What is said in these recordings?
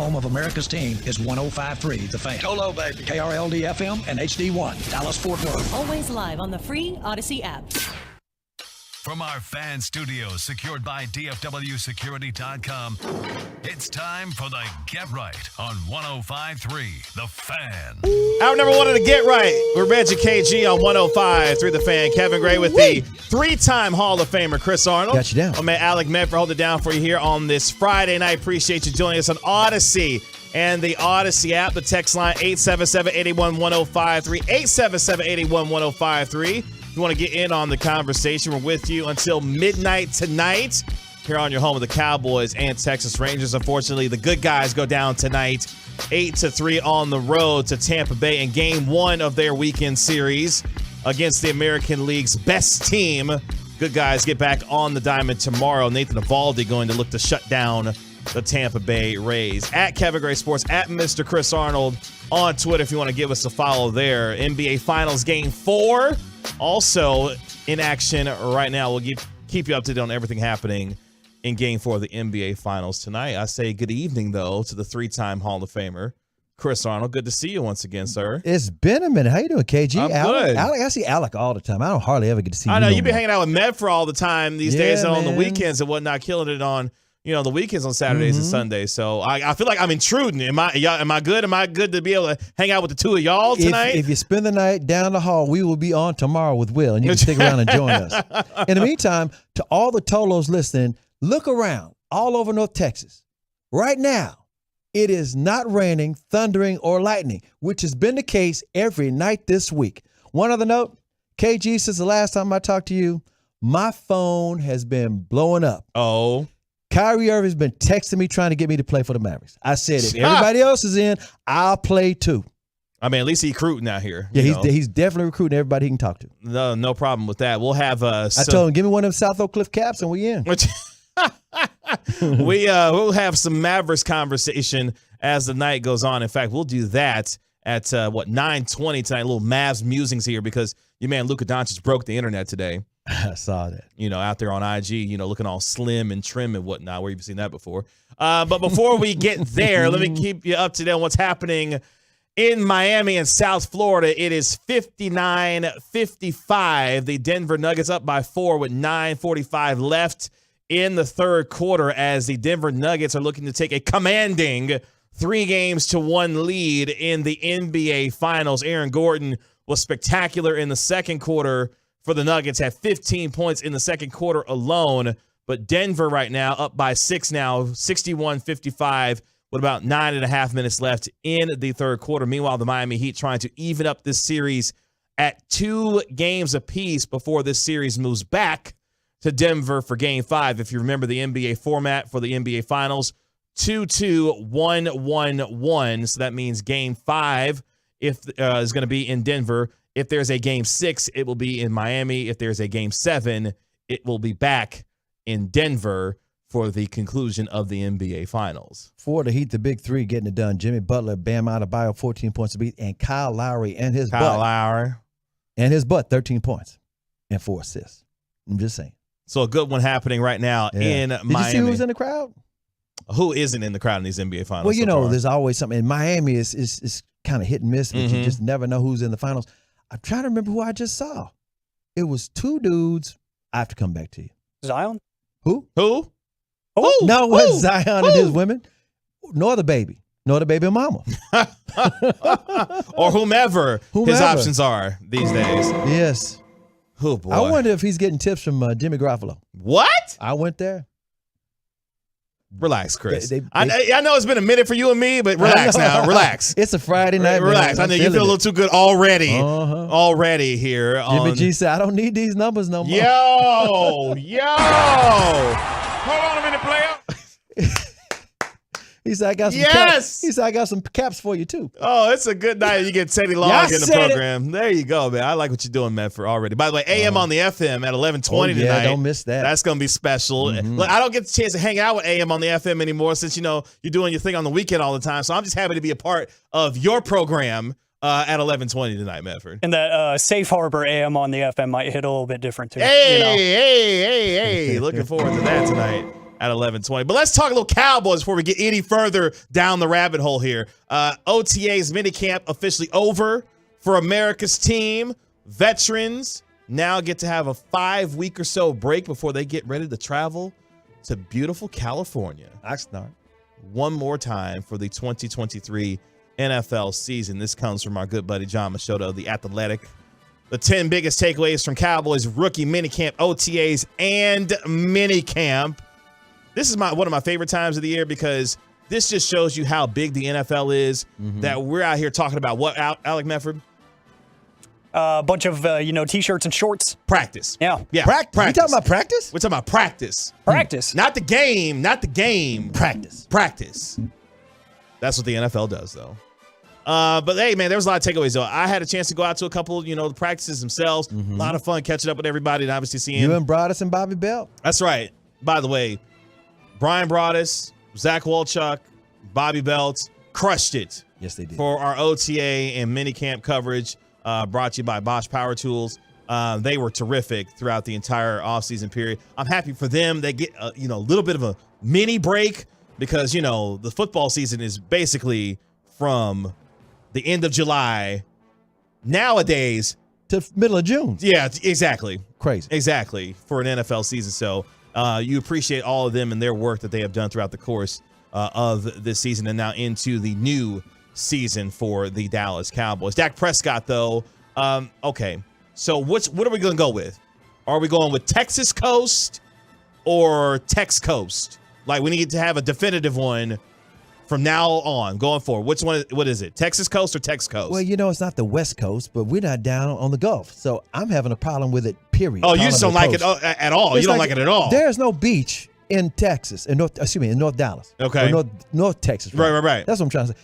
Home of America's team is 105.3 The Fan. Go low, baby. KRLD FM and HD1, Dallas Fort Worth. Always live on the free Odyssey app. From our fan studios secured by DFWsecurity.com, it's time for the Get Right on 105.3 The Fan. Hour number one of the Get Right. We're Reggie KG on 105.3 The Fan. Kevin Gray with the three-time Hall of Famer Chris Arnold. Got you down. My man Alec Medford holding it down for you here on this Friday night. Appreciate you joining us on Odyssey and the Odyssey app. The text line 877-881-1053, 877-881-1053. If you want to get in on the conversation, we're with you until midnight tonight here on your home of the Cowboys and Texas Rangers. Unfortunately, the good guys go down tonight 8-3 on the road to Tampa Bay in game one of their weekend series against the American League's best team. Good guys get back on the diamond tomorrow. Nathan Eovaldi going to look to shut down the Tampa Bay Rays. At Kevin Gray Sports, at Mr. Chris Arnold on Twitter if you want to give us a follow there. NBA Finals Game 4 also in action right now. We'll keep you up to date on everything happening in Game 4 of the NBA Finals tonight. I say good evening, though, to the 3-time Hall of Famer, Chris Arnold. Good to see you once again, sir. It's been a minute. How you doing, KG? I'm good. Alec, I see Alec all the time. I don't hardly ever get to see you. I know. No You've been more. hanging out with Med for all the time these days and on the man. weekends and whatnot, killing it on the weekends on Saturdays and Sundays. So I feel like I'm intruding. Am I good? Am I good to be able to hang out with the two of y'all tonight? If you spend the night down the hall, we will be on tomorrow with Will, and you can stick around and join us. In the meantime, to all the Tolos listening, look around all over North Texas. Right now, it is not raining, thundering, or lightning, which has been the case every night this week. One other note, KG, since the last time I talked to you, my phone has been blowing up. Oh. Kyrie Irving's been texting me trying to get me to play for the Mavericks. I said, if everybody else is in, I'll play too. I mean, at least he's recruiting out here. Yeah, he's definitely recruiting everybody he can talk to. No problem with that. We'll have I told him, give me one of them South Oak Cliff caps and we in. We'll have some Mavericks conversation as the night goes on. In fact, we'll do that at 9:20 tonight. A little Mavs musings here because your man Luka Doncic broke the internet today. I saw that. Out there on IG, looking all slim and trim and whatnot. Where have you seen that before? But before we get there, let me keep you up to date on what's happening in Miami and South Florida. It is 59-55. The Denver Nuggets up by 4 with 9:45 left in the third quarter as the Denver Nuggets are looking to take a commanding 3-1 lead in the NBA Finals. Aaron Gordon was spectacular in the second quarter for the Nuggets, had 15 points in the second quarter alone. But Denver right now up by 6 now, 61-55 with about 9.5 minutes left in the third quarter. Meanwhile, the Miami Heat trying to even up this series at 2 games apiece before this series moves back to Denver for Game 5. If you remember the NBA format for the NBA Finals, 2-2-1-1-1. So that means Game 5 is going to be in Denver. If there's a Game 6, it will be in Miami. If there's a Game 7, it will be back in Denver for the conclusion of the NBA Finals. For the Heat, the big three getting it done. Jimmy Butler, Bam Adebayo, 14 points to beat, and Kyle Lowry and his butt, 13 points and 4 assists. I'm just saying. So a good one happening right now in Miami. Did you see who was in the crowd? Who isn't in the crowd in these NBA Finals? Well, there's always something. In Miami, it's kind of hit and miss, but you just never know who's in the finals. I'm trying to remember who I just saw. It was 2 dudes. I have to come back to you. Zion? Who? No, it wasn't Zion and his women, nor the baby mama. Or whomever his options are these days. Yes. Oh, boy. I wonder if he's getting tips from Jimmy Garoppolo. What? I went there. Relax, Chris. They- I know it's been a minute for you and me, but relax now. Relax. It's a Friday night. Relax. Man. I know you feel a little too good already. Uh-huh. Already here. Jimmy G said, I don't need these numbers no more. Yo. Hold on a minute, player. He said, I got some Yes! caps. He said, I got some caps for you, too. Oh, it's a good night. You get Teddy Long Yeah, in the program. There you go, man. I like what you're doing, Medford, already. By the way, AM on the FM at 11:20 tonight. Don't miss that. That's going to be special. Look, I don't get the chance to hang out with AM on the FM anymore since, you're doing your thing on the weekend all the time. So I'm just happy to be a part of your program at 11:20 tonight, Medford. And that Safe Harbor AM on the FM might hit a little bit different, too. Hey. Looking forward to that tonight at 11:20. But let's talk a little Cowboys before we get any further down the rabbit hole here. OTA's minicamp officially over for America's team. Veterans now get to have a 5-week or so break before they get ready to travel to beautiful California. Oxnard. One more time for the 2023 NFL season. This comes from our good buddy John Machado of The Athletic. The 10 biggest takeaways from Cowboys rookie minicamp, OTAs, and minicamp. This is one of my favorite times of the year because this just shows you how big the NFL is, that we're out here talking about what, Alec Medford? A bunch of, T-shirts and shorts. Practice. Yeah. Practice. You talking about practice? We're talking about practice. Practice. Not the game. Practice. Practice. That's what the NFL does, though. But hey, man, there was a lot of takeaways though. I had a chance to go out to a couple, the practices themselves. A lot of fun catching up with everybody and obviously seeing You and Broadus and Bobby Belt. That's right. By the way, Brian Broadus, Zach Walchuk, Bobby Belt crushed it. Yes, they did. For our OTA and minicamp coverage, brought to you by Bosch Power Tools. They were terrific throughout the entire offseason period. I'm happy for them. They get a little bit of a mini break because the football season is basically from the end of July nowadays to middle of June. Yeah, exactly. Crazy. Exactly, for an NFL season. So you appreciate all of them and their work that they have done throughout the course of this season and now into the new season for the Dallas Cowboys. Dak Prescott, though, okay. So what are we going to go with? Are we going with Texas Coast or Tex Coast? Like, we need to have a definitive one from now on, going forward. What is it? Texas Coast or Tex Coast? Well, it's not the West Coast, but we're not down on the Gulf. So I'm having a problem with it, period. Oh, you just don't like it at all. You don't like it at all. There's no beach in Texas, in North Dallas. Okay. Or North Texas. Right. That's what I'm trying to say.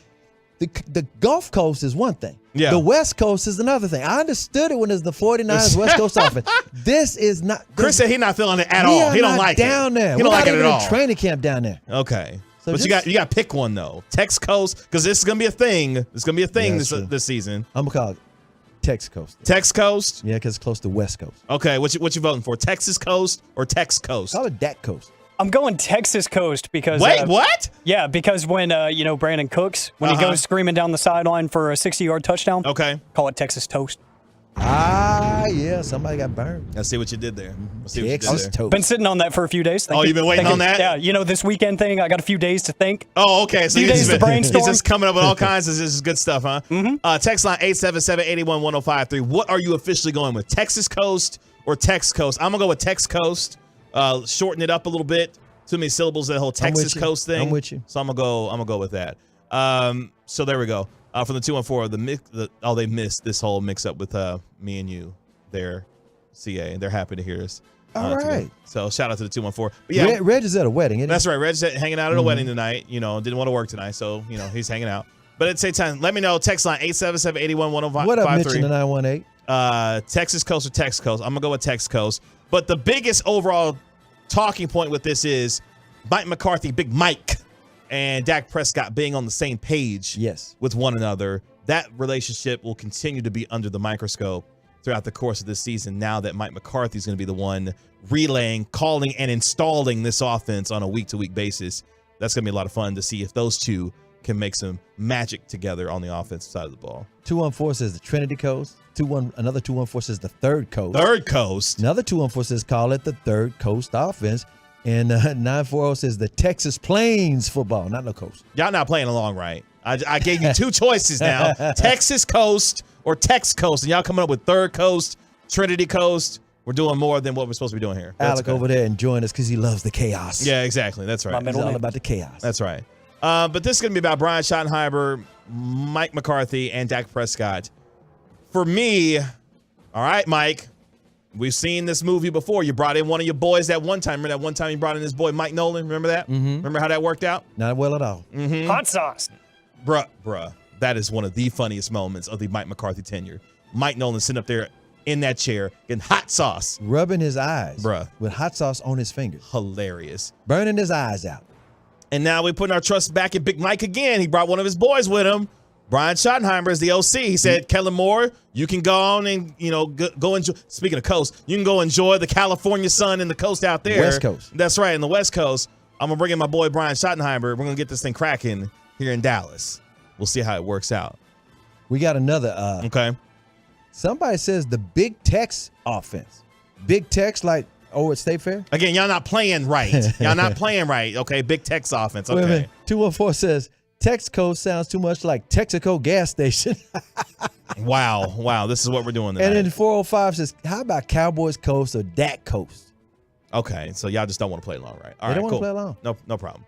The Gulf Coast is one thing. Yeah. The West Coast is another thing. I understood it when it's the 49ers West Coast offense. This is not. Chris said he's not feeling it at all. He don't like it. Down there. He don't like it at all. Training camp down there. Okay. So but you got to pick one though. Tex Coast, because this is gonna be a thing. It's gonna be a thing this season. I'm gonna call it Tex Coast. Tex Coast? Yeah, because it's close to West Coast. Okay, what you voting for? Texas Coast or Tex Coast? Call it Dak Coast. I'm going Texas Coast because wait, what? Yeah, because when Brandon Cooks when he goes screaming down the sideline for a 60-yard touchdown. Okay. Call it Texas Toast. Yeah, somebody got burned. I see what you did there. Texas Toast. Been sitting on that for a few days. You've been waiting on that? Yeah, this weekend thing, I got a few days to think. Oh, okay. So few days to brainstorm. He's just coming up with all kinds of this is good stuff, huh? Text line 877-881-1053. What are you officially going with? Texas Coast or Tex Coast? I'm going to go with Tex Coast. Shorten it up a little bit. Too many syllables, that whole Texas Coast thing. I'm with you. So I'm gonna go with that. So there we go. From the 214, they missed this whole mix up with me and you there, CA, and they're happy to hear us. All right. Today. So shout out to the 214. But yeah, Reg is at a wedding. Isn't that's right. Reg's hanging out at a wedding tonight. Didn't want to work tonight, so he's hanging out. But at the same time, let me know. Text line 877-881-1053. What up, Mitch in the 918? Texas Coast or Tex Coast? I'm gonna go with Tex Coast. But the biggest overall talking point with this is Mike McCarthy, Big Mike, and Dak Prescott being on the same page with one another. That relationship will continue to be under the microscope throughout the course of this season now that Mike McCarthy is going to be the one relaying, calling, and installing this offense on a week-to-week basis. That's going to be a lot of fun to see if those two can make some magic together on the offensive side of the ball. 214 says the Trinity Coast. Another 214 says the Third Coast. Third Coast. Another 214 says call it the Third Coast offense. And 940 says the Texas Plains football, not no coast. Y'all not playing along right. I gave you two choices now. Texas Coast or Tex Coast. And y'all coming up with Third Coast, Trinity Coast. We're doing more than what we're supposed to be doing here. Alec over there enjoying us because he loves the chaos. Yeah, exactly. That's right. He's all about the chaos. That's right. But this is going to be about Brian Schottenheimer, Mike McCarthy, and Dak Prescott. For me, all right, Mike, we've seen this movie before. You brought in one of your boys that one time. Remember that one time you brought in this boy, Mike Nolan? Remember that? Remember how that worked out? Not well at all. Hot sauce. Bruh. That is one of the funniest moments of the Mike McCarthy tenure. Mike Nolan sitting up there in that chair getting hot sauce. Rubbing his eyes. Bruh. With hot sauce on his fingers. Hilarious. Burning his eyes out. And now we're putting our trust back in Big Mike again. He brought one of his boys with him. Brian Schottenheimer is the OC. He said, Kellen Moore, you can go on and, go enjoy. Speaking of coast, you can go enjoy the California sun and the coast out there. West Coast. That's right, in the West Coast. I'm going to bring in my boy Brian Schottenheimer. We're going to get this thing cracking here in Dallas. We'll see how it works out. We got another. Okay. Somebody says the Big Tex offense. Big Tex like at State Fair? Again, y'all not playing right. Y'all not playing right. Okay, Big Tex offense. Okay. Wait a minute. 214 says Tex Coast sounds too much like Texaco gas station. Wow. This is what we're doing tonight. And then 405 says, how about Cowboys Coast or Dak Coast? Okay, so y'all just don't want to play along, right? All they right, don't want cool. to play along. No problem.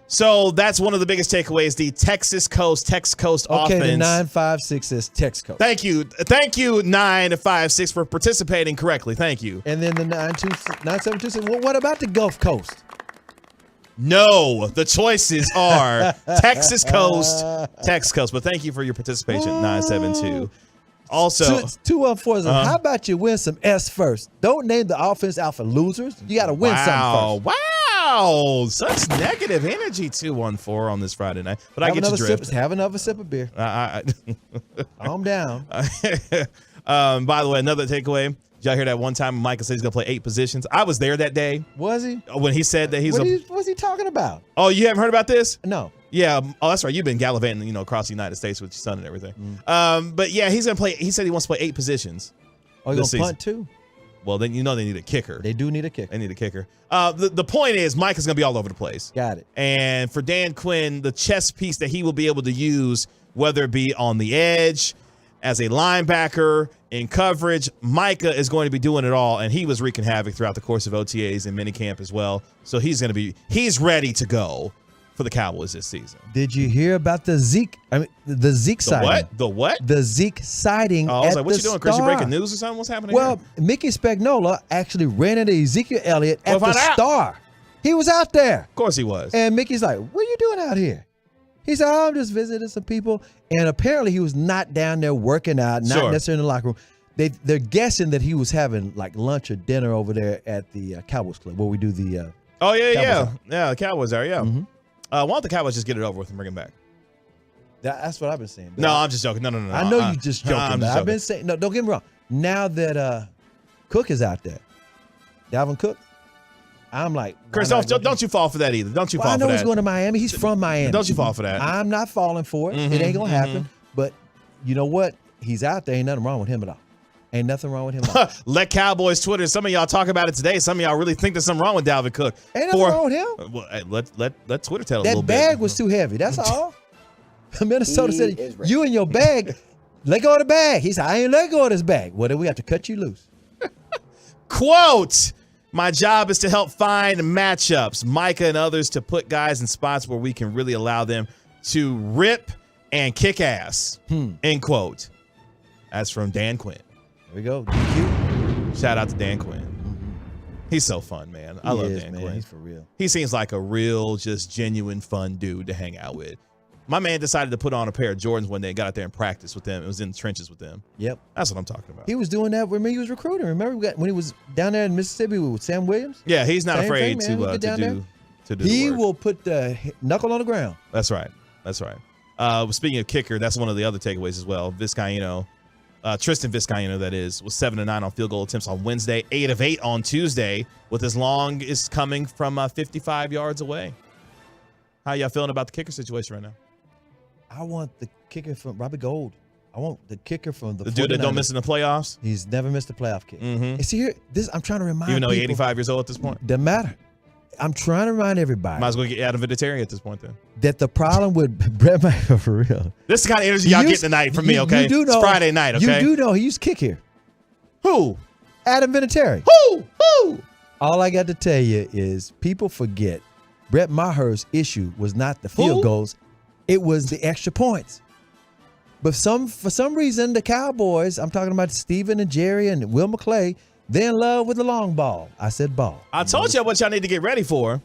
So that's one of the biggest takeaways, the Tex Coast offense. Okay, the 956 says Tex Coast. Thank you, 956 for participating correctly. Thank you. And then the 972 says, well, what about the Gulf Coast? No, the choices are Texas Coast. But thank you for your participation, 972. Also, 214 says, how about you win some S first? Don't name the offense out for losers. You got to win something first. Wow. Such negative energy, 214 on this Friday night. But I get your drift. Have another sip of beer. Calm down. By the way, another takeaway. Did y'all hear that one time Michael said he's going to play 8 positions? I was there that day. Was he? When he said that what's he talking about? Oh, you haven't heard about this? No. Yeah. Oh, that's right. You've been gallivanting, across the United States with your son and everything. But yeah, he's going to play. He said he wants to play 8 positions. Oh, you're going to punt too? Well, then they need a kicker. They do need a kicker. They need a kicker. The point is Mike is going to be all over the place. Got it. And for Dan Quinn, the chess piece that he will be able to use, whether it be on the edge, as a linebacker, in coverage, Micah is going to be doing it all, and he was wreaking havoc throughout the course of OTAs and minicamp as well. So he's ready to go for the Cowboys this season. Did you hear about the Zeke sighting? The what? The Zeke sighting. Oh, I was like, what you doing, Chris? You breaking Star. news or something? What's happening Well, here? Mickey Spagnola actually ran into Ezekiel Elliott at the Star. He was out there. Of course he was. And Mickey's like, what are you doing out here? He said, I'm just visiting some people. And apparently he was not down there working out, not necessarily in the locker room. They're guessing that he was having like lunch or dinner over there at the Cowboys Club where we do the the Cowboys are, yeah. Mm-hmm. Why don't the Cowboys just get it over with and bring him back? That's what I've been saying. No, I'm just joking. No. I know you're just joking. I've been saying, no, don't get me wrong. Now that Cook is out there, Dalvin Cook, I'm like, Chris, don't you fall for that either. Don't you fall for that. I know he's going to Miami. He's from Miami. Don't you fall for that. I'm not falling for it. It ain't going to happen. But you know what? He's out there. Ain't nothing wrong with him at all. Ain't nothing wrong with him at all. Let Cowboys Twitter. Some of y'all talk about it today. Some of y'all really think there's something wrong with Dalvin Cook. Ain't nothing wrong with him. Well, let Twitter tell a little bit. bit. That bag was too heavy. That's all. Minnesota said, you and your bag, let go of the bag. He said, I ain't let go of this bag. Well, then we have to cut you loose. Quote, my job is to help find matchups, Micah and others, to put guys in spots where we can really allow them to rip and kick ass. End quote. That's from Dan Quinn. There we go. DQ. Shout out to Dan Quinn. He's so fun, man. I love Dan Quinn. He's for real. He seems like a real, just genuine, fun dude to hang out with. My man decided to put on a pair of Jordans one day and got out there and practiced with them. It was in the trenches with them. Yep. That's what I'm talking about. He was doing that when he was recruiting. Remember when he was down there in Mississippi with Sam Williams? Yeah, he's not afraid to do He the work. will put the knuckle on the ground. That's right. Speaking of kicker, that's one of the other takeaways as well. Vizcaino, Tristan Vizcaino, that is, was 7 of 9 on field goal attempts on Wednesday, 8 of 8 on Tuesday, with his long is coming from 55 yards away. How y'all feeling about the kicker situation right now? I want the kicker from Robbie Gould. I want the kicker from the dude that don't miss in the playoffs. He's never missed a playoff kick. Mm-hmm. And see here, I'm trying to remind even though he's people, 85 years old at this point. Doesn't matter. I'm trying to remind everybody. Might as well get Adam Vinatieri at this point then. That the problem with Brett Maher, for real. This is the kind of energy y'all get tonight from me, okay? You do know, it's Friday night, okay? You do know he used to kick here. Who? Adam Vinatieri. Who? All I got to tell you is people forget Brett Maher's issue was not the field goals. It was the extra points. But for some reason, the Cowboys, I'm talking about Steven and Jerry and Will McClay, they're in love with the long ball. I said ball. I told y'all what y'all need to get ready for.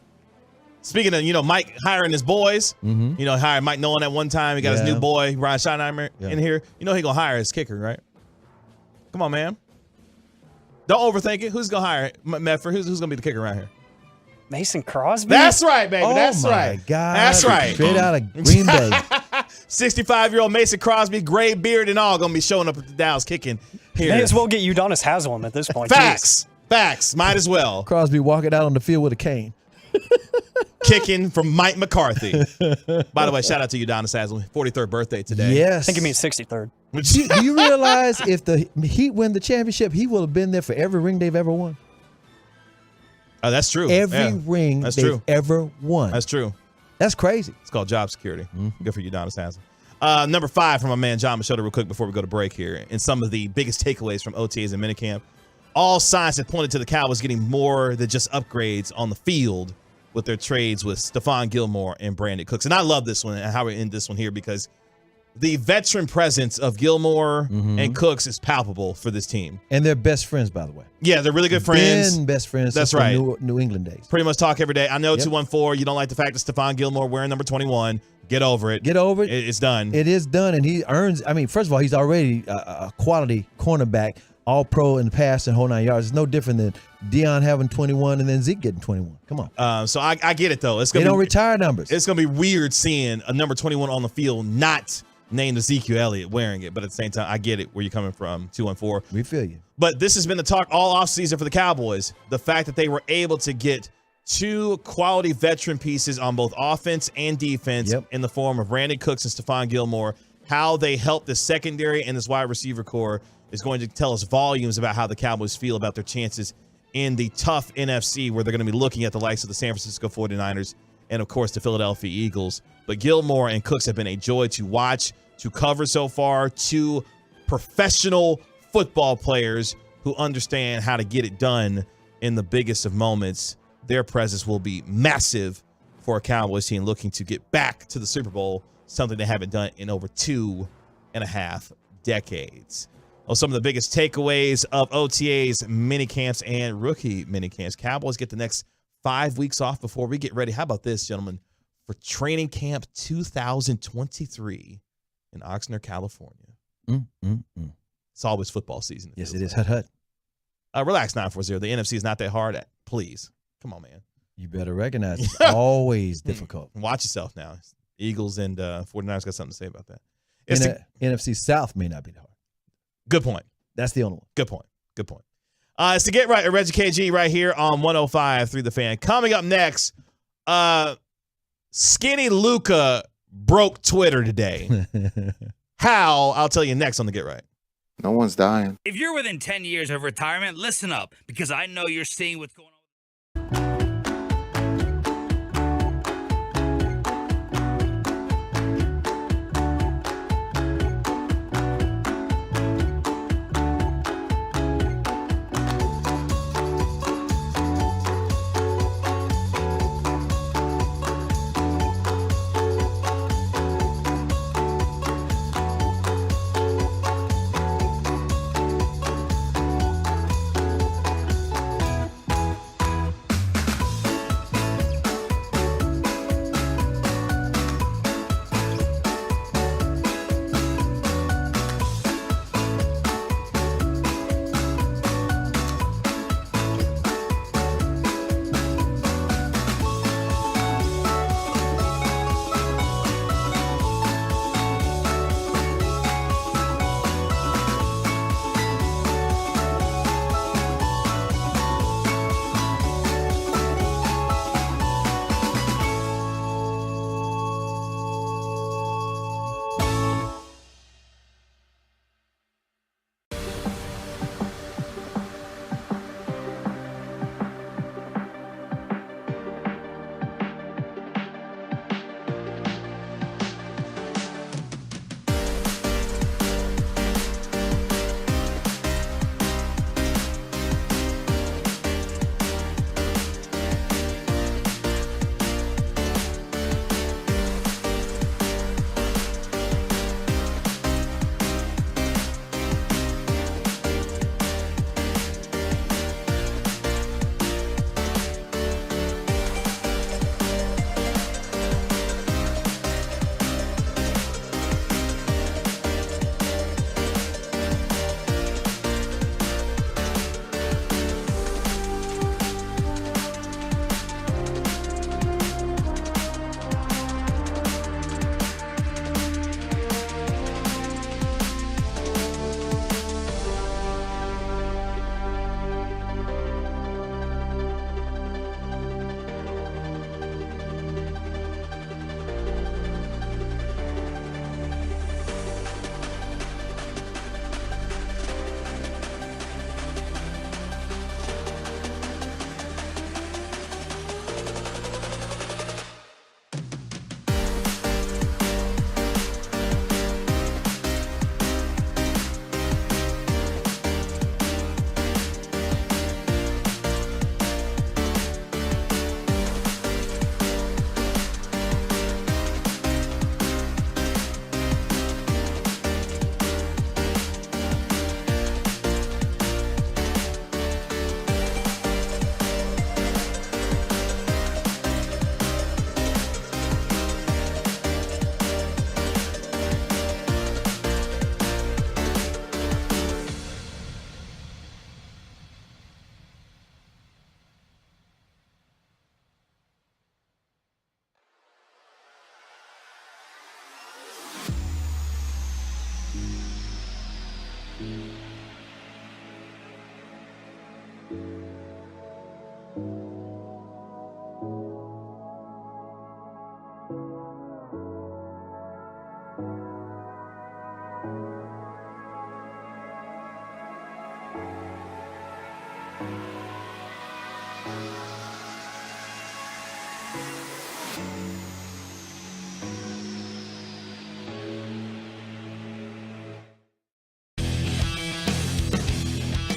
Speaking of, Mike hiring his boys, hiring Mike Nolan at one time. He got his new boy, Ryan Schottenheimer, in here. He going to hire his kicker, right? Come on, man. Don't overthink it. Who's going to hire Medford? Who's going to be the kicker around here? Mason Crosby? That's right, baby. That's right. right. Oh, my God. That's right. Straight out of Green Bay. 65-year-old Mason Crosby, gray beard and all, going to be showing up at the Dallas kicking here. May as well get Udonis Haslam at this point. Facts. Might as well. Crosby walking out on the field with a cane. Kicking from Mike McCarthy. By the way, shout out to Udonis Haslam. 43rd birthday today. Yes. I think it means 63rd. Do you realize if the Heat win the championship, he will have been there for every ring they've ever won? Oh, that's true. Every ring they've ever won. That's true. That's crazy. It's called job security. Good for you, Udonis Haslam. Number 5 from my man John Machota real quick before we go to break here. And some of the biggest takeaways from OTAs and minicamp. All signs have pointed to the Cowboys getting more than just upgrades on the field with their trades with Stephon Gilmore and Brandon Cooks. And I love this one and how we end this one here because the veteran presence of Gilmore and Cooks is palpable for this team. And they're best friends, by the way. Yeah, they're really good friends. Been best friends That's since right. the New England days. Pretty much talk every day. I know Yep. 214, you don't like the fact that Stephon Gilmore wearing number 21. Get over it. Get over it. It's done. It is done, and he earns. I mean, first of all, he's already a quality cornerback, all pro in the pass and whole 9 yards. It's no different than Deion having 21 and then Zeke getting 21. Come on. So I get it, though. They don't retire numbers. It's going to be weird seeing a number 21 on the field not named Ezekiel Elliott wearing it. But at the same time, I get it where you're coming from, 214. We feel you. But this has been the talk all offseason for the Cowboys. The fact that they were able to get two quality veteran pieces on both offense and defense in the form of Brandon Cooks and Stephon Gilmore, how they help the secondary and this wide receiver core is going to tell us volumes about how the Cowboys feel about their chances in the tough NFC, where they're going to be looking at the likes of the San Francisco 49ers and, of course, the Philadelphia Eagles. But Gilmore and Cooks have been a joy to watch, to cover so far, two professional football players who understand how to get it done in the biggest of moments. Their presence will be massive for a Cowboys team looking to get back to the Super Bowl, something they haven't done in over 2.5 decades. Well, some of the biggest takeaways of OTAs, minicamps, and rookie minicamps. Cowboys get the next 5 weeks off before we get ready. How about this, gentlemen? For training camp 2023 in Oxnard, California. It's always football season. Yes, it is. Hut. Relax, 940. The NFC is not that hard at. Please. Come on, man. You better recognize it's always difficult. Watch yourself now. Eagles and 49ers got something to say about that. NFC South may not be hard. Good point. That's the only one. Good point. It's to Get Right, Reggie KG right here on 105 through the Fan. Coming up next, Skinny Luca broke Twitter today. How? I'll tell you next on the Get Right. No one's dying. If you're within 10 years of retirement, listen up, because I know you're seeing what's going on.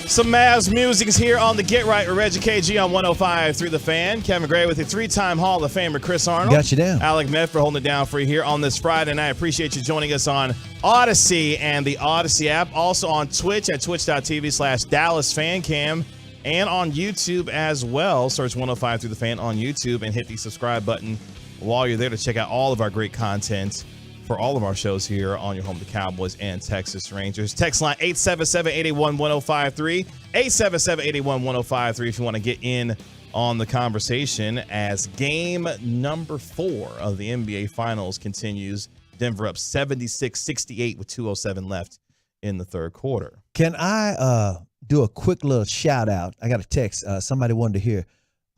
Some Mavs musings here on the Get Right with Reggie KG on 105.3 The Fan. Kevin Gray with a 3-time Hall of Famer Chris Arnold. Got you down. Alec Medford holding it down for you here on this Friday night. I appreciate you joining us on Odyssey and the Odyssey app. Also on Twitch at twitch.tv/DallasFanCam and on YouTube as well. Search 105.3 The Fan on YouTube and hit the subscribe button while you're there to check out all of our great content for all of our shows here on your home, the Cowboys and Texas Rangers. Text line 877-881-1053, 877-881-1053 if you want to get in on the conversation as game number 4 of the NBA Finals continues. Denver up 76-68 with 2:07 left in the third quarter. Can I do a quick little shout out? I got a text. Somebody wanted to hear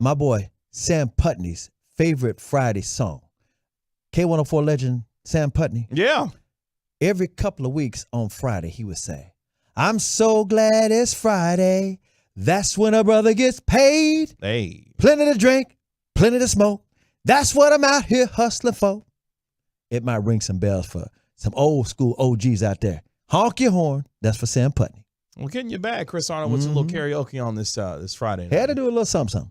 my boy Sam Putney's favorite Friday song. K104 legend Sam Putney. Yeah. Every couple of weeks on Friday, he would say, "I'm so glad it's Friday. That's when a brother gets paid. Hey. Plenty to drink, plenty to smoke. That's what I'm out here hustling for." It might ring some bells for some old school OGs out there. Honk your horn. That's for Sam Putney. Well, getting you back, Chris Arnold, with a little karaoke on this Friday night. Had to do a little something.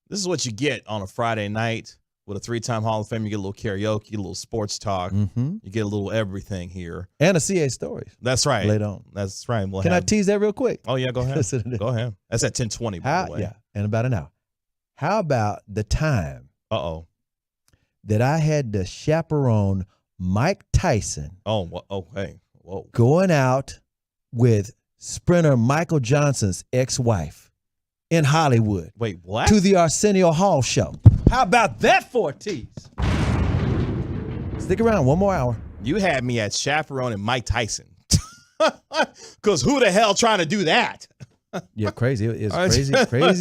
This is what you get on a Friday night. With a 3-time Hall of Fame, you get a little karaoke, a little sports talk. You get a little everything here. And a CA stories. That's right. Later on. That's right. Can I tease that real quick? Oh, yeah, go ahead. Listen to this. Go ahead. That's at 10:20, by the way. Yeah, in about an hour. How about the time that I had to chaperone Mike Tyson Okay. Whoa. going out with sprinter Michael Johnson's ex-wife in Hollywood. Wait, what? To the Arsenio Hall show. How about that for a tease? Stick around, one more hour. You had me at chaperoning Mike Tyson. Because who the hell trying to do that? Yeah, crazy. It's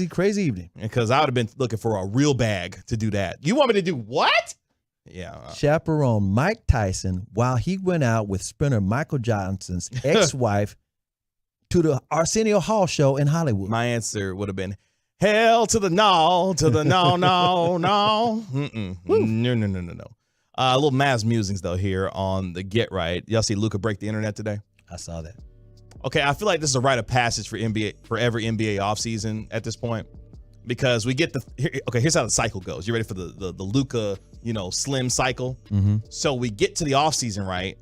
crazy evening. Because I would have been looking for a real bag to do that. You want me to do what? Yeah. Chaperone Mike Tyson while he went out with sprinter Michael Johnson's ex-wife to the Arsenio Hall show in Hollywood. My answer would have been, hell to the no, no. No. A little Mavs musings, though, here on the Get Right. Y'all see Luka break the internet today? I saw that. Okay, I feel like this is a rite of passage for every NBA offseason at this point. Because we get here's how the cycle goes. You ready for the Luka, slim cycle? So we get to the offseason, right?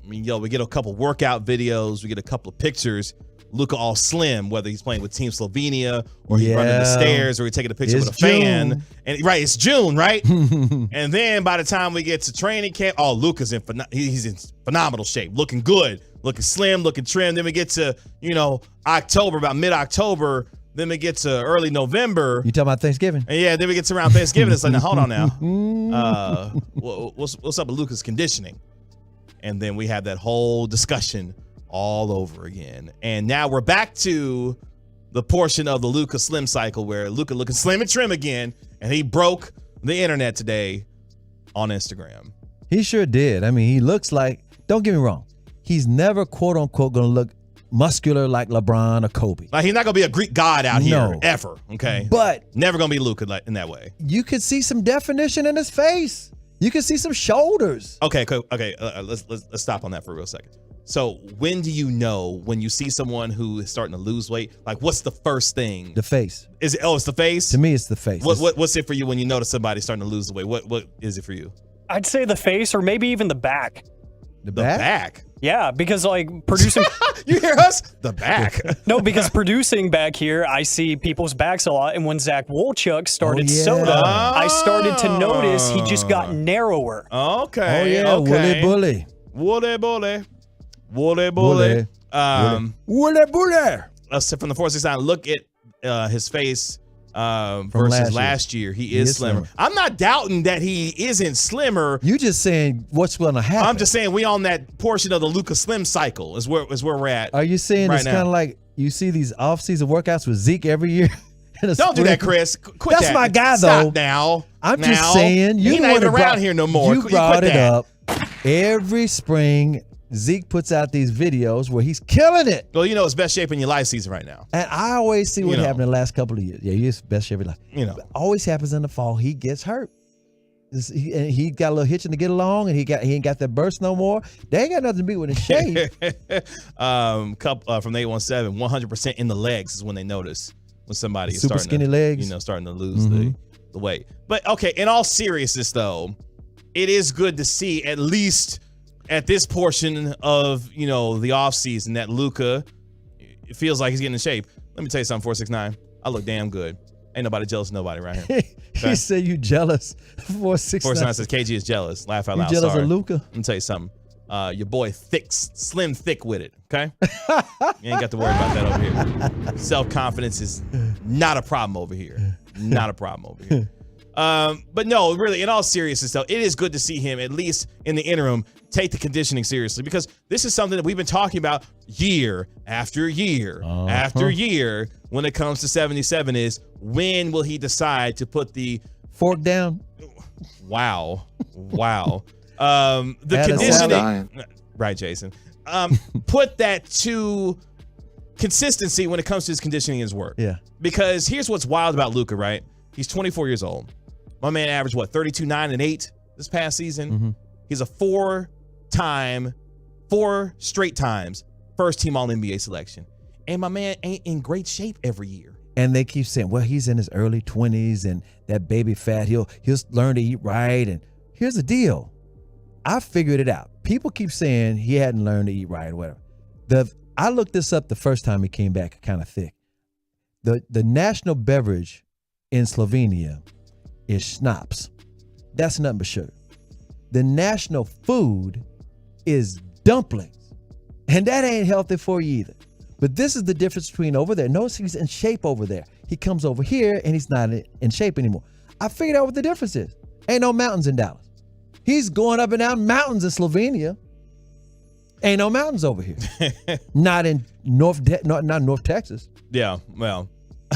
I mean, we get a couple workout videos, we get a couple of pictures. Luka all slim, whether he's playing with Team Slovenia or he's running the stairs or he's taking a picture with a fan. And it's June, right? And then by the time we get to training camp, Luka's he's in phenomenal shape, looking good, looking slim, looking trim. Then we get to, October, about mid-October. Then we get to early November. You talking about Thanksgiving? And yeah, then we get to around Thanksgiving. It's like, now, hold on now. What's up with Luka's conditioning? And then we have that whole discussion all over again. And now we're back to the portion of the Luka slim cycle where Luka looking slim and trim again. And he broke the internet today on Instagram. He sure did. I mean, he looks like, don't get me wrong, he's never, quote unquote, going to look muscular like LeBron or Kobe. Like, he's not going to be a Greek god out here ever, okay? But never going to be Luka in that way. You could see some definition in his face. You can see some shoulders. Okay. Let's stop on that for a real second. So when do you know when you see someone who is starting to lose weight? Like, what's the first thing? The face. Is it? Oh, it's the face. To me, it's the face. What's it for you when you notice somebody starting to lose the weight? What is it for you? I'd say the face, or maybe even the back. The back? Yeah, because producing. You hear us? The back. No, because producing back here, I see people's backs a lot. And when Zach Wolchuk started soda, I started to notice he just got narrower. Okay. Oh, yeah. Okay. Wooly bully. Wooly. bully. From the 469, look at his face versus last year. He is slimmer. I'm not doubting that he isn't slimmer. You just saying what's going to happen. I'm just saying we on that portion of the Luka Slim cycle is where we're at. Are you saying it's kind of like you see these off-season workouts with Zeke every year? Don't do that, Chris. Quit That's that. my guy, though. Stop now. I'm just saying. He's not even around here no more. You brought it up every spring Zeke puts out these videos where he's killing it. Well, his best shape in your life season right now. And I always see what happened in the last couple of years. Yeah, he's best shape of life. But always happens in the fall. He gets hurt. He got a little hitching to get along, and he ain't got that burst no more. They ain't got nothing to be with his shape. From the 817, 100% in the legs is when they notice when somebody is super skinny legs, starting to lose the weight. But okay, in all seriousness though, it is good to see at least at this portion of the offseason that Luka, it feels like he's getting in shape. Let me tell you something, 469. I look damn good. Ain't nobody jealous of nobody right here. Okay? He said you jealous. 469 says KG is jealous. Laugh out loud. You jealous Sorry. of Luka? Let me tell you something. Your boy slim thick with it. Okay, you ain't got to worry about that over here. Self-confidence is not a problem over here. Not a problem over here. But no, really, in all seriousness, though, it is good to see him, at least in the interim, take the conditioning seriously, because this is something that we've been talking about year after year after year when it comes to 77 is when will he decide to put the fork down? Wow. The conditioning, right, Jason? Put that to consistency when it comes to his conditioning and his work. Yeah. Because here's what's wild about Luka, right? He's 24 years old. My man averaged 32, 9, and 8 this past season. He's a 4 straight times first team All NBA selection. And my man ain't in great shape every year. And they keep saying, well, he's in his early 20s and that baby fat, he'll learn to eat right. And here's the deal. I figured it out. People keep saying he hadn't learned to eat right or whatever. I looked this up the first time he came back kind of thick. The national beverage in Slovenia is schnapps. That's nothing but sugar. The national food is dumplings. And that ain't healthy for you either. But this is the difference between over there. Notice he's in shape over there. He comes over here and he's not in shape anymore. I figured out what the difference is. Ain't no mountains in Dallas. He's going up and down mountains in Slovenia. Ain't no mountains over here. Not in North Texas. Yeah, well,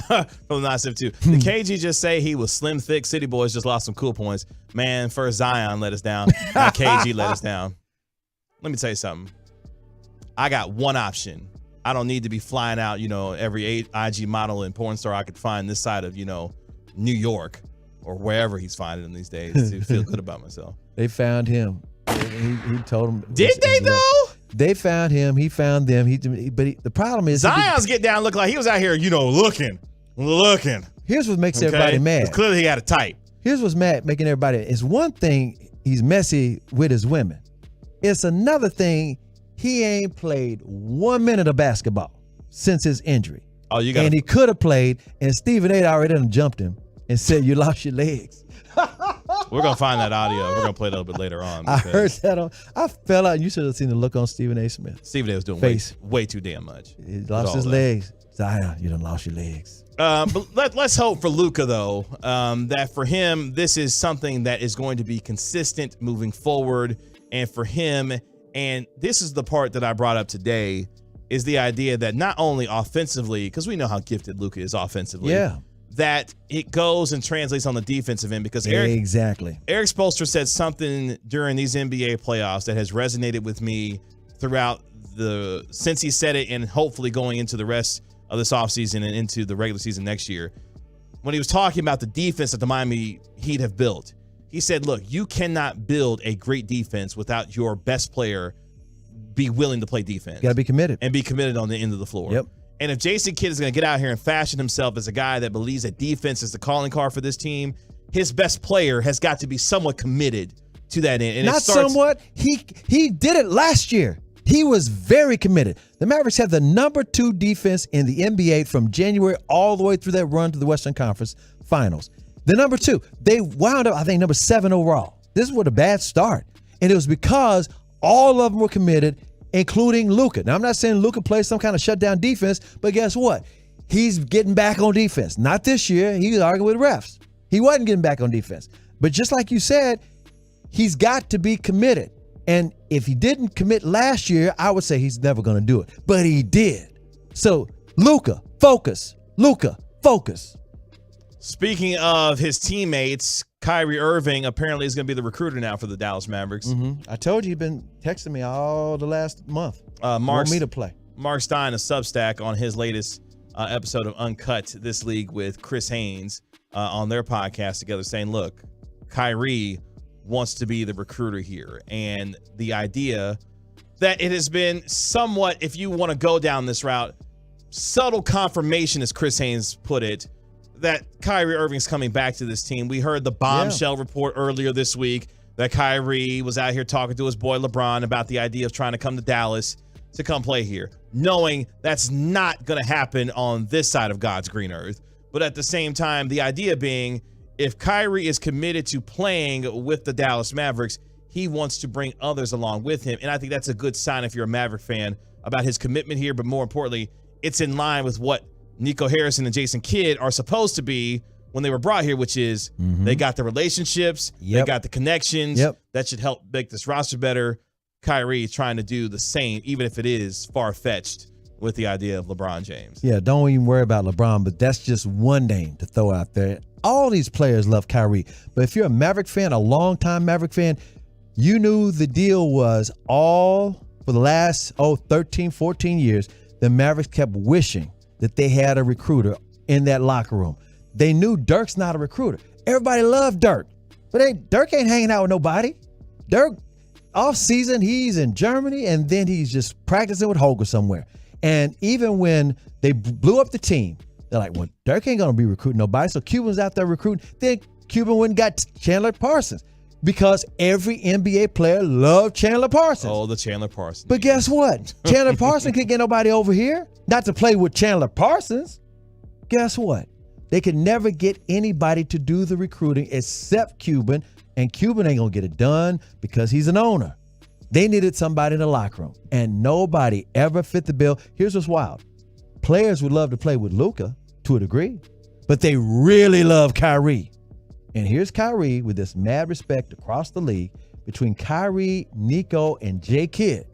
from the 972. The KG just say he was slim, thick. City Boys just lost some cool points. Man, first Zion let us down. Now KG let us down. Let me tell you something. I got one option. I don't need to be flying out, every 8 IG model and porn star I could find this side of, New York or wherever he's finding them these days to feel good about myself. They found him. He told them. Did they though? They found him. He found them. The problem is Zion's get down look like he was out here, looking. Here's what makes everybody mad. Clearly he had a type. Here's what's making everybody. It's one thing he's messy with his women. It's another thing he ain't played 1 minute of basketball since his injury. Oh, you got. And he could have played, and Stephen A. already done jumped him and said, "You lost your legs." We're gonna find that audio. We're gonna play it a little bit later on. I heard that I fell out. You should have seen the look on Stephen A. Smith. Stephen A. was doing way too damn much. He lost his legs. Zion, you done lost your legs. But let's hope for Luka though, that for him this is something that is going to be consistent moving forward, and for him. And this is the part that I brought up today, is the idea that not only offensively, because we know how gifted Luka is offensively, that it goes and translates on the defensive end. Because Eric Spoelstra said something during these NBA playoffs that has resonated with me throughout since he said it, and hopefully going into the rest of this offseason and into the regular season next year. When he was talking about the defense that the Miami Heat have built, he said, look, you cannot build a great defense without your best player be willing to play defense. You got to be committed. And be committed on the end of the floor. Yep. And if Jason Kidd is going to get out here and fashion himself as a guy that believes that defense is the calling card for this team, his best player has got to be somewhat committed to that end. And not somewhat. He did it last year. He was very committed. The Mavericks had the number 2 defense in the NBA from January all the way through that run to the Western Conference Finals. The number 2, they wound up, I think, number 7 overall. This was a bad start. And it was because all of them were committed, including Luka. Now, I'm not saying Luka plays some kind of shutdown defense, but guess what? He's getting back on defense. Not this year. He was arguing with refs. He wasn't getting back on defense. But just like you said, he's got to be committed. And if he didn't commit last year, I would say he's never going to do it. But he did. So, Luka, focus. Luka, focus. Speaking of his teammates, Kyrie Irving apparently is going to be the recruiter now for the Dallas Mavericks. I told you, you've been texting me all the last month. Want me to play. Mark Stein, a Substack, on his latest episode of Uncut This League with Chris Haynes on their podcast together, saying, look, Kyrie wants to be the recruiter here. And the idea that it has been somewhat, if you want to go down this route, subtle confirmation, as Chris Haynes put it, that Kyrie Irving's coming back to this team. We heard the bombshell report earlier this week that Kyrie was out here talking to his boy LeBron about the idea of trying to come to Dallas to come play here, knowing that's not going to happen on this side of God's green earth. But at the same time, the idea being, if Kyrie is committed to playing with the Dallas Mavericks, he wants to bring others along with him. And I think that's a good sign if you're a Maverick fan about his commitment here. But more importantly, it's in line with what Nico Harrison and Jason Kidd are supposed to be when they were brought here, which is they got the relationships, they got the connections. That should help make this roster better. Kyrie trying to do the same, even if it is far-fetched with the idea of LeBron James. Yeah, don't even worry about LeBron, but that's just one name to throw out there. All these players love Kyrie, but if you're a Maverick fan, a longtime Maverick fan, you knew the deal was all for the last, 13, 14 years, the Mavericks kept wishing that they had a recruiter in that locker room. They knew Dirk's not a recruiter. Everybody loved Dirk, but Dirk ain't hanging out with nobody. Dirk, off season, he's in Germany, and then he's just practicing with Holger somewhere. And even when they blew up the team, they're like, well, Dirk ain't going to be recruiting nobody. So Cuban's out there recruiting. Then Cuban went and got Chandler Parsons because every NBA player loved Chandler Parsons. Oh, the Chandler Parsons. But guess what? Chandler Parsons couldn't get nobody over here, not to play with Chandler Parsons. Guess what? They could never get anybody to do the recruiting except Cuban, and Cuban ain't going to get it done because he's an owner. They needed somebody in the locker room, and nobody ever fit the bill. Here's what's wild. Players would love to play with Luka to a degree, but they really love Kyrie. And here's Kyrie with this mad respect across the league between Kyrie, Nico, and J. Kidd.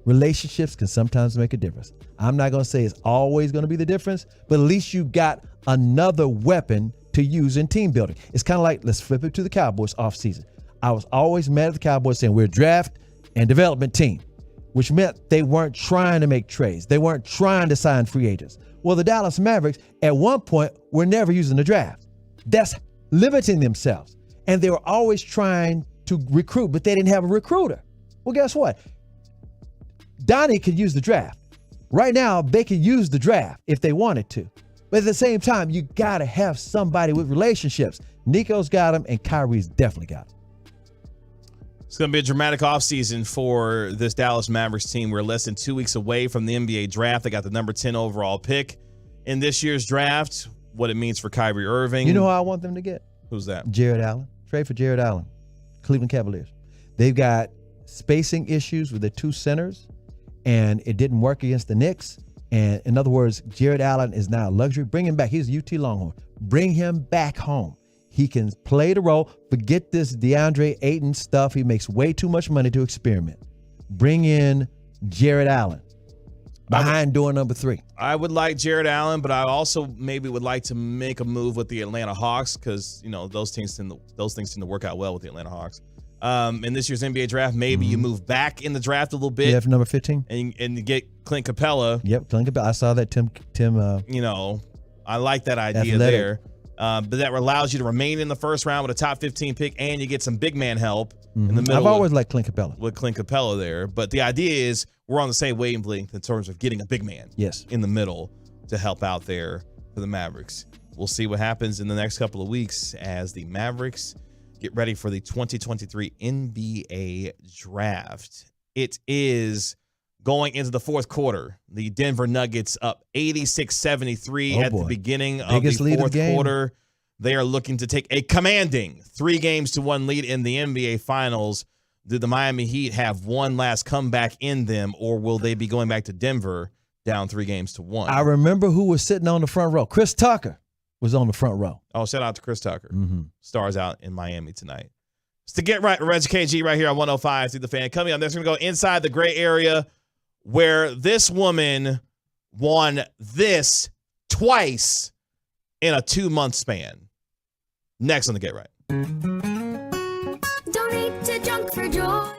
Relationships can sometimes make a difference. I'm not going to say it's always going to be the difference, but at least you got another weapon to use in team building. It's kind of like, let's flip it to the Cowboys offseason. I was always mad at the Cowboys saying we're a draft and development team, which meant they weren't trying to make trades. They weren't trying to sign free agents. Well, the Dallas Mavericks at one point were never using the draft. That's limiting themselves. And they were always trying to recruit, but they didn't have a recruiter. Well, guess what? Donnie could use the draft. Right now, they could use the draft if they wanted to. But at the same time, you got to have somebody with relationships. Nico's got them, and Kyrie's definitely got them. It's going to be a dramatic offseason for this Dallas Mavericks team. We're less than 2 weeks away from the NBA draft. They got the number 10 overall pick in this year's draft. What it means for Kyrie Irving. You know who I want them to get? Who's that? Jared Allen. Trade for Jared Allen. Cleveland Cavaliers. They've got spacing issues with the two centers, and it didn't work against the Knicks. And in other words, Jared Allen is now a luxury. Bring him back. He's a UT Longhorn. Bring him back home. He can play the role. Forget this DeAndre Ayton stuff. He makes way too much money to experiment. Bring in Jared Allen behind door number 3. I would like Jared Allen, but I also maybe would like to make a move with the Atlanta Hawks because, you know, those things tend to work out well with the Atlanta Hawks. In this year's NBA draft, maybe you move back in the draft a little bit. Yeah, for number 15. And you get Clint Capella. Yep, Clint Capella. I saw that Tim. You know, I like that idea athletic. there. But that allows you to remain in the first round with a top 15 pick, and you get some big man help in the middle. I've always liked Clint Capella. With Clint Capella there. But the idea is we're on the same wavelength in terms of getting a big man in the middle to help out there for the Mavericks. We'll see what happens in the next couple of weeks as the Mavericks get ready for the 2023 NBA draft. It is going into the fourth quarter. The Denver Nuggets up 86-73 at the beginning of the fourth quarter. They are looking to take a commanding 3-1 lead in the NBA Finals. Do the Miami Heat have one last comeback in them, or will they be going back to Denver down 3-1? I remember who was sitting on the front row. Chris Tucker was on the front row. Oh, shout out to Chris Tucker. Stars out in Miami tonight. It's to Get Right with Reggie KG right here on 105 through the Fan. Coming up next, we're going to go inside the gray area where this woman won this twice in a 2-month span. Next on the Get Right. Donate to Junk for Joy.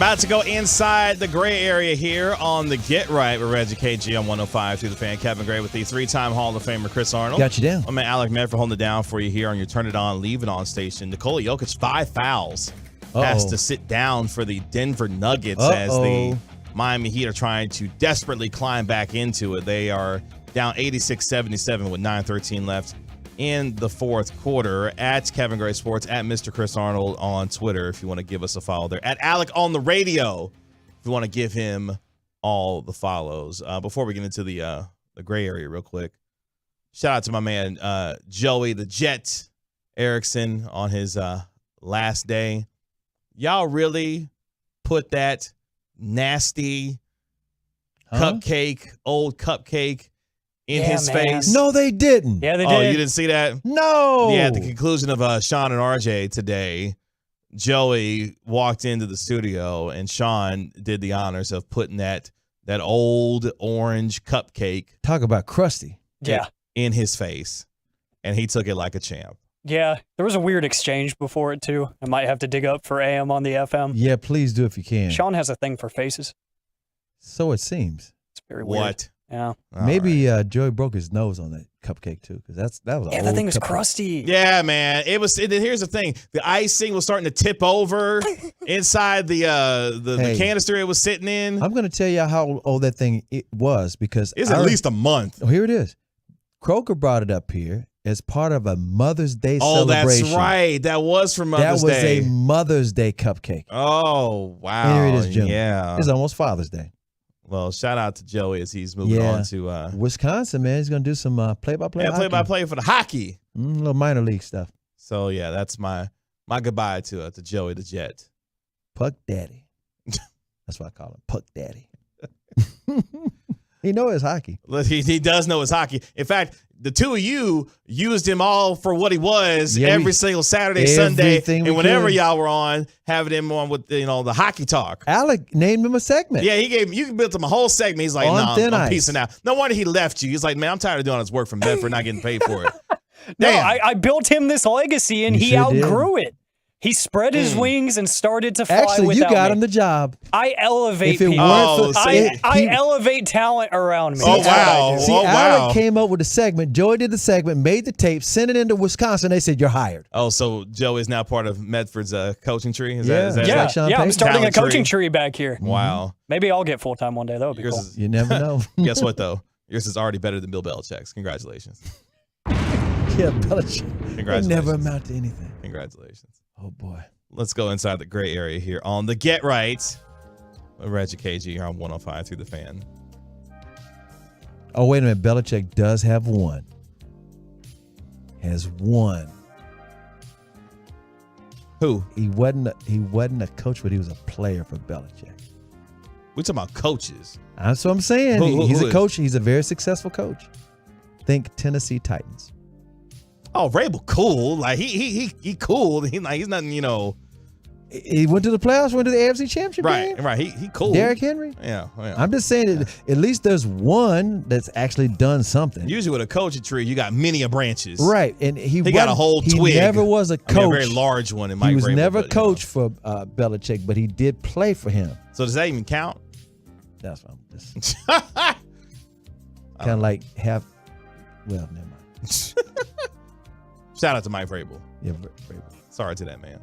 About to go inside the gray area here on the Get Right with Reggie KG on 105 through the fan. Kevin Gray with the 3-time Hall of Famer Chris Arnold. Got you down. My man Alec Medford holding it down for you here on your Turn It On, Leave It On station. Nikola Jokic, 5 fouls. Has to sit down for the Denver Nuggets as the Miami Heat are trying to desperately climb back into it. They are down 86-77 with 9:13 left in the fourth quarter. At Kevin Gray Sports, at Mr. Chris Arnold on Twitter if you want to give us a follow there. At Alec on the radio if you want to give him all the follows. Before we get into the gray area real quick, shout out to my man Joey the Jet Erickson on his last day. Y'all really put that nasty old cupcake in his face? No, they didn't. Yeah, they did. Oh, you didn't see that? No. Yeah, at the conclusion of Sean and RJ today, Joey walked into the studio and Sean did the honors of putting that old orange cupcake. Talk about crusty. Yeah. In his face. And he took it like a champ. Yeah, there was a weird exchange before it, too. I might have to dig up for AM on the FM. Yeah, please do if you can. Sean has a thing for faces. So it seems. It's very weird. What? Yeah. Maybe Joey broke his nose on that cupcake, too, because that was Yeah, that thing was crusty. Yeah, man. Here's the thing. The icing was starting to tip over inside the canister it was sitting in. I'm going to tell you how old that thing it was because it's at least a month. Oh, here it is. Croker brought it up here as part of a Mother's Day celebration. Oh, that's right. That was for Mother's Day. That was a Mother's Day cupcake. Oh, wow. Here it is, Jim. Yeah. It's almost Father's Day. Well, shout out to Joey as he's moving on to Wisconsin, man. He's going to do some play-by-play. Yeah, play-by-play for the hockey. A little minor league stuff. So, yeah, that's my goodbye to Joey the Jet. Puck Daddy. That's what I call him, Puck Daddy. He knows his hockey. He does know his hockey. In fact, the two of you used him all for what he was every single Saturday, Sunday, and whenever y'all were on, having him on with the hockey talk. Alec named him a segment. Yeah, you built him a whole segment. He's like, I'm peacing out. No wonder he left you. He's like, man, I'm tired of doing his work from Bedford, not getting paid for it. No, I built him this legacy, and he outgrew it. He spread his wings and started to fly without me. Actually, you got him the job. I elevate if it people. Weren't for, I elevate talent around me. Oh, wow. See, Alec came up with the segment. Joey did the segment, made the tape, sent it into Wisconsin. They said, you're hired. Oh, so Joey is now part of Medford's coaching tree? Is yeah, that like Sean Payton? I'm starting a coaching tree back here. Wow. Maybe I'll get full-time one day. That would be cool. You never know. Guess what, though? Yours is already better than Bill Belichick's. Congratulations. Yeah, Belichick. Congratulations. They never amount to anything. Congratulations. Oh, boy. Let's go inside the gray area here on the Get Right. Reggie KG here on 105 through the fan. Oh, wait a minute. Belichick does have one. Has one. Who? He wasn't a coach, but he was a player for Belichick. We're talking about coaches. That's what I'm saying. He's who a coach. He's a very successful coach. Think Tennessee Titans. Oh, Vrabel, cool. Like he cool. He's nothing, He went to the playoffs, went to the AFC Championship game. Right. He cool. Derrick Henry. Yeah. I'm just saying that at least there's one that's actually done something. Usually with a coaching tree, you got many branches. Right, and he got a whole twig. He never was a coach. A very large one in Mike He was Vrabel, never a coach for Belichick, but he did play for him. So does that even count? That's what I'm just kind of like half. Well, never mind. Shout out to Mike Vrabel. Yeah, Vrabel. Sorry to that man.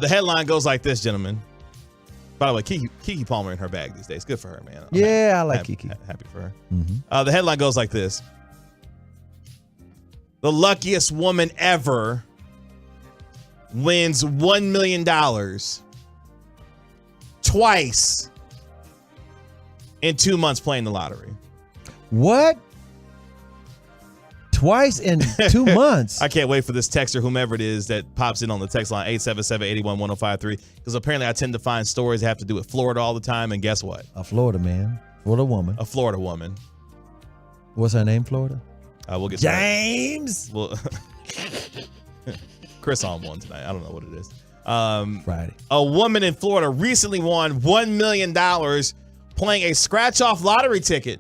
The headline goes like this, gentlemen. By the way, Keke Palmer in her bag these days. Good for her, man. I like Keke. Happy for her. Mm-hmm. The headline goes like this. The luckiest woman ever wins $1 million twice in 2 months playing the lottery. What? Twice in 2 months. I can't wait for this text or whomever it is that pops in on the text line 877-881-1053 because apparently I tend to find stories that have to do with Florida all the time, and guess what? A Florida man. Florida woman. A Florida woman. What's her name, Florida? We'll get James. Well, Chris on one tonight. I don't know what it is. Friday. A woman in Florida recently won $1 million playing a scratch-off lottery ticket.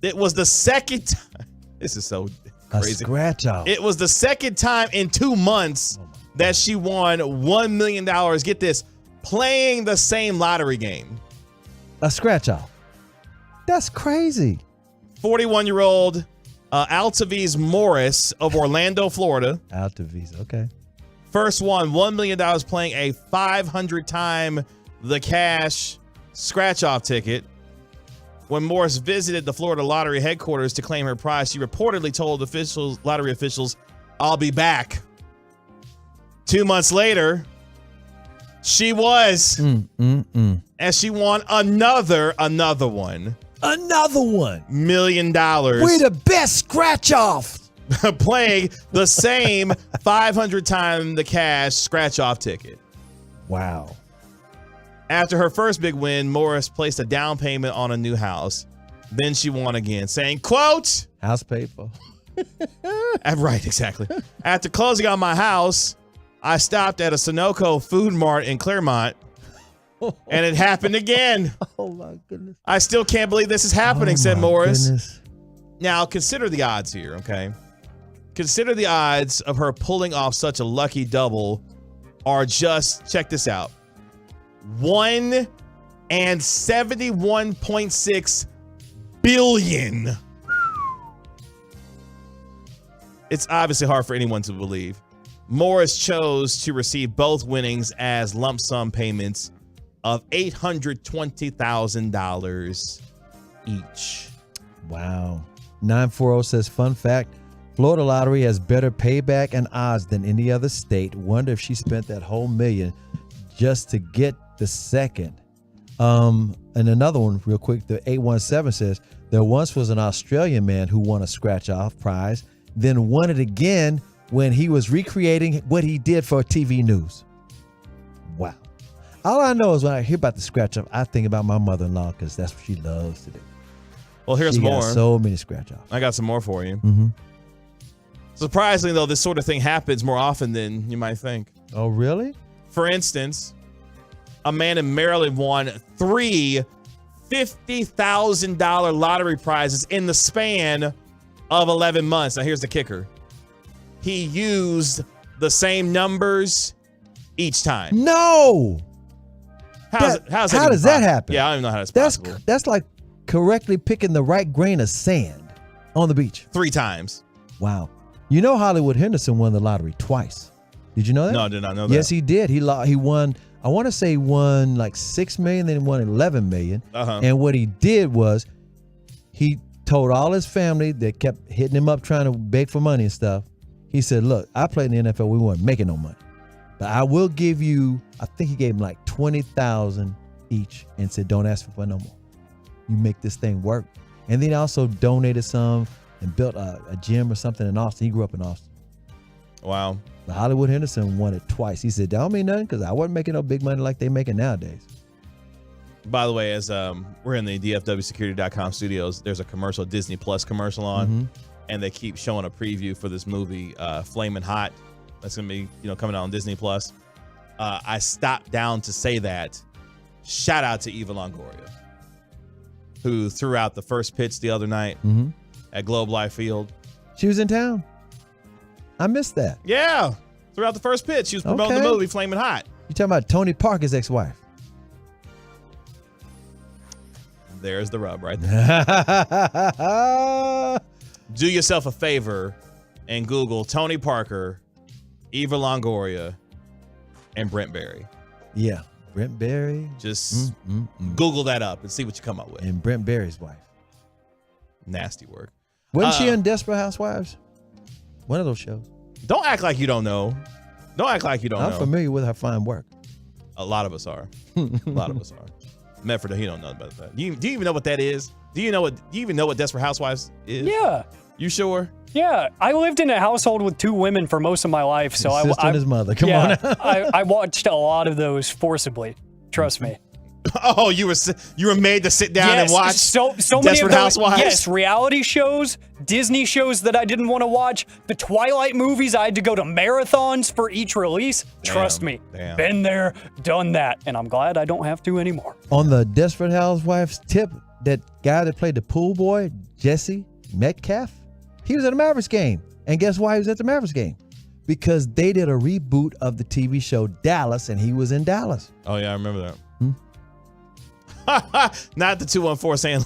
It was the second time. This is so crazy. A scratch off. It was the second time in 2 months that she won $1 million. Get this, playing the same lottery game. A scratch off. That's crazy. 41-year-old Altaviz Morris of Orlando, Florida. Altaviz, okay. First won $1 million playing a 500-time the cash scratch-off ticket. When Morris visited the Florida Lottery headquarters to claim her prize, she reportedly told lottery officials, "I'll be back." 2 months later, she was. And she won another one. Another one. $1 million. We're the best scratch off. Playing the same 500 time the cash scratch off ticket. Wow. After her first big win, Morris placed a down payment on a new house. Then she won again, saying, quote, house paid for. Right, exactly. After closing on my house, I stopped at a Sunoco food mart in Claremont, and it happened again. Oh, my goodness. I still can't believe this is happening, said Morris. Goodness. Now, consider the odds here, okay? Consider the odds of her pulling off such a lucky double are just, check this out, 1 and 71.6 billion. It's obviously hard for anyone to believe. Morris chose to receive both winnings as lump sum payments of $820,000 each. Wow. 940 says, fun fact, Florida Lottery has better payback and odds than any other state. Wonder if she spent that whole $1 million just to get the second. And another one real quick, the 817 says, there once was an Australian man who won a scratch-off prize, then won it again when he was recreating what he did for TV news. Wow. All I know is when I hear about the scratch-off, I think about my mother-in-law because that's what she loves to do. Well, here's She got more. so many scratch-offs. I got some more for you. Mm-hmm. Surprisingly, though, this sort of thing happens more often than you might think. Oh, really? For instance, a man in Maryland won 3 $50,000 lottery prizes in the span of 11 months. Now, here's the kicker. He used the same numbers each time. No. How does that happen? Yeah, I don't even know how that's possible. That's like correctly picking the right grain of sand on the beach. 3 times. Wow. You know Hollywood Henderson won the lottery twice. Did you know that? No, I did not know that. Yes, he did. He won, I want to say he won like $6 million, then he won $11 million. And what he did was he told all his family that kept hitting him up trying to beg for money and stuff. He said, look, I played in the NFL. We weren't making no money. But I will give you, I think he gave him like $20,000 each and said, don't ask for no more. You make this thing work. And then he also donated some and built a gym or something in Austin. He grew up in Austin. Wow. But Hollywood Henderson won it twice. He said, that don't mean nothing because I wasn't making no big money like they making nowadays. By the way, as we're in the DFWsecurity.com studios, there's a commercial, Disney Plus commercial on, and they keep showing a preview for this movie, Flamin' Hot. That's gonna be, coming out on Disney Plus. I stopped down to say that. Shout out to Eva Longoria, who threw out the first pitch the other night at Globe Life Field. She was in town. I missed that. Yeah, threw out the first pitch. She was promoting the movie Flamin' Hot. You talking about Tony Parker's ex-wife? There's the rub right there. Do yourself a favor and Google Tony Parker, Eva Longoria, and Brent Barry. Yeah, Brent Barry. Just Google that up and see what you come up with. And Brent Barry's wife. Nasty work. Wasn't she on Desperate Housewives? One of those shows. Don't act like you don't know. Don't act like you don't know. I'm familiar with her fine work. A lot of us are. A lot of us are. Medford, he don't know about that. Do you even know what that is? Do you even know what Desperate Housewives is? Yeah. You sure? Yeah, I lived in a household with 2 women for most of my life, so his sister and his mother. Come on. I watched a lot of those forcibly. Trust me. Oh, you were made to sit down and watch so many Desperate of those, Housewives? Yes, reality shows, Disney shows that I didn't want to watch, the Twilight movies, I had to go to marathons for each release. Trust me, been there, done that, and I'm glad I don't have to anymore. On the Desperate Housewives tip, that guy that played the pool boy, Jesse Metcalf, he was at a Mavericks game. And guess why he was at the Mavericks game? because they did a reboot of the TV show Dallas, and he was in Dallas. Oh, yeah, I remember that. Not the 214 saying,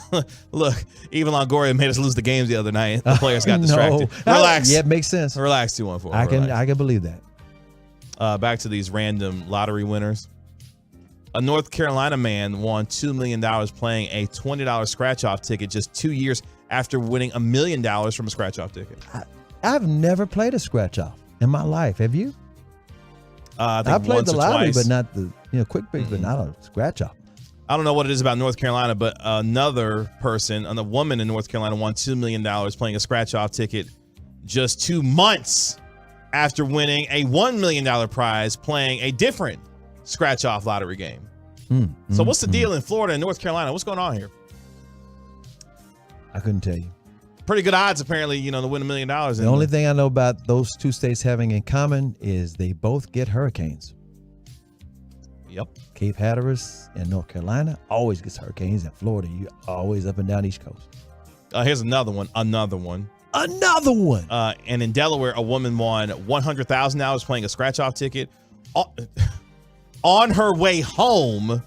look, even Longoria made us lose the games the other night. The players got distracted. Relax. Yeah, it makes sense. Relax, 214. I can believe that. Back to these random lottery winners. A North Carolina man won $2 million playing a $20 scratch-off ticket just 2 years after winning $1 million from a scratch-off ticket. I've never played a scratch-off in my life. Have you? I think I played the lottery, twice. but not the quick picks, but not a scratch-off. I don't know what it is about North Carolina, but another woman in North Carolina won $2 million playing a scratch-off ticket just 2 months after winning a $1 million prize playing a different scratch-off lottery game. So what's the deal in Florida and North Carolina? What's going on here? I couldn't tell you. Pretty good odds, apparently, to win $1 million. The only thing I know about those two states having in common is they both get hurricanes. Yep. Cape Hatteras in North Carolina always gets hurricanes. In Florida, you always up and down East Coast. Here's another one. Another one. And in Delaware, a woman won $100,000 playing a scratch-off ticket on her way home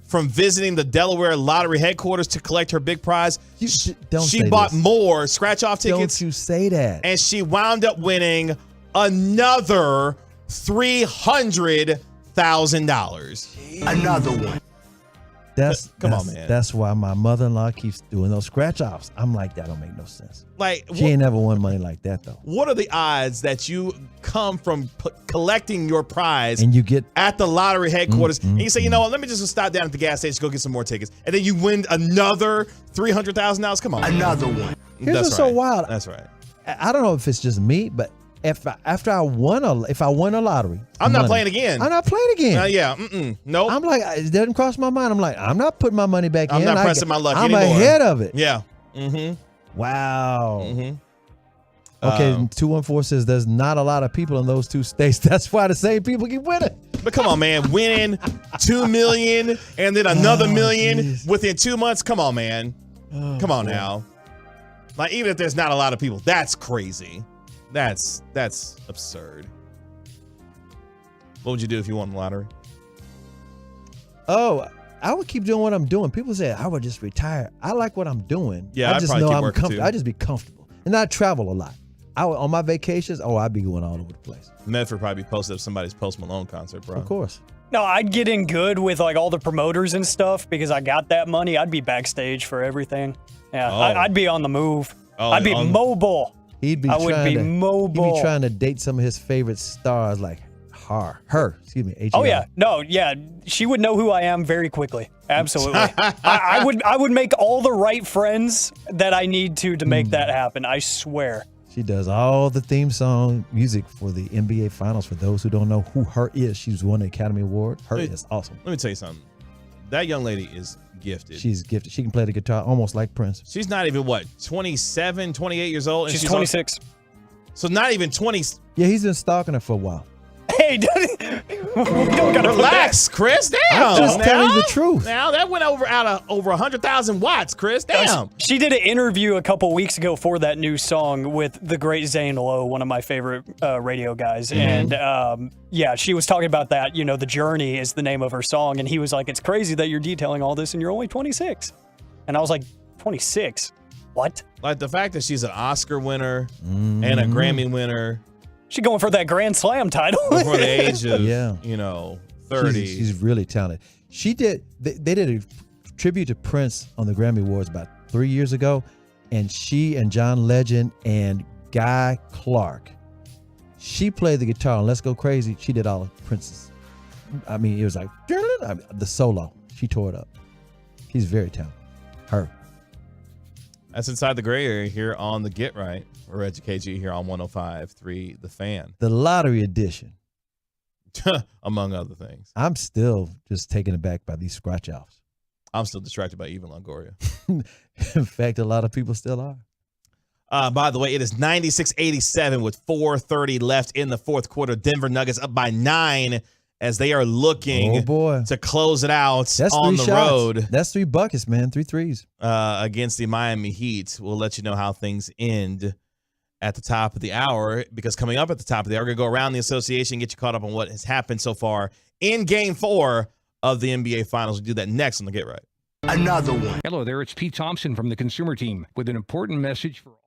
from visiting the Delaware lottery headquarters to collect her big prize. She bought more scratch-off tickets. Don't you say that. And she wound up winning another $300,000. Another one. Come on, man. That's why my mother-in-law keeps doing those scratch-offs. I'm like, that don't make no sense. Like, she ain't never won money like that, though. What are the odds that you come from collecting your prize and you get at the lottery headquarters and you say, you know what, let me just stop down at the gas station, go get some more tickets, and then you win another $300,000? Come on. Another one. Here's what's so wild. That's right. I don't know if it's just me, but if I won a lottery, I'm not playing again. I'm not playing again. Nope. I'm like, it doesn't cross my mind. I'm like, I'm not putting my money back in. I'm not pressing my luck I'm anymore. ahead of it. Yeah. Wow. Okay, 214 says there's not a lot of people in those two states. That's why the same people keep winning. But come on, man, winning $2 million and then another million within 2 months. Come on, man. Come on now. Like, even if there's not a lot of people, that's crazy. That's absurd. What would you do if you won the lottery? Oh, I would keep doing what I'm doing. People say I would just retire. I like what I'm doing. Yeah, I just probably know keep I'm working comfortable. too. I just be comfortable, and I travel a lot. On my vacations, I'd be going all over the place. Medford probably posted up somebody's Post Malone concert, bro. Of course. No, I'd get in good with like all the promoters and stuff because I got that money. I'd be backstage for everything. Yeah, I'd be on the move. I'd be mobile. He'd be mobile. He'd be trying to date some of his favorite stars, like her. Excuse me. H-E-R. Oh yeah, no, yeah. She would know who I am very quickly. Absolutely. I would make all the right friends that I need to make that happen. I swear. She does all the theme song music for the NBA Finals. For those who don't know who her is, she's won the Academy Award. Her is awesome. Let me tell you something. That young lady is gifted. She's gifted. She can play the guitar almost like Prince. She's not even, 27, 28 years old? And She's 26. So not even 20. Yeah, he's been stalking her for a while. Hey, we don't gotta relax, Chris. Damn. I'm just telling you the truth. Now that went over 100,000 watts, Chris. Damn. She did an interview a couple weeks ago for that new song with the great Zane Lowe, one of my favorite radio guys. And yeah, she was talking about that. The Journey is the name of her song. And he was like, it's crazy that you're detailing all this and you're only 26. And I was like, 26? What? Like the fact that she's an Oscar winner and a Grammy winner. She's going for that Grand Slam title. Before the age of, 30. She's really talented. They did a tribute to Prince on the Grammy Awards about 3 years ago, and she and John Legend and Guy Clark, she played the guitar on Let's Go Crazy. She did all of Prince's. I mean, it was like the solo. She tore it up. She's very talented. Her. That's Inside the Gray Area here on the Get Right. We're educate you here on 105.3 The Fan. The lottery edition. Among other things. I'm still just taken aback by these scratch-offs. I'm still distracted by Eva Longoria. In fact, a lot of people still are. By the way, it is 96-87 with 4:30 left in the fourth quarter. Denver Nuggets up by 9 as they are looking to close it out on the road. That's 3 buckets, man. 3 threes. Against the Miami Heat. We'll let you know how things end at the top of the hour, because coming up at the top of the hour, we're going to go around the association, get you caught up on what has happened so far in Game 4 of the NBA Finals. We'll do that next on the Get Right. Another one. Hello there, it's Pete Thompson from the Consumer Team with an important message for all.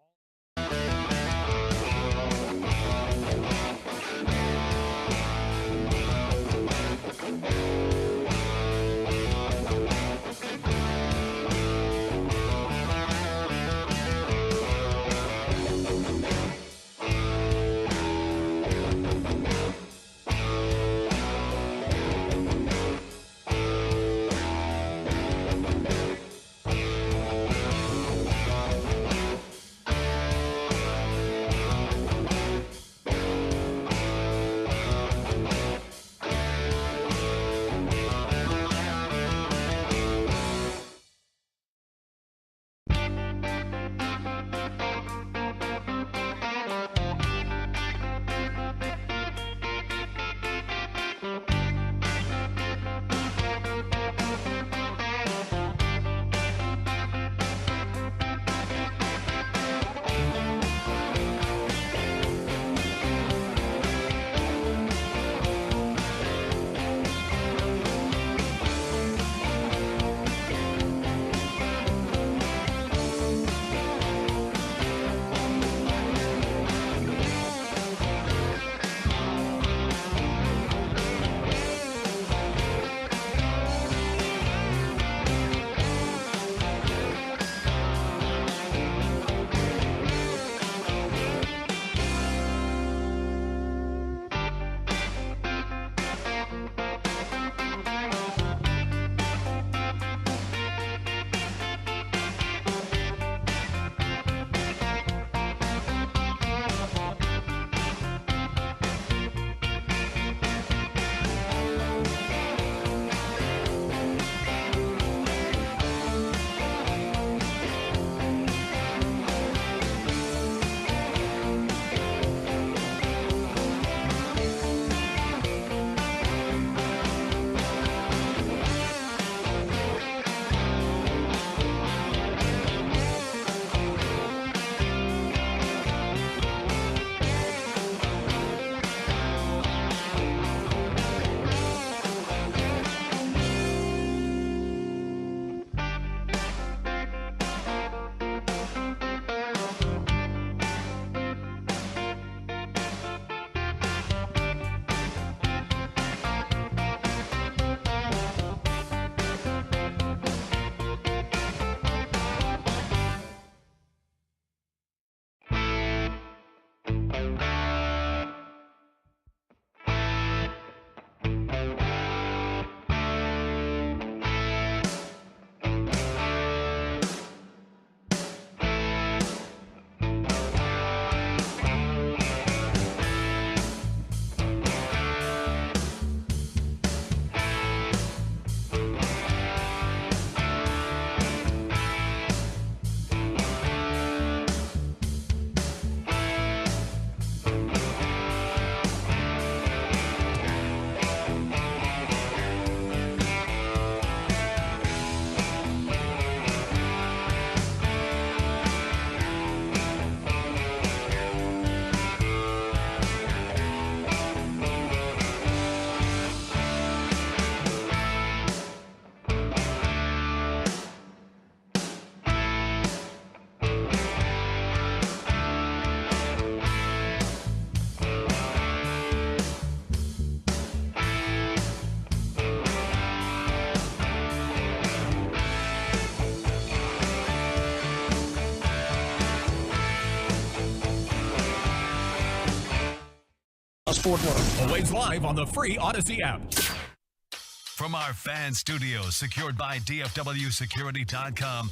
Fort Worth. Always live on the free Odyssey app. From our fan studio secured by DFWsecurity.com,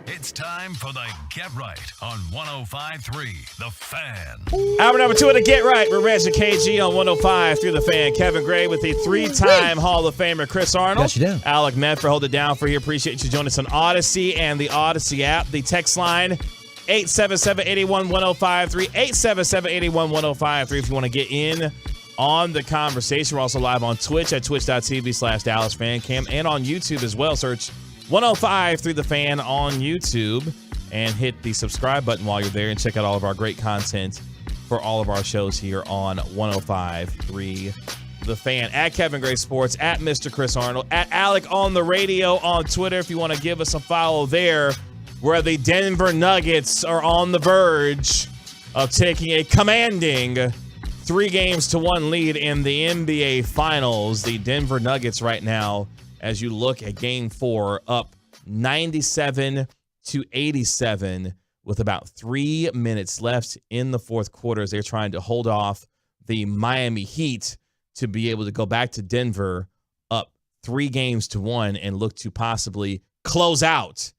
it's time for the Get Right on 105.3 The Fan. Hour number 2 of the Get Right. We're Reg and KG on 105.3 The Fan. Kevin Gray with the 3-time Hall of Famer Chris Arnold. Got you down. Alec Medford, hold it down for you. Appreciate you joining us on Odyssey and the Odyssey app. The text line, 877-881-1053, 877-881-1053 if you want to get in on the conversation. We're also live on Twitch at twitch.tv/DallasFanCam and on YouTube as well. Search 105.3 The Fan on YouTube. and hit the subscribe button while you're there and check out all of our great content for all of our shows here on 105.3 The Fan. At Kevin Gray Sports, at Mr. Chris Arnold, at Alec on the radio on Twitter if you want to give us a follow there, where the Denver Nuggets are on the verge of taking a commanding 3-1 lead in the NBA Finals. The Denver Nuggets right now, as you look at Game 4, up 97-87 with about 3 minutes left in the fourth quarter as they're trying to hold off the Miami Heat to be able to go back to Denver up 3-1 and look to possibly close out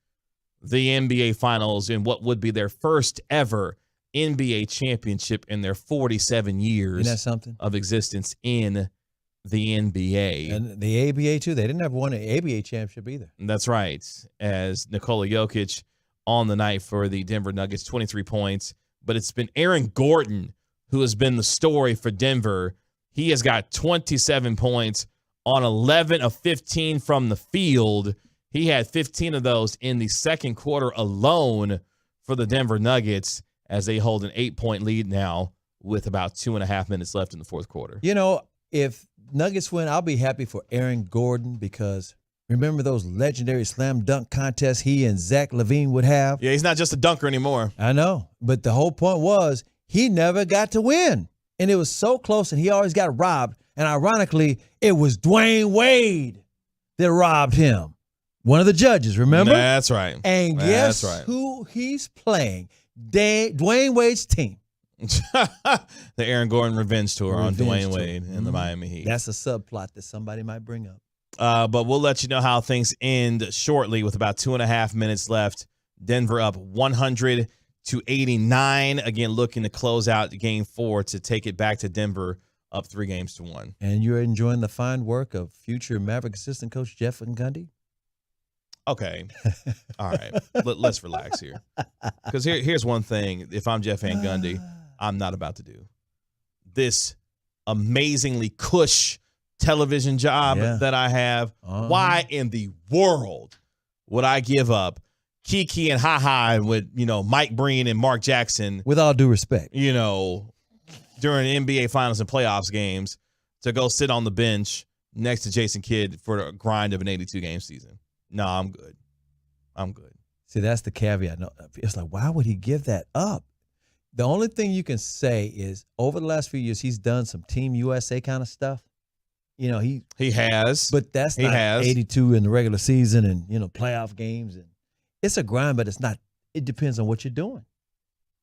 the NBA Finals in what would be their first ever NBA championship in their 47 years Isn't that something? of existence in the NBA. And the ABA, too. They didn't have won an ABA championship either. That's right. As Nikola Jokic on the night for the Denver Nuggets, 23 points. But it's been Aaron Gordon who has been the story for Denver. He has got 27 points on 11 of 15 from the field. He had 15 of those in the second quarter alone for the Denver Nuggets as they hold an 8-point lead now with about 2.5 minutes left in the fourth quarter. You know, if Nuggets win, I'll be happy for Aaron Gordon because remember those legendary slam dunk contests he and Zach LaVine would have? Yeah, he's not just a dunker anymore. I know, but the whole point was he never got to win. And it was so close, and he always got robbed. And ironically, it was Dwayne Wade that robbed him. One of the judges, remember? That's right. And guess who he's playing? Dwayne Wade's team. The Aaron Gordon revenge tour on Dwayne Wade and the Miami Heat. That's a subplot that somebody might bring up. But we'll let you know how things end shortly with about 2.5 minutes left. Denver up 100-89. Again, looking to close out Game 4 to take it back to Denver up 3-1. And you're enjoying the fine work of future Maverick assistant coach Jeff Van Gundy? Okay. All right. Let's relax here. Because here's one thing. If I'm Jeff Van Gundy, I'm not about to do this amazingly cush television job that I have. Why in the world would I give up Kiki and Ha with, Mike Breen and Mark Jackson? With all due respect. During NBA Finals and playoffs games to go sit on the bench next to Jason Kidd for the grind of an 82-game season. No, I'm good. See, that's the caveat. No, it's like, why would he give that up? The only thing you can say is over the last few years, he's done some Team USA kind of stuff. He has. But that's not 82 in the regular season and, playoff games. And it's a grind, but it's not. It depends on what you're doing.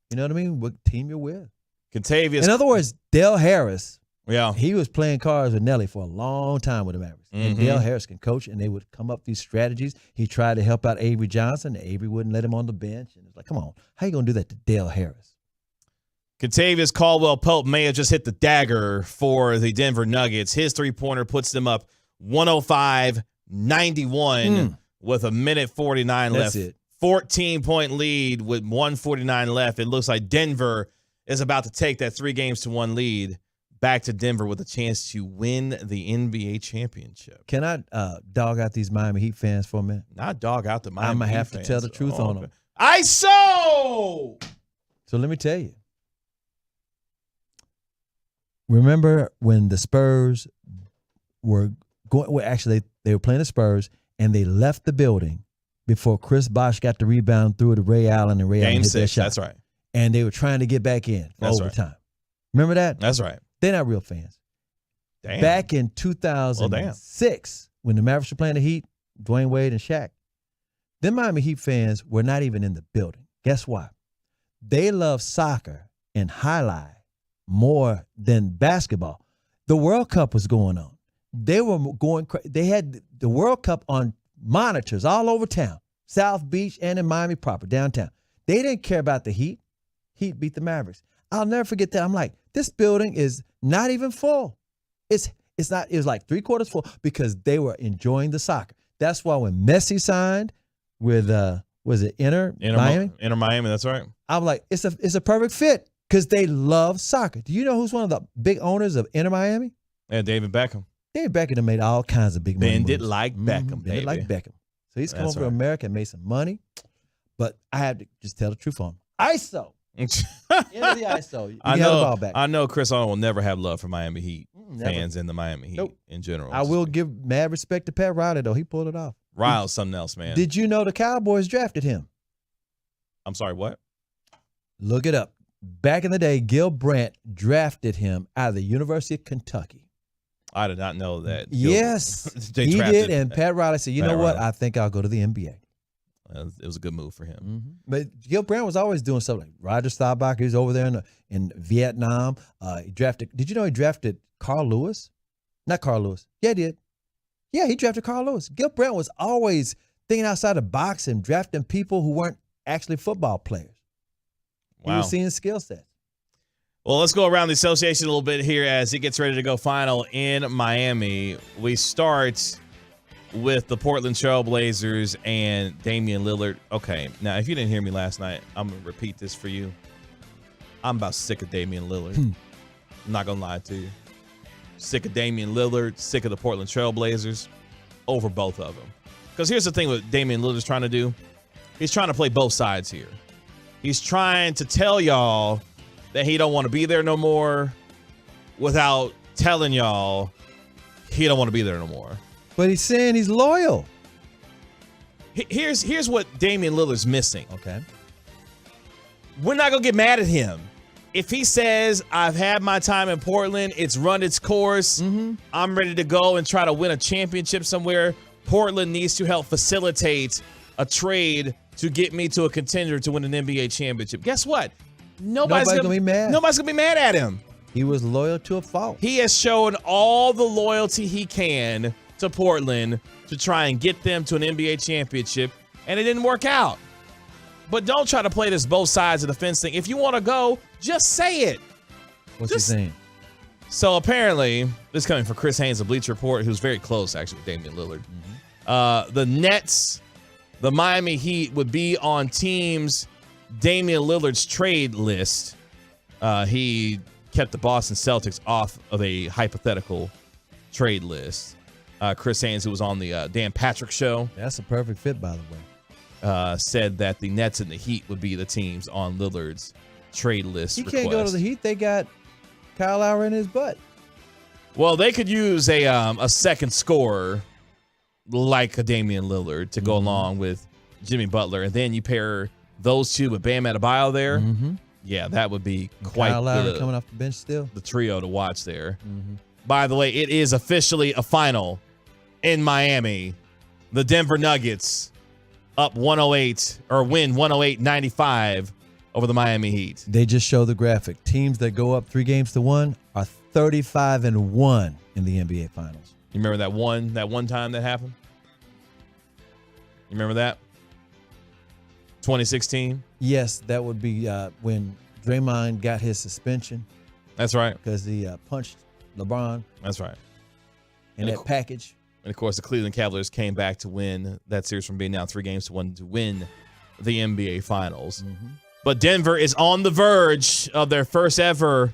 You know what I mean? What team you're with. Contavious. In other words, Dale Harris. Yeah. He was playing cards with Nelly for a long time with the Mavericks. And Dale Harris can coach, and they would come up with these strategies. He tried to help out Avery Johnson. Avery wouldn't let him on the bench. And it's like, come on, how you going to do that to Dale Harris? Contavious Caldwell-Pope may have just hit the dagger for the Denver Nuggets. His three-pointer puts them up 105-91 with a minute 49 left. That's it. 14-point lead with 1:49 left. It looks like Denver is about to take that 3-1 lead back to Denver with a chance to win the NBA championship. Can I dog out these Miami Heat fans for a minute? Not dog out the Miami Heat I'm going to have fans. to tell the truth on them. ISO! So let me tell you. Remember when the Spurs were going, well, actually, they were playing the Spurs, and they left the building before Chris Bosh got the rebound, threw it to Ray Allen, and Ray Allen hit that shot. That's right. And they were trying to get back in for overtime. Remember that? That's right. They're not real fans. Damn. Back in 2006, when the Mavericks were playing the Heat, Dwayne Wade and Shaq, the Miami Heat fans were not even in the building. Guess why? They love soccer and highlight more than basketball. The World Cup was going on. They were going crazy. They had the World Cup on monitors all over town, South Beach and in Miami proper, downtown. They didn't care about the Heat. Heat beat the Mavericks. I'll never forget that. I'm like, this building is not even full. It's not. It was like 3/4 full because they were enjoying the soccer. That's why when Messi signed with was it Inter Miami? Inter Miami. That's right. I'm like, it's a perfect fit because they love soccer. Do you know who's one of the big owners of Inter Miami? Yeah, David Beckham. David Beckham made all kinds of big money. Bend it like Beckham, baby. Bend it like Beckham. So he's come over to America and made some money. But I have to just tell the truth on him. ISO. Into the ISO. You I can have the ball know. back. I know Chris Arnold will never have love for Miami Heat Never. fans and the Miami Heat Nope. in general. I will give mad respect to Pat Riley, though. He pulled it off. Rile's something else, man. Did you know the Cowboys drafted him? I'm sorry, what? Look it up. Back in the day, Gil Brandt drafted him out of the University of Kentucky. I did not know that. Yes, They he drafted did. And Pat Riley said, you Pat know what? Riley. I think I'll go to the NBA. It was a good move for him. But Gil Brandt was always doing something. Like Roger Staubach, he was over there in Vietnam. He drafted. Did you know he drafted Carl Lewis? Not Carl Lewis. Yeah, he did. Yeah, he drafted Carl Lewis. Gil Brandt was always thinking outside the box and drafting people who weren't actually football players. He Wow. was seeing skill sets. Well, let's go around the association a little bit here as it gets ready to go final in Miami. We start with the Portland Trail Blazers and Damian Lillard. Okay, now if you didn't hear me last night, I'm going to repeat this for you. I'm about sick of Damian Lillard. I'm not going to lie to you. Sick of Damian Lillard, sick of the Portland Trail Blazers, over both of them. Because here's the thing what Damian Lillard's trying to do. He's trying to play both sides here. He's trying to tell y'all that he don't want to be there no more without telling y'all he don't want to be there no more. But he's saying he's loyal. Here's what Damian Lillard's missing. Okay. We're not going to get mad at him. If he says, I've had my time in Portland, it's run its course, I'm ready to go and try to win a championship somewhere, Portland needs to help facilitate a trade to get me to a contender to win an NBA championship. Guess what? Nobody's gonna be mad. Nobody's going to be mad at him. He was loyal to a fault. He has shown all the loyalty he can to Portland to try and get them to an NBA championship, and it didn't work out. But don't try to play this both sides of the fence thing. If you want to go, just say it. What's he saying? So apparently, this is coming from Chris Haynes of Bleacher Report, who's very close actually with Damian Lillard. The Nets, the Miami Heat would be on teams Damian Lillard's trade list. He kept the Boston Celtics off of a hypothetical trade list. Chris Haynes, who was on the Dan Patrick show. That's a perfect fit, by the way. Said that the Nets and the Heat would be the teams on Lillard's trade list. He can't go to the Heat. They got Kyle Lowry in his butt. Well, they could use a second scorer like a Damian Lillard to go along with Jimmy Butler, and then you pair those two with Bam Adebayo there. Yeah, that would be quite Kyle Lowry coming off the bench still. The trio to watch there. By the way, it is officially a final in Miami. The Denver Nuggets up 108 or win 108-95 over the Miami Heat. They just show the graphic. Teams that go up 3-1 are 35-1 in the NBA Finals. You remember that one time that happened? You remember that? 2016? Yes, that would be when Draymond got his suspension. That's right. Because he punched LeBron. That's right. In that package. And, of course, the Cleveland Cavaliers came back to win that series from being down 3-1 to win the NBA Finals. But Denver is on the verge of their first ever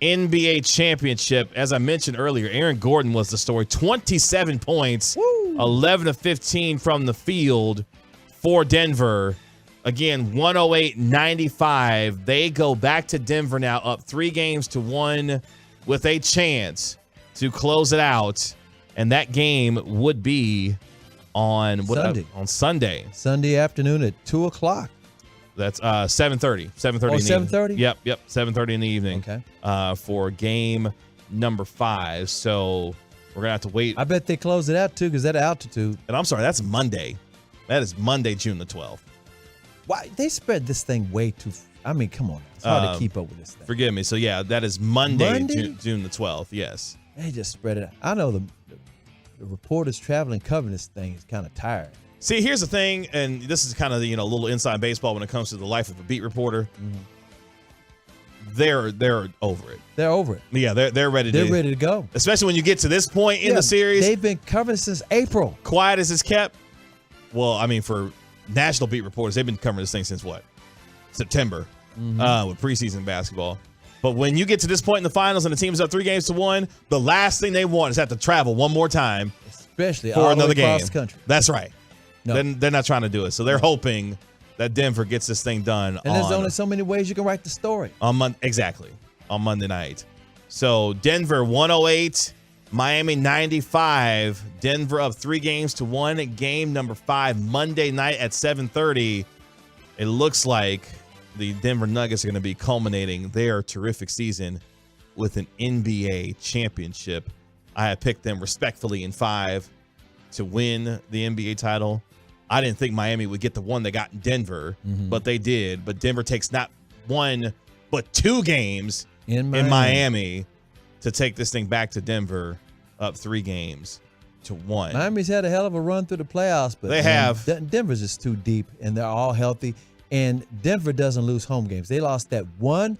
NBA championship. As I mentioned earlier, Aaron Gordon was the story. 27 points, 11 of 15 from the field for Denver. Again, 108-95. They go back to Denver now, up 3-1 with a chance to close it out. And that game would be on Sunday. On Sunday. Sunday afternoon at 2 o'clock. That's 7:30. 7:30 in the 7:30? evening. Yep. 7:30 in the evening. Okay. For game number 5. So we're going to have to wait. I bet they close it out, too, because that altitude. And I'm sorry, that's Monday. That is Monday, June the 12th. Why? They spread this thing way too. I mean, come on. It's hard to keep up with this thing. Forgive me. So, yeah, that is Monday? June the 12th. Yes. They just spread it out. I know the reporters traveling covering this thing is kind of tired. See, here's the thing, and this is kind of a little inside baseball when it comes to the life of a beat reporter. They're over it. They're over it. Yeah, they're ready. They're ready to go. Especially when you get to this point in the series. They've been covering since April. Quiet as it's kept. Well, I mean, for national beat reporters, they've been covering this thing since what? September with preseason basketball. But when you get to this point in the finals and the team's up 3-1, the last thing they want is have to travel one more time, especially for all another the way game. across the country. That's right. No. They're not trying to do it. So they're hoping that Denver gets this thing done. And there's only so many ways you can write the story. Exactly. On Monday night. So Denver 108, Miami 95. Denver up 3-1 game number 5 Monday night at 7:30. It looks like the Denver Nuggets are going to be culminating their terrific season with an NBA championship. I have picked them respectfully in 5 to win the NBA title. I didn't think Miami would get the one they got in Denver, but they did. But Denver takes not 1, but 2 games in Miami to take this thing back to Denver up 3-1. Miami's had a hell of a run through the playoffs, but they have. Denver's just too deep, and they're all healthy. And Denver doesn't lose home games. They lost that one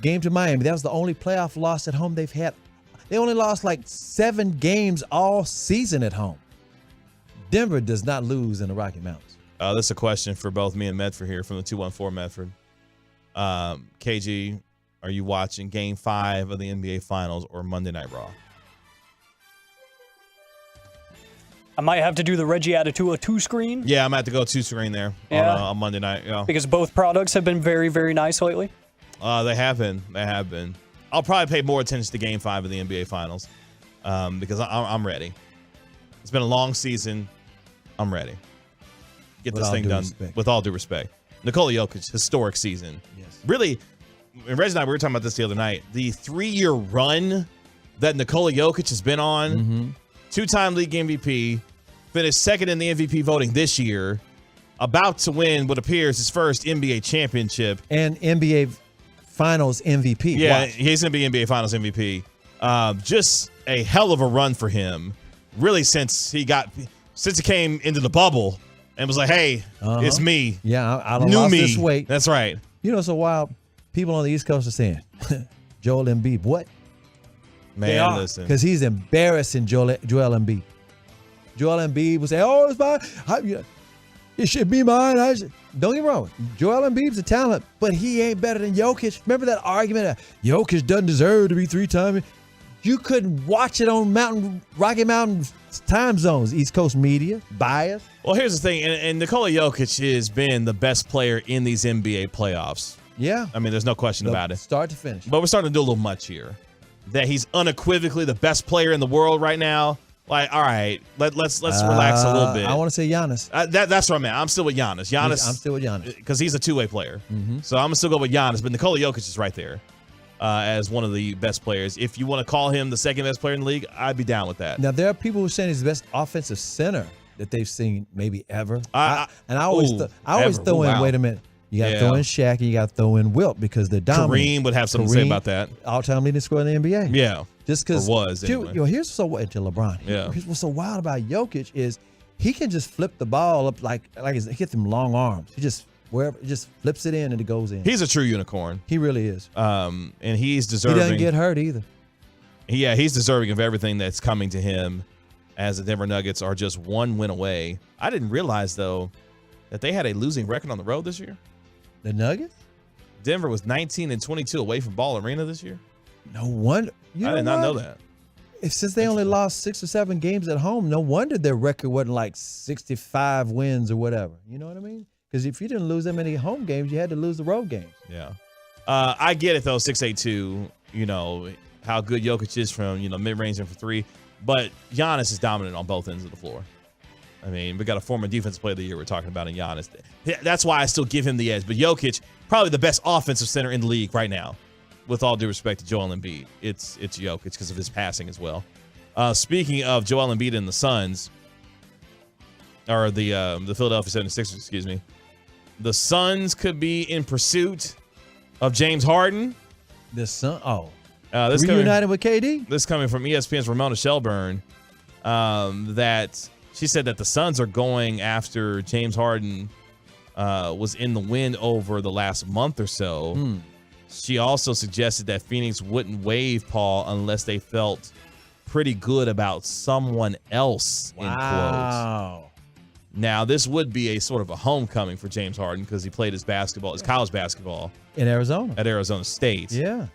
game to Miami. That was the only playoff loss at home they've had. They only lost like 7 games all season at home. Denver does not lose in the Rocky Mountains. This is a question for both me and Medford here from the 214 Medford. KG, are you watching Game 5 of the NBA Finals or Monday Night Raw? I might have to do the Reggie Adetua 2-screen. Yeah, I'm going to have to go 2-screen there on Monday night. Yeah. Because both products have been very, very nice lately. They have been. They have been. I'll probably pay more attention to Game 5 of the NBA Finals because I'm ready. It's been a long season. I'm ready. Get this thing done with all due respect. Nikola Jokic, historic season. Yes. Really, and Reggie and I, we were talking about this the other night. The 3-year run that Nikola Jokic has been on, 2-time league MVP, finished second in the MVP voting this year, about to win what appears his first NBA championship. And NBA Finals MVP. Yeah, Watch. he's going to be NBA Finals MVP. Just a hell of a run for him, really, since he came into the bubble and was like, hey, it's me. Yeah, I don't lost this weight. That's right. You know, so while people on the East Coast are saying, Joel Embiid, what? Man, listen. Because he's embarrassing Joel Embiid. Joel Embiid would say, oh, it's mine. It should be mine. Don't get me wrong. Joel Embiid's a talent, but he ain't better than Jokic. Remember that argument that Jokic doesn't deserve to be 3-time? You couldn't watch it on Rocky Mountain time zones. East Coast media, bias. Well, here's the thing, and Nikola Jokic has been the best player in these NBA playoffs. Yeah. I mean, there's no question about it. Start to finish. But we're starting to do a little much here. That he's unequivocally the best player in the world right now. Like, all right, let's relax a little bit. I want to say Giannis. That's where I'm at. I'm still with Giannis. I'm still with Giannis. Because he's a two-way player. So I'm going to still go with Giannis. But Nikola Jokic is right there as one of the best players. If you want to call him the second best player in the league, I'd be down with that. Now, there are people who are saying he's the best offensive center that they've seen maybe ever. I always throw in, wait a minute. You got to throw in Shaq and you got to throw in Wilt because they're dominant. Kareem would have something to say about that. All-time leading scorer in the NBA. Yeah. Just because. Or was, anyway. Here's to LeBron. Yeah. Here's what's so wild about Jokic is he can just flip the ball up like he hit them long arms. He just flips it in and it goes in. He's a true unicorn. He really is. And he's deserving. He doesn't get hurt either. Yeah, he's deserving of everything that's coming to him as the Denver Nuggets are just one win away. I didn't realize, though, that they had a losing record on the road this year. The Nuggets? Denver was 19-22 away from Ball Arena this year. No wonder. I did not know that. Since they only lost 6 or 7 games at home, no wonder their record wasn't like 65 wins or whatever. You know what I mean? Because if you didn't lose that many home games, you had to lose the road games. Yeah. I get it, though, 6'8", you know, how good Jokic is from, mid-range and for 3. But Giannis is dominant on both ends of the floor. I mean, we got a former defensive player of the year we're talking about in Giannis. That's why I still give him the edge. But Jokic, probably the best offensive center in the league right now. With all due respect to Joel Embiid, it's Jokic because of his passing as well. Speaking of Joel Embiid and the Suns, or the Philadelphia 76ers, excuse me, the Suns could be in pursuit of James Harden. This reunited with KD? This coming from ESPN's Ramona Shelburne, that she said that the Suns are going after James Harden was in the wind over the last month or so. She also suggested that Phoenix wouldn't waive Paul unless they felt pretty good about someone else, in quotes. Now, this would be a sort of a homecoming for James Harden because he played his college basketball. In Arizona. At Arizona State. Yeah.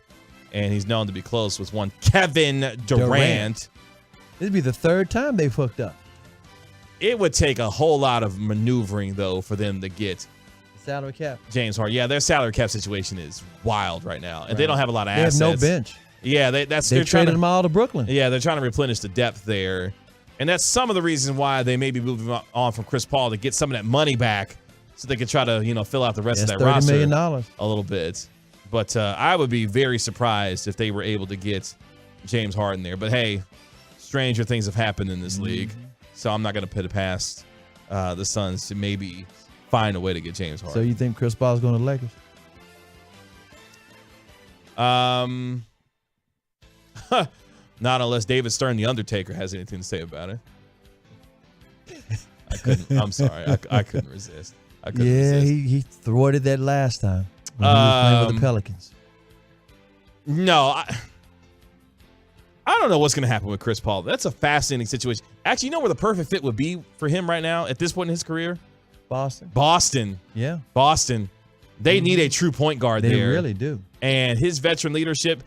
And he's known to be close with one Kevin Durant. It'd be the 3rd time they've hooked up. It would take a whole lot of maneuvering, though, for them to get Salary cap. James Harden. Yeah, their salary cap situation is wild right now, and they don't have a lot of They assets. have no bench. Yeah, they're They trying traded them all to Brooklyn. Yeah, they're trying to replenish the depth there. And that's some of the reasons why they may be moving on from Chris Paul to get some of that money back so they can try to, fill out the rest of that roster $30 million. a little bit. But I would be very surprised if they were able to get James Harden there. But, hey, stranger things have happened in this league. So I'm not going to put it past the Suns to maybe find a way to get James Harden. So you think Chris Paul's going to the Lakers? Not unless David Stern, the Undertaker, has anything to say about it. I couldn't. I'm sorry. I couldn't resist. I couldn't resist. He thwarted that last time when he was playing with the Pelicans. No, I don't know what's going to happen with Chris Paul. That's a fascinating situation. Actually, you know where the perfect fit would be for him right now at this point in his career? Boston. Yeah. Boston. They need a true point guard there. They really do. And his veteran leadership,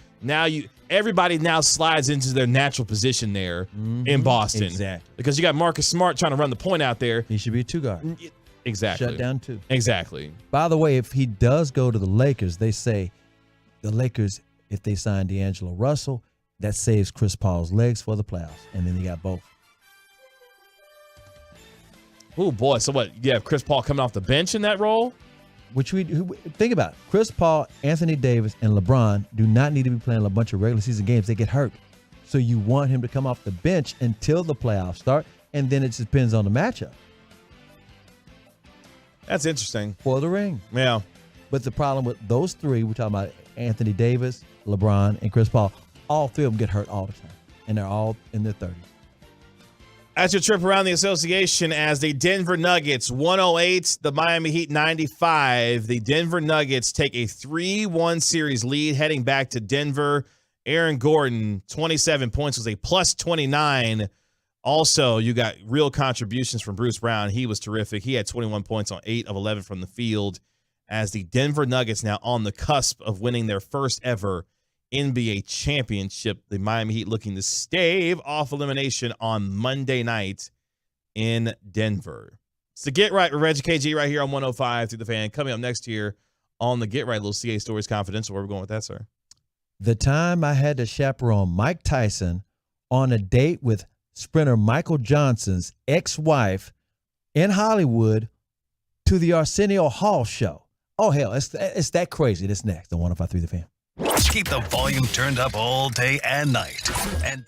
everybody now slides into their natural position there in Boston. Exactly. Because you got Marcus Smart trying to run the point out there. He should be a two guard. Exactly. Shut down two. Exactly. By the way, if he does go to the Lakers, they say the Lakers, if they sign D'Angelo Russell, that saves Chris Paul's legs for the playoffs. And then you got both. Oh, boy. So what? You have Chris Paul coming off the bench in that role? Think about it. Chris Paul, Anthony Davis, and LeBron do not need to be playing a bunch of regular season games. They get hurt. So you want him to come off the bench until the playoffs start, and then it just depends on the matchup. That's interesting. For the ring. Yeah. But the problem with those three, we're talking about Anthony Davis, LeBron, and Chris Paul, all three of them get hurt all the time, and they're all in their 30s. That's your trip around the association as the Denver Nuggets 108, the Miami Heat 95. The Denver Nuggets take a 3-1 series lead heading back to Denver. Aaron Gordon, 27 points, was a plus 29. Also, you got real contributions from Bruce Brown. He was terrific. He had 21 points on 8 of 11 from the field as the Denver Nuggets now on the cusp of winning their first ever NBA championship. The Miami Heat looking to stave off elimination on Monday night in Denver. It's the Get Right with Reggie KG right here on 105 through the Fan. Coming up next year on the Get Right, little CA Stories Confidential. Where are we going with that, sir? The time I had to chaperone Mike Tyson on a date with sprinter Michael Johnson's ex-wife in Hollywood to the Arsenio Hall show. Oh, hell, it's that crazy. That's next on 105 through the Fan. Keep the volume turned up all day and night. And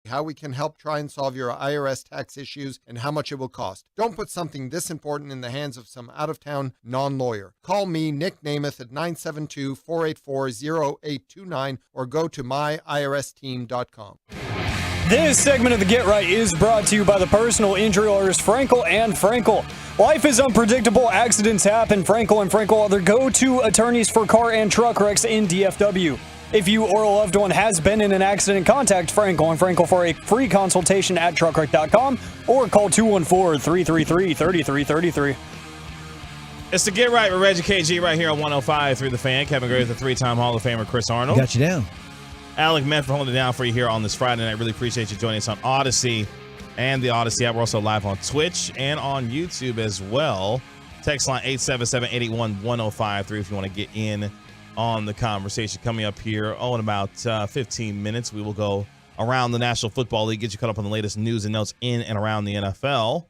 how we can help try and solve your IRS tax issues, and how much it will cost. Don't put something this important in the hands of some out-of-town non-lawyer. Call me, Nick Namath, at 972-484-0829 or go to myiRSteam.com. This segment of the Get Right is brought to you by the personal injury lawyers Frankel and Frankel. Life is unpredictable. Accidents happen. Frankel and Frankel are the go-to attorneys for car and truck wrecks in DFW. If you or a loved one has been in an accident, contact Frankel and Frankel for a free consultation at truckwreck.com or call 214-333-3333. It's the Get Right with Reggie KG right here on 105.3 The Fan. Kevin Gray with the three-time Hall of Famer Chris Arnold. Got you down. Alec Medford holding it down for you here on this Friday night. Really appreciate you joining us on Odyssey and the Odyssey app. We're also live on Twitch and on YouTube as well. Text line 877-881-1053 if you want to get in on the conversation. Coming up here, in about 15 minutes, we will go around the National Football League, get you caught up on the latest news and notes in and around the NFL.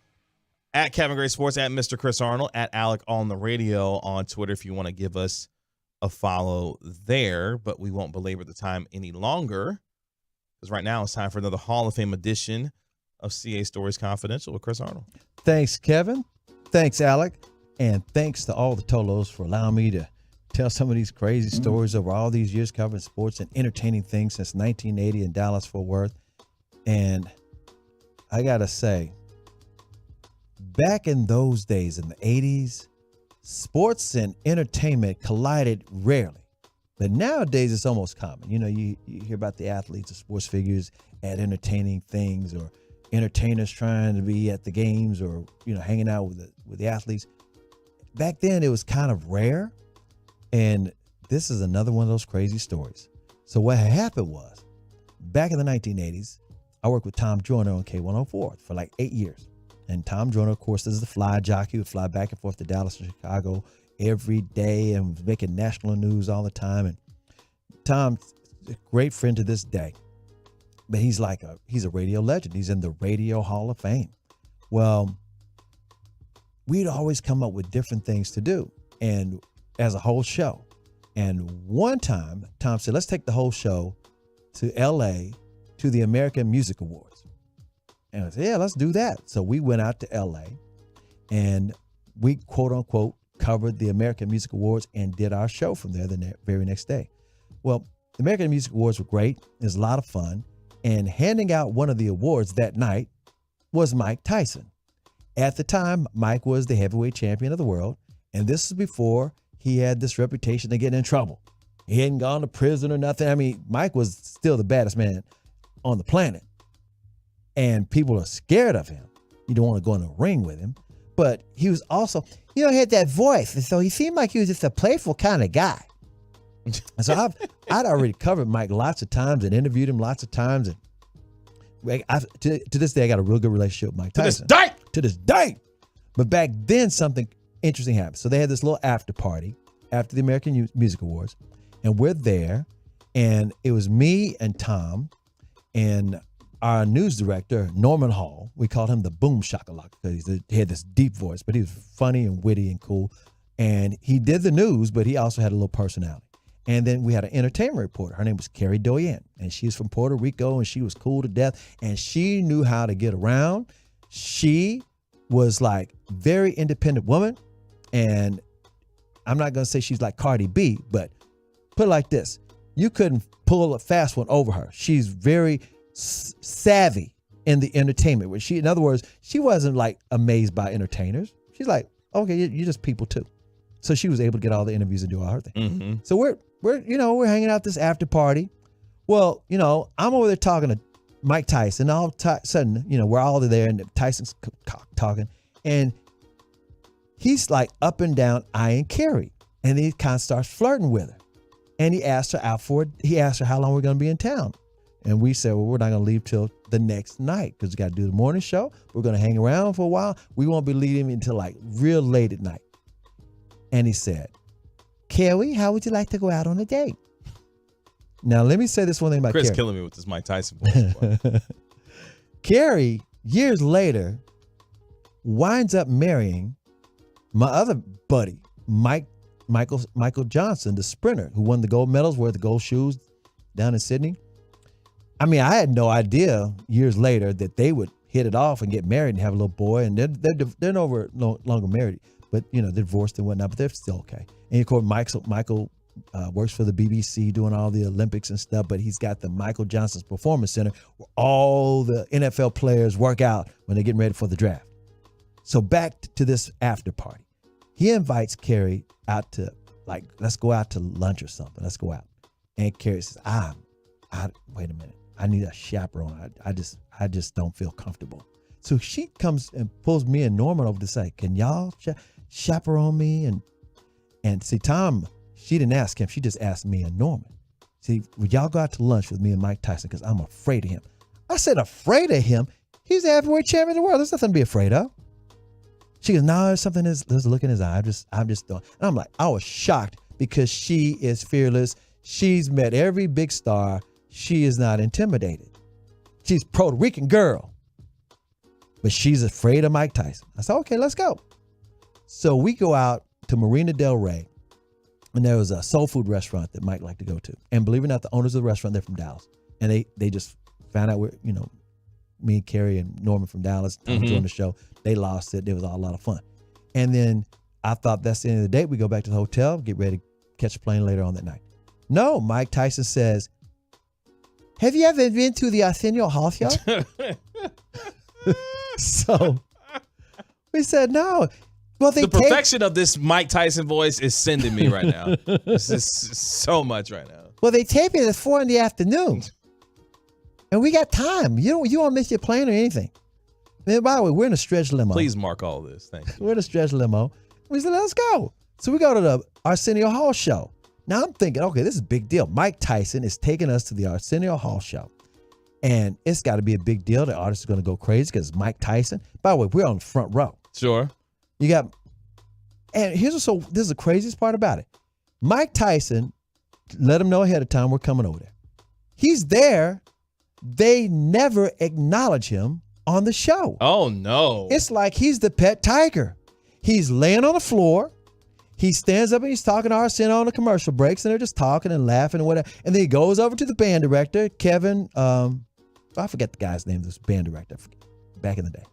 At Kevin Gray Sports, at Mr. Chris Arnold, at Alec on the radio on Twitter if you want to give us a follow there, but we won't belabor the time any longer because right now it's time for another Hall of Fame edition of CA Stories Confidential with Chris Arnold. Thanks, Kevin. Thanks, Alec. And thanks to all the Tolos for allowing me to tell some of these crazy stories over all these years covering sports and entertaining things since 1980 in Dallas-Fort Worth. And I got to say, back in those days in the 80s, sports and entertainment collided rarely, but nowadays it's almost common. You know, you hear about the athletes or sports figures at entertaining things, or entertainers trying to be at the games, or hanging out with the athletes. Back then it was kind of rare, and this is another one of those crazy stories. So what had happened was, back in the 1980s, I worked with Tom Joyner on K104 for like 8 years. And Tom Joyner, of course, is the fly jockey, would fly back and forth to Dallas and Chicago every day and was making national news all the time. And Tom's a great friend to this day. But he's a radio legend. He's in the Radio Hall of Fame. Well, we'd always come up with different things to do, and as a whole show. And one time, Tom said, let's take the whole show to L.A. to the American Music Awards. And I said, yeah, let's do that. So we went out to LA and we, quote unquote, covered the American Music Awards and did our show from there the very next day. Well, the American Music Awards were great. It was a lot of fun. And handing out one of the awards that night was Mike Tyson. At the time, Mike was the heavyweight champion of the world. And this is before he had this reputation of getting in trouble. He hadn't gone to prison or nothing. I mean, Mike was still the baddest man on the planet. And people are scared of him. You don't want to go in the ring with him. But he was also, he had that voice. And so he seemed like he was just a playful kind of guy. And so I'd already covered Mike lots of times and interviewed him lots of times. And to this day, I got a real good relationship with Mike Tyson. To this day. But back then, something interesting happened. So they had this little after party after the American Music Awards. And we're there. And it was me and Tom and our news director, Norman Hall. We called him the Boom Shakalaka because he had this deep voice, but he was funny and witty and cool. And he did the news, but he also had a little personality. And then we had an entertainment reporter. Her name was Carrie Doyen, and she's from Puerto Rico, and she was cool to death, and she knew how to get around. She was like very independent woman, and I'm not going to say she's like Cardi B, but put it like this. You couldn't pull a fast one over her. She's very savvy in the entertainment. In other words, she wasn't like amazed by entertainers. She's like, okay, you're just people too. So she was able to get all the interviews and do all her thing. Mm-hmm. So we're hanging out this after party. Well, I'm over there talking to Mike Tyson. All of a sudden, we're all there and Tyson's talking, and he's like up and down eyeing Carrie, and he kind of starts flirting with her. And he asked her how long we're going to be in town. And we said, well, we're not going to leave till the next night because we got to do the morning show. We're going to hang around for a while. We won't be leaving until like real late at night. And he said, Carrie, how would you like to go out on a date? Now, let me say this one thing about Chris Carrie. killing me with this Mike Tyson voice. Carrie, years later, winds up marrying my other buddy, Michael Johnson, the sprinter who won the gold medals, wore the gold shoes down in Sydney. I mean, I had no idea years later that they would hit it off and get married and have a little boy, and they're no longer married, but they're divorced and whatnot, but they're still okay. And of course, Michael works for the BBC doing all the Olympics and stuff, but he's got the Michael Johnson's Performance Center where all the NFL players work out when they're getting ready for the draft. So back to this after party. He invites Carrie out to, let's go out to lunch or something. Let's go out. And Carrie says, wait a minute. I need a chaperone. I just don't feel comfortable. So she comes and pulls me and Norman over to say, can y'all chaperone me? And see, Tom, she didn't ask him. She just asked me and Norman. See, would y'all go out to lunch with me and Mike Tyson? Because I'm afraid of him. I said, afraid of him? He's the heavyweight champion of the world. There's nothing to be afraid of. She goes, no, there's something, there's a look in his eye. I'm just doing. And I'm like, I was shocked because she is fearless. She's met every big star. She is not intimidated. She's a Puerto Rican girl, but she's afraid of Mike Tyson. I said, okay, let's go. So we go out to Marina Del Rey, and there was a soul food restaurant that Mike liked to go to. And believe it or not, the owners of the restaurant, they're from Dallas. And they just found out me and Carrie and Norman from Dallas, joined the show. They lost it. It was all a lot of fun. And then I thought that's the end of the date. We go back to the hotel, get ready to catch a plane later on that night. No, Mike Tyson says, have you ever been to the Arsenio Hall show? So we said no. Well, the perfection of this Mike Tyson voice is sending me right now. This is so much right now. Well, they tape it at 4 p.m. And we got time. You won't miss your plane or anything. And by the way, we're in a stretch limo. Please mark all this. Thank you. We're in a stretch limo. We said, let's go. So we go to the Arsenio Hall show. Now I'm thinking, okay, this is a big deal. Mike Tyson is taking us to the Arsenio Hall show. And it's got to be a big deal. The artist is going to go crazy because Mike Tyson. By the way, we're on the front row. Sure. You got, and this is the craziest part about it. Mike Tyson let him know ahead of time we're coming over there. He's there. They never acknowledge him on the show. Oh, no. It's like he's the pet tiger. He's laying on the floor. He stands up and he's talking to Arsenio on the commercial breaks, and they're just talking and laughing and whatever. And then he goes over to the band director, Kevin. I forget the guy's name, this band director back in the day.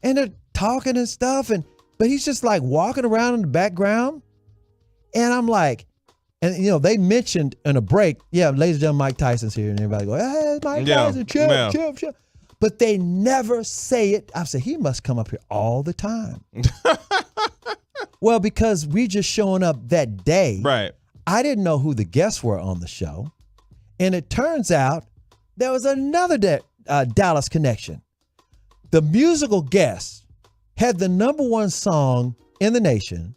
And they're talking and stuff, but he's just like walking around in the background. And I'm like, and they mentioned in a break, yeah, ladies and gentlemen, Mike Tyson's here, and everybody go, hey, Mike Tyson, chill. But they never say it. I said, he must come up here all the time. Well, because we just showing up that day. Right. I didn't know who the guests were on the show. And it turns out there was another Dallas connection. The musical guest had the #1 song in the nation.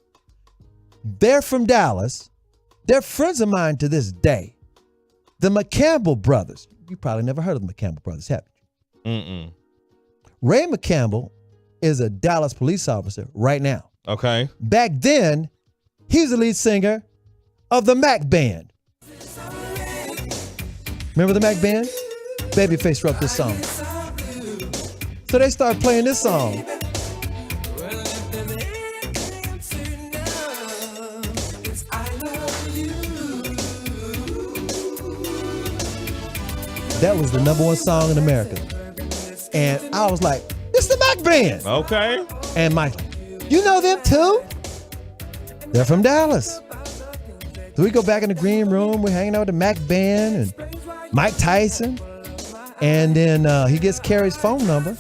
They're from Dallas. They're friends of mine to this day. The McCampbell brothers. You probably never heard of the McCampbell brothers, have you? Mm-mm. Ray McCampbell is a Dallas police officer right now. Okay. Back then, he's the lead singer of the Mac Band. Remember the Mac Band? Babyface wrote this song. So they started playing this song. That was the #1 song in America. And I was like, it's the Mac Band. Okay. And Michael, you know them too? They're from Dallas. So we go back in the green room. We're hanging out with the Mac Band and Mike Tyson. And then he gets Carrie's phone number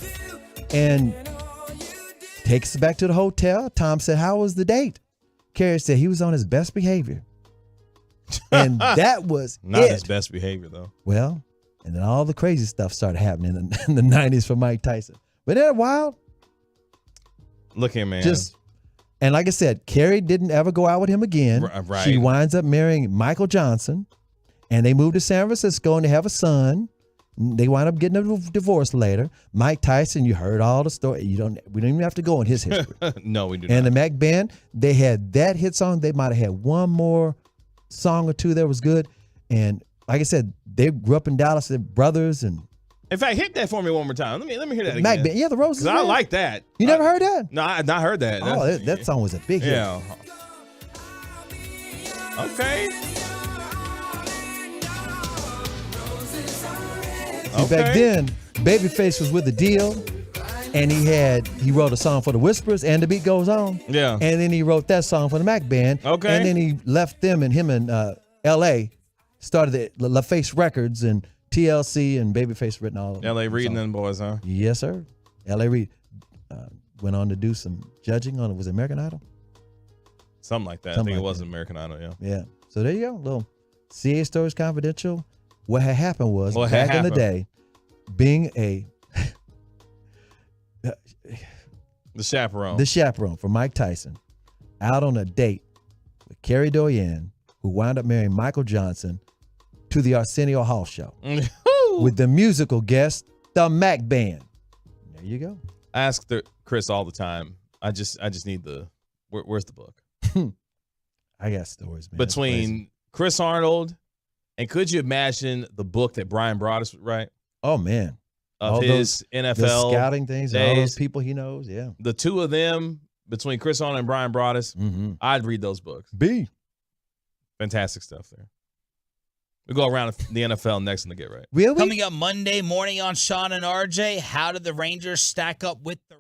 and takes us back to the hotel. Tom said, how was the date? Carrie said he was on his best behavior. And that was Not it. his best behavior, though. Well, and then all the crazy stuff started happening in the 90s for Mike Tyson. But isn't that wild? Look here, man. And like I said, Carrie didn't ever go out with him again. Right. She winds up marrying Michael Johnson, and they moved to San Francisco and they have a son. They wind up getting a divorce later. Mike Tyson, you heard all the story. We don't even have to go in his history. No, we do And not. the Mac Band, they had that hit song. They might have had one more song or two that was good. And like I said, they grew up in Dallas. They're brothers. And in fact, hit that for me one more time. Let me hear that again. Mac Band, yeah, the Roses. Because I like that. You never heard that? No, I've not heard that. Oh, that song was a big hit. Yeah. Okay. See, back then, Babyface was with the deal, and he wrote a song for the Whispers, and the beat goes on. Yeah. And then he wrote that song for the Mac Band. Okay. And then he left them, and him in L.A. started the LaFace Records, and TLC and Babyface written all. L.A. Reid and them boys, huh? Yes, sir. L.A. Reid went on to do some judging on it. Was it American Idol? Something like that. Something I think like it was that. American Idol, yeah. Yeah. So there you go. Little CA Stories Confidential. What had happened was What had back in the happened? day, being a The chaperone. the chaperone for Mike Tyson, out on a date with Carrie Doyen, who wound up marrying Michael Johnson, to the Arsenio Hall show with the musical guest, the Mac Band. There you go. I ask Chris all the time. I just need where's the book? I got stories, man. That's Between crazy. Chris Arnold and could you imagine the book that Brian Broaddus would write Oh man, of all his those, NFL the scouting things, and all days? those people he knows. Yeah. The two of them, between Chris Arnold and Brian Broaddus, Mm-hmm. I'd read those books. B. Fantastic stuff there. We go around the NFL next in the Get Right. Will we? Coming up Monday morning on Sean and RJ, how did the Rangers stack up with the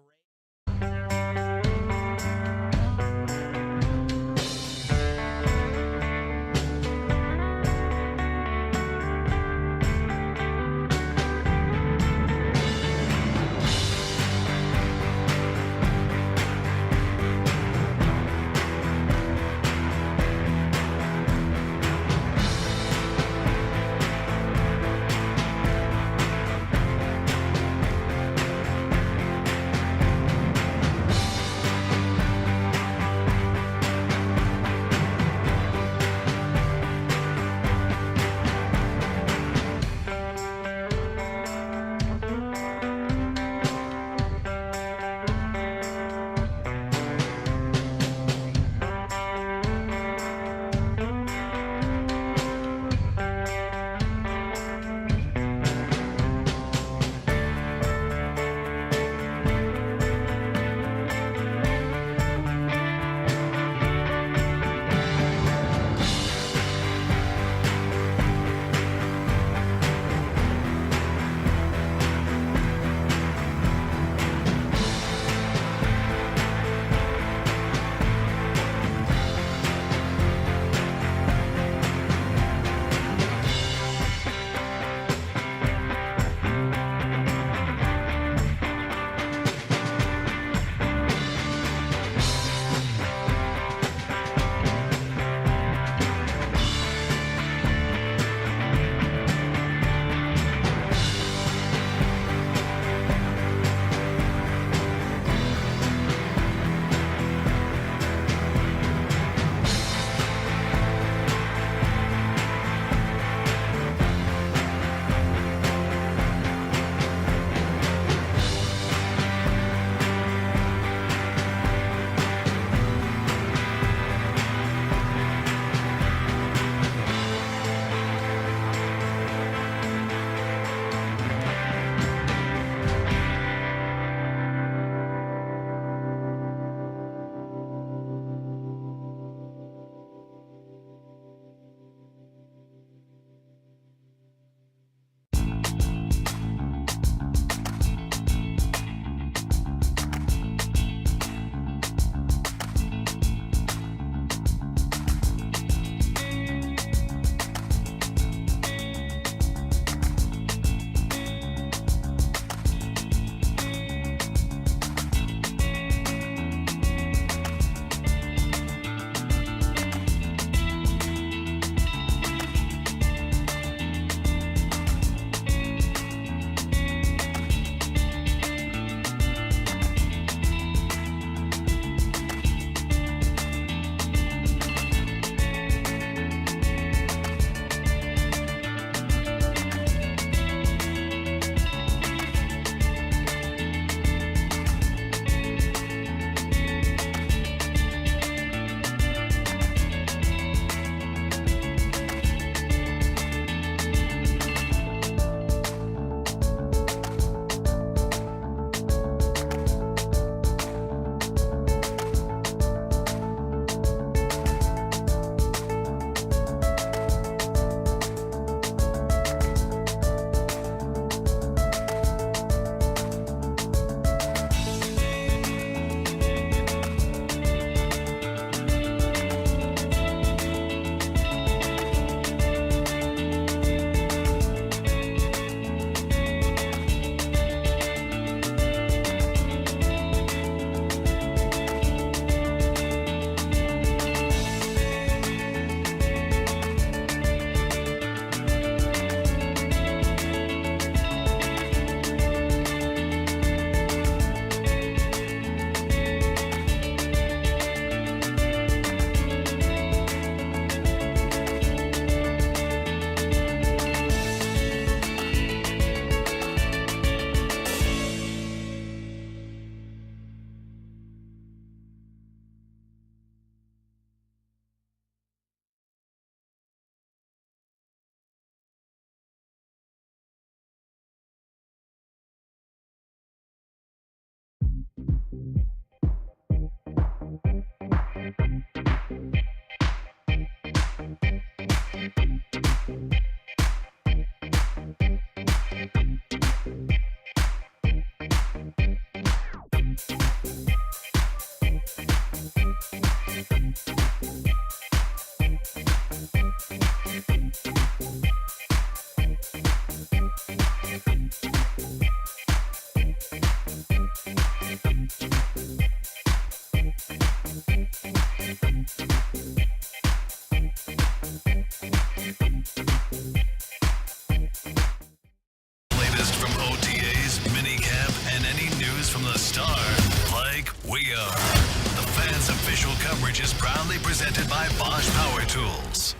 presented by Bosch Power Tools.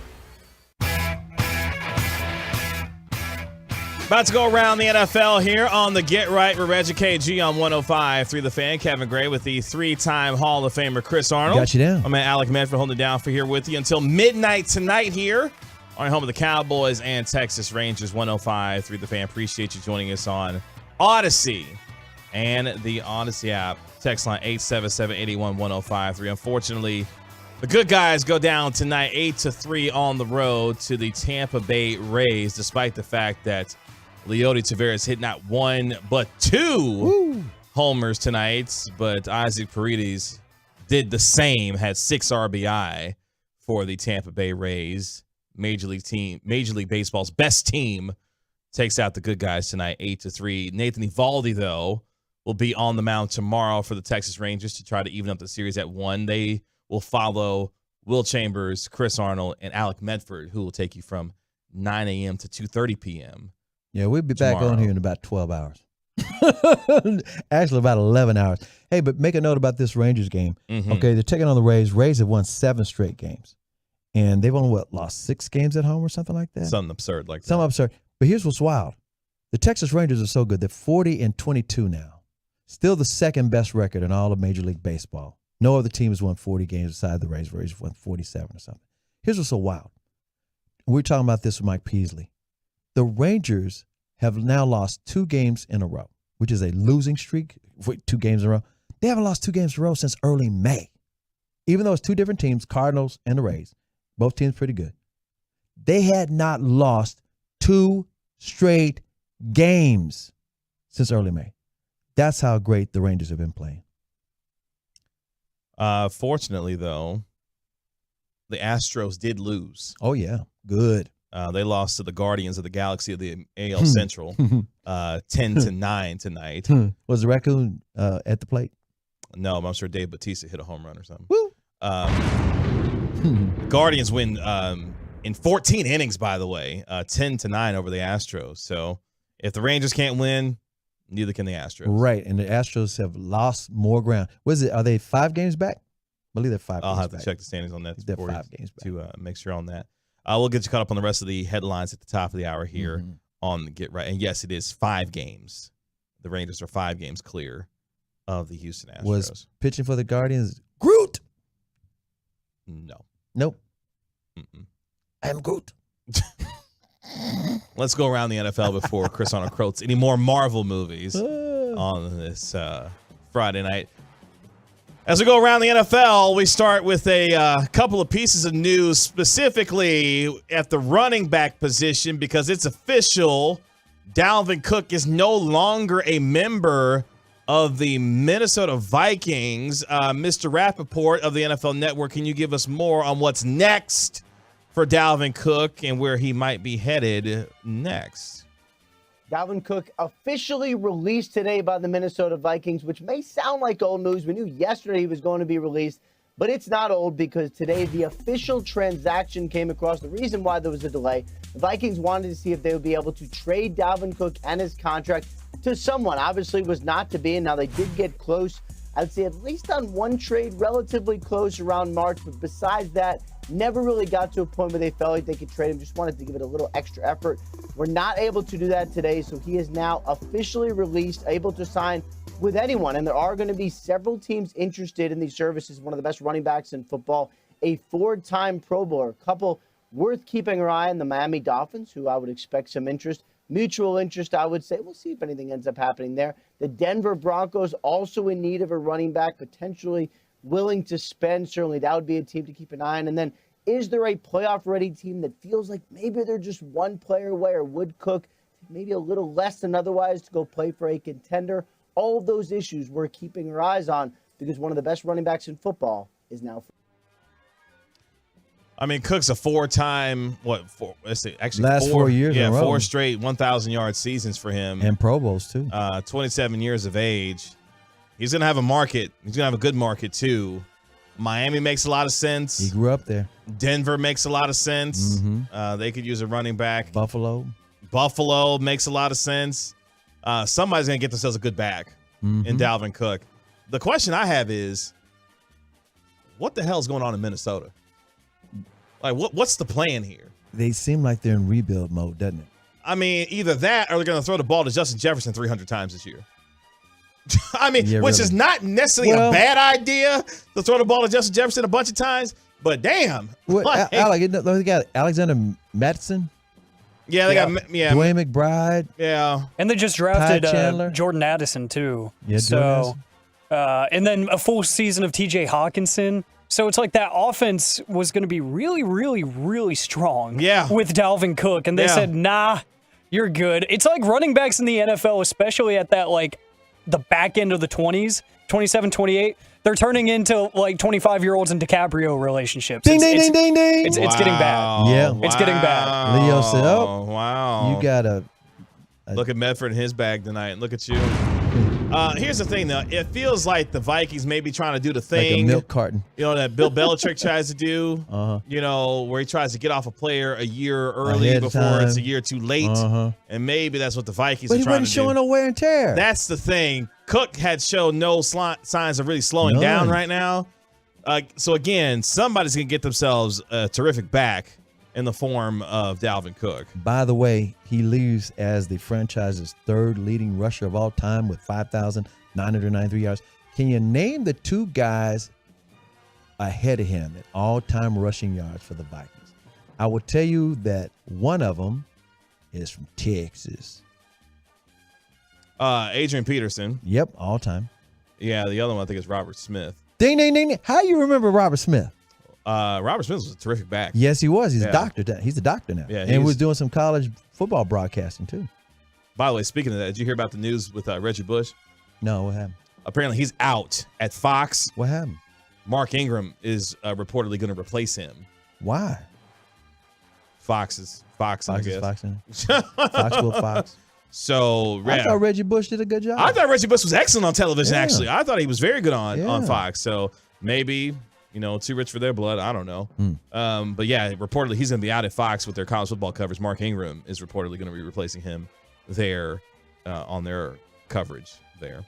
About to go around the NFL here on the Get Right with Reggie KG on 105.3 The Fan. Kevin Gray with the three-time Hall of Famer Chris Arnold. Got you down. My man Alec Medford holding it down for here with you until midnight tonight here on home of the Cowboys and Texas Rangers. 105.3 The Fan. Appreciate you joining us on Odyssey and the Odyssey app. Text line 877-881-1053. Unfortunately, the good guys go down tonight 8-3 on the road to the Tampa Bay Rays, despite the fact that Leody Taveras hit not one but two homers tonight. But Isaac Paredes did the same, had 6 RBI for the Tampa Bay Rays. Major League Baseball's best team takes out the good guys tonight 8-3. Nathan Eovaldi, though, will be on the mound tomorrow for the Texas Rangers to try to even up the series at 1. They will follow Will Chambers, Chris Arnold, and Alec Medford, who will take you from 9 a.m. to 2:30 p.m. Yeah, we'll be back tomorrow. on here in about 12 hours. Actually, about 11 hours. Hey, but make a note about this Rangers game. Mm-hmm. Okay, they're taking on the Rays. Rays have won 7 straight games. And they've only, lost 6 games at home or something like that? Something absurd like that. Something absurd. But here's what's wild. The Texas Rangers are so good. They're 40-22 now. Still the second best record in all of Major League Baseball. No other team has won 40 games beside the Rays. Rays have won 47 or something. Here's what's so wild. We're talking about this with Mike Peasley. The Rangers have now lost 2 games in a row, which is a losing streak for 2 games in a row. They haven't lost 2 games in a row since early May. Even though it's 2 different teams, Cardinals and the Rays, both teams pretty good. They had not lost 2 straight games since early May. That's how great the Rangers have been playing. Fortunately, though, the Astros did lose. Oh, yeah. Good. They lost to the Guardians of the Galaxy of the AL Central 10-9 tonight. Was the Raccoon at the plate? No, I'm sure Dave Bautista hit a home run or something. Woo. Guardians win in 14 innings, by the way, 10-9 over the Astros. So if the Rangers can't win, neither can the Astros. Right, and the Astros have lost more ground. What is it? Are they 5 games back? I believe they're 5 games back. I'll have to check the standings on that. They're 5 games back. To make sure on that. We'll get you caught up on the rest of the headlines at the top of the hour here on the Get Right. And yes, it is 5 games. The Rangers are 5 games clear of the Houston Astros. Was pitching for the Guardians Groot? No. Nope. Mm-mm. I'm Groot. Let's go around the NFL before Chris Arnold quotes any more Marvel movies on this Friday night. As we go around the NFL, we start with a couple of pieces of news, specifically at the running back position, because it's official. Dalvin Cook is no longer a member of the Minnesota Vikings. Mr. Rappaport of the NFL Network, can you give us more on what's next for Dalvin Cook and where he might be headed next? Dalvin Cook officially released today by the Minnesota Vikings, which may sound like old news. We knew yesterday he was going to be released, but it's not old because today the official transaction came across. The reason why there was a delay, the Vikings wanted to see if they would be able to trade Dalvin Cook and his contract to someone. Obviously was not to be, and now they did get close. I'd say at least on one trade, relatively close around March, but besides that, never really got to a point where they felt like they could trade him, just wanted to give it a little extra effort. We're not able to do that today, so he is now officially released, able to sign with anyone, and there are going to be several teams interested in these services. One of the best running backs in football, a 4-time Pro Bowler, a couple worth keeping our eye on, the Miami Dolphins, who I would expect some interest. Mutual interest, I would say. We'll see if anything ends up happening there. The Denver Broncos also in need of a running back, potentially willing to spend. Certainly that would be a team to keep an eye on. And then is there a playoff-ready team that feels like maybe they're just one player away, or would Cook maybe a little less than otherwise to go play for a contender? All of those issues we're keeping our eyes on because one of the best running backs in football is now free. I mean, Cook's a 4-time, actually last 4 years in a row. 4 straight 1,000-yard seasons for him. And Pro Bowls, too. 27 years of age. He's going to have a market. He's going to have a good market, too. Miami makes a lot of sense. He grew up there. Denver makes a lot of sense. They could use a running back. Buffalo makes a lot of sense. Somebody's going to get themselves a good back in Dalvin Cook. The question I have is, what the hell is going on in Minnesota? Like, what's the plan here? They seem like they're in rebuild mode, doesn't it? I mean, either that or they're going to throw the ball to Justin Jefferson 300 times this year. I mean, Yeah, which really. is not necessarily a bad idea to throw the ball to Justin Jefferson a bunch of times, but damn. What, Like, they got Alexander Madison, yeah, they got Dwayne McBride. Yeah. And they just drafted Ty Chandler. Jordan Addison, too. Yeah, so, and then a full season of TJ Hawkinson. So it's like that offense was going to be really, really, really strong with Dalvin Cook. And they said, nah, you're good. It's like running backs in the NFL, especially at that, like, the back end of the 20s, 27, 28. They're turning into, like, 25-year-olds in DiCaprio relationships. Ding, ding, ding, ding. It's getting bad. Yeah. It's getting bad. Leo said, oh, wow. you got a Look at Medford in his bag tonight. Look at you. Here's the thing, though. It feels like the Vikings may be trying to do the thing. like a milk carton. You know, that Bill Belichick tries to do, you know, where he tries to get off a player a year early Ahead of before time. it's a year too late. And maybe that's what the Vikings But are he trying wasn't to showing do. no wear and tear. That's the thing. Cook had shown no signs of really slowing None. down right now. So, again, somebody's going to get themselves a terrific back in the form of Dalvin Cook. By the way, he leaves as the franchise's third leading rusher of all time with 5,993 yards. Can you name the two guys ahead of him at all-time rushing yards for the Vikings? I will tell you that one of them is from Texas. Adrian Peterson. Yep, all time. Yeah, the other one I think is Robert Smith. Ding, ding, ding, ding. How you remember Robert Smith? Robert Smith was a terrific back. Yes, he was. He's Yeah. a doctor. He's a doctor now. Yeah, and was doing some college football broadcasting too. By the way, speaking of that, did you hear about the news with Reggie Bush? No, what happened? Apparently, he's out at Fox. What happened? Mark Ingram is reportedly going to replace him. Why? Fox, I guess. Foxing. Fox will Fox. So, I thought Reggie Bush did a good job. I thought Reggie Bush was excellent on television, Yeah. actually. I thought he was very good on Yeah. Fox. So maybe, you know, too rich for their blood. I don't know. Hmm. But yeah, reportedly he's going to be out at Fox with their college football coverage. Mark Ingram is reportedly going to be replacing him there on their coverage there.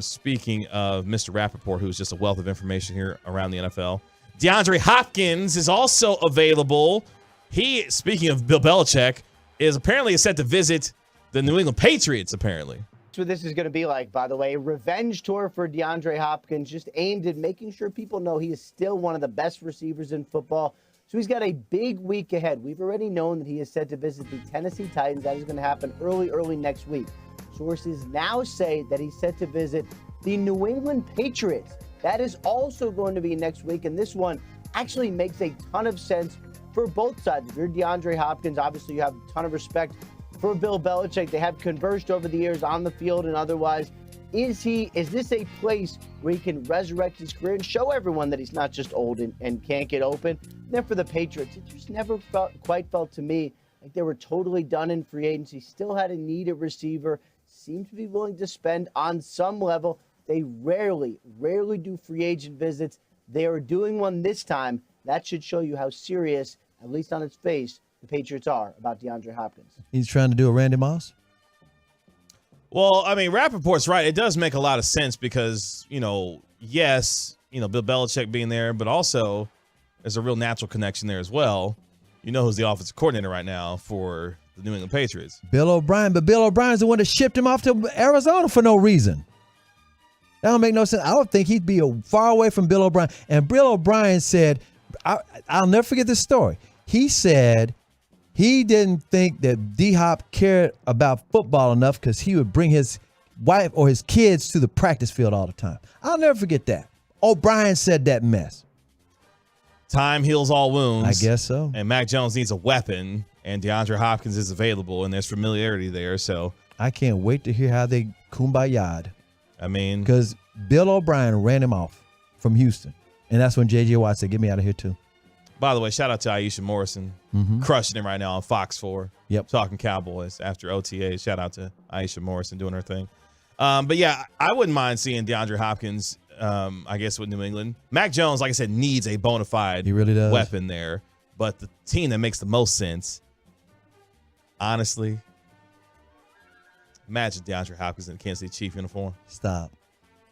Speaking of Mr. Rappaport, who's just a wealth of information here around the NFL, DeAndre Hopkins is also available. He, speaking of Bill Belichick, is apparently set to visit the New England Patriots, apparently. That's what this is going to be like, by the way. Revenge tour for DeAndre Hopkins, just aimed at making sure people know he is still one of the best receivers in football. So he's got a big week ahead. We've already known that he is set to visit the Tennessee Titans. That is going to happen early next week. Sources now say that he's set to visit the New England Patriots. That is also going to be next week, and this one actually makes a ton of sense for both sides. If you're DeAndre Hopkins, obviously you have a ton of respect for Bill Belichick. They have converged over the years on the field and otherwise. Is this a place where he can resurrect his career and show everyone that he's not just old and can't get open? And then for the Patriots, it just never quite felt to me like they were totally done in free agency, still had a need at receiver, seemed to be willing to spend on some level. They rarely do free agent visits. They are doing one this time. That should show you how serious, at least on its face, the Patriots are about DeAndre Hopkins. He's trying to do a Randy Moss. Well, I mean, Rappaport's right. It does make a lot of sense because, you know, yes, you know, Bill Belichick being there, but also there's a real natural connection there as well. You know who's the offensive coordinator right now for the New England Patriots? Bill O'Brien, but Bill O'Brien's the one that shipped him off to Arizona for no reason. That don't make no sense. I don't think he'd be far away from Bill O'Brien. And Bill O'Brien said, I'll never forget this story. He said he didn't think that D-Hop cared about football enough because he would bring his wife or his kids to the practice field all the time. I'll never forget that. O'Brien said that mess. Time heals all wounds. I guess so. And Mac Jones needs a weapon, and DeAndre Hopkins is available, and there's familiarity there. So I can't wait to hear how they kumbaya'd. I mean, because Bill O'Brien ran him off from Houston. And that's when J.J. Watt said, get me out of here too. By the way, shout out to Aisha Morrison, crushing it right now on Fox 4. Yep. Talking Cowboys after OTA. Shout out to Aisha Morrison doing her thing. But yeah, I wouldn't mind seeing DeAndre Hopkins, I guess, with New England. Mac Jones, like I said, needs a bona fide he really does. weapon there. But the team that makes the most sense, honestly, imagine DeAndre Hopkins in the Kansas City Chief uniform. Stop.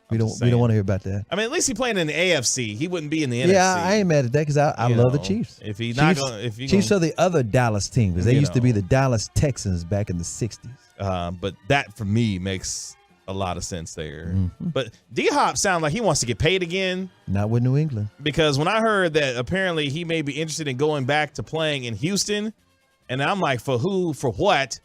We don't want to hear about that. I mean, at least he playing in the AFC. He wouldn't be in the NFC. Yeah, I ain't mad at that because I love the Chiefs. If he's Chiefs, not going, Chiefs are the other Dallas team because they used to be the Dallas Texans back in the 60s. But that for me makes a lot of sense there. But D-Hop sounds like he wants to get paid again. Not with New England. Because when I heard that apparently he may be interested in going back to playing in Houston, and I'm like, for who, for what?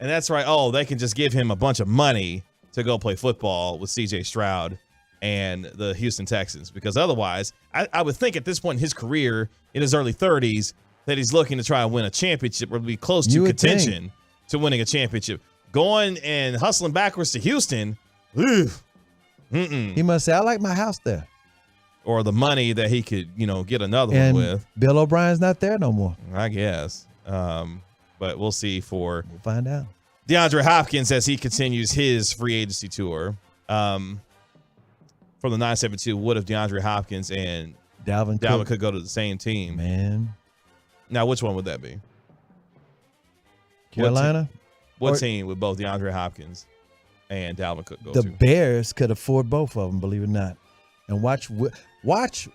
And that's right. Oh, they can just give him a bunch of money to go play football with C.J. Stroud and the Houston Texans. Because otherwise, I would think at this point in his career, in his early 30s, that he's looking to try and win a championship or be close to contention to winning a championship. Going and hustling backwards to Houston, he must say, I like my house there. Or the money that he could, get another one with. Bill O'Brien's not there no more. I guess. But we'll see We'll find out. DeAndre Hopkins as he continues his free agency tour. From the 972, what if DeAndre Hopkins and Dalvin could go to the same team? Man. Now, which one would that be? Carolina? What team would both DeAndre Hopkins and Dalvin Cook go to? The Bears could afford both of them, believe it or not. And watch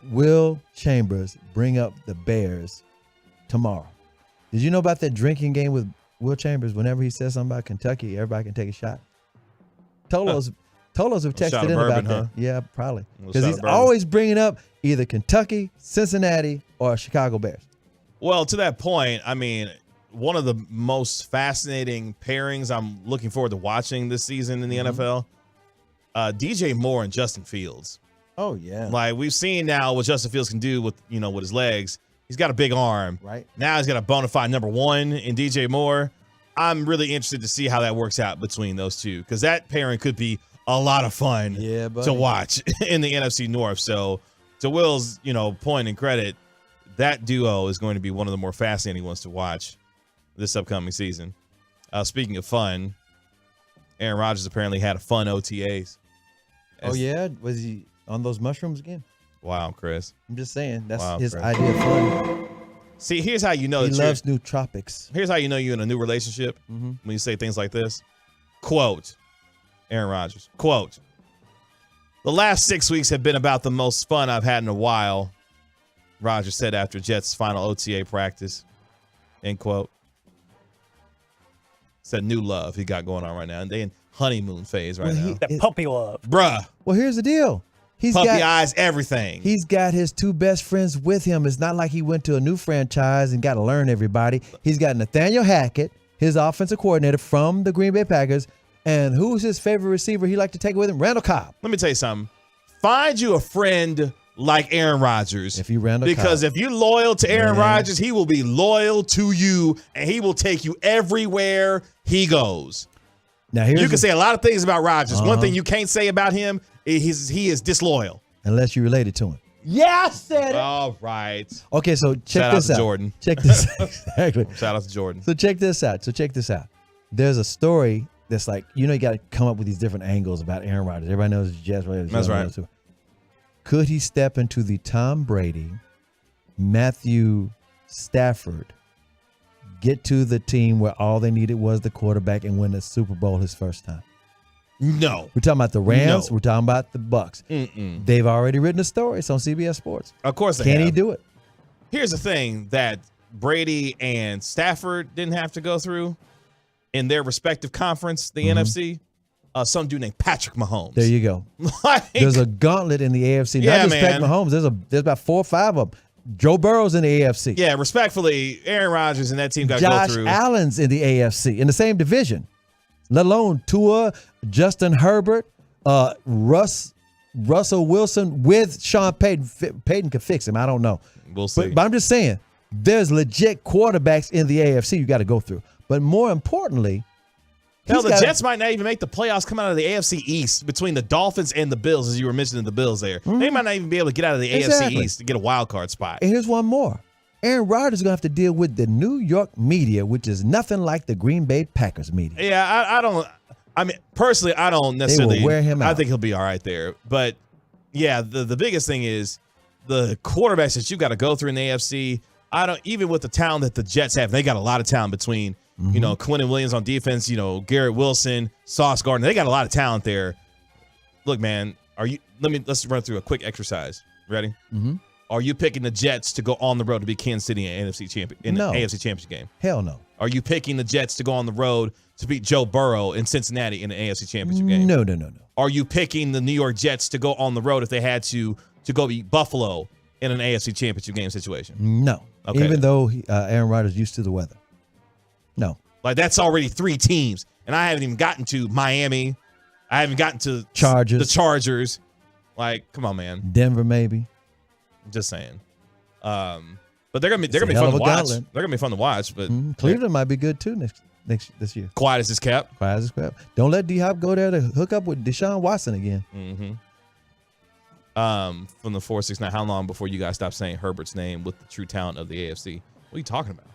Will Chambers bring up the Bears tomorrow. Did you know about that drinking game with Will Chambers? Whenever he says something about Kentucky, everybody can take a shot. Tolos have texted in about that. Yeah, probably. Because he's always bringing up either Kentucky, Cincinnati, or Chicago Bears. Well, to that point, I mean, one of the most fascinating pairings I'm looking forward to watching this season in the NFL, DJ Moore and Justin Fields. Oh, yeah. Like, we've seen now what Justin Fields can do with his legs. He's got a big arm. Right. Now he's got a bona fide number one in DJ Moore. I'm really interested to see how that works out between those two because that pairing could be a lot of fun to watch in the NFC North. So to Will's, point and credit, that duo is going to be one of the more fascinating ones to watch this upcoming season. Speaking of fun, Aaron Rodgers apparently had a fun OTAs. Oh, yeah? Was he on those mushrooms again? Wow, Chris. I'm just saying. That's his idea of fun. See, here's how you know he loves nootropics. Here's how you know you're in a new relationship when you say things like this. Quote, Aaron Rodgers, quote, "The last 6 weeks have been about the most fun I've had in a while," Rodgers said after Jets' final OTA practice. End quote. It's that new love he got going on right now. And they in honeymoon phase right now. That puppy love. Bruh. Well, here's the deal. Puppy eyes, everything. He's got his two best friends with him. It's not like he went to a new franchise and got to learn everybody. He's got Nathaniel Hackett, his offensive coordinator from the Green Bay Packers. And who's his favorite receiver he like to take with him? Randall Cobb. Let me tell you something. Find you a friend like Aaron Rodgers. If you're loyal to Aaron Rodgers, he will be loyal to you, and he will take you everywhere he goes. Now, you can say a lot of things about Rodgers. One thing you can't say about him is he is disloyal. Unless you're related to him. Yeah, I said it. All right. Okay, so check this out. Shout out to Jordan. Check this out. Exactly. Shout out to Jordan. So check this out. There's a story that's like, you got to come up with these different angles about Aaron Rodgers. Everybody knows he's Jets. That's right. Could he step into the Tom Brady, Matthew Stafford, get to the team where all they needed was the quarterback and win the Super Bowl his first time? No. We're talking about the Rams. No. We're talking about the Bucks. They've already written a story. It's on CBS Sports. Of course they Can have. he do it? Here's the thing that Brady and Stafford didn't have to go through in their respective conference, the NFC. Some dude named Patrick Mahomes. There you go. There's a gauntlet in the AFC. Yeah, Not just Patrick Mahomes. There's about 4 or 5 of them. Joe Burrow's in the AFC. Yeah, respectfully, Aaron Rodgers and that team got to go through. Josh Allen's in the AFC in the same division. Let alone Tua, Justin Herbert, Russell Wilson with Sean Payton. Payton could fix him. I don't know. We'll see. But I'm just saying, there's legit quarterbacks in the AFC you got to go through. But more importantly, hell, the Jets might not even make the playoffs come out of the AFC East between the Dolphins and the Bills, as you were mentioning the Bills there. They might not even be able to get out of the AFC East to get a wild card spot. And here's one more. Aaron Rodgers is going to have to deal with the New York media, which is nothing like the Green Bay Packers media. Yeah, I mean, personally, I don't necessarily. They will wear him out. I think he'll be all right there. But, yeah, the biggest thing is the quarterbacks that you got to go through in the AFC. Even with the talent that the Jets have, they got a lot of talent between, Quentin Williams on defense, Garrett Wilson, Sauce Gardner. They got a lot of talent there. Look, man, Let's run through a quick exercise. Ready? Mm-hmm. Are you picking the Jets to go on the road to beat Kansas City in an AFC Championship game? Hell no. Are you picking the Jets to go on the road to beat Joe Burrow in Cincinnati in an AFC Championship game? No. Are you picking the New York Jets to go on the road if they had to go beat Buffalo in an AFC Championship game situation? No. Okay. Even though Aaron Rodgers used to the weather. No. Like, that's already 3 teams, and I haven't even gotten to Miami. I haven't gotten to the Chargers. Like, come on, man. Denver, maybe. I'm just saying. But they're gonna be fun to watch. They're gonna be fun to watch. But Cleveland might be good too this year. Quiet as it's kept. Quiet as it's kept. Don't let D-Hop go there to hook up with Deshaun Watson again. Mm-hmm. From the 469, how long before you guys stop saying Herbert's name with the true talent of the AFC? What are you talking about?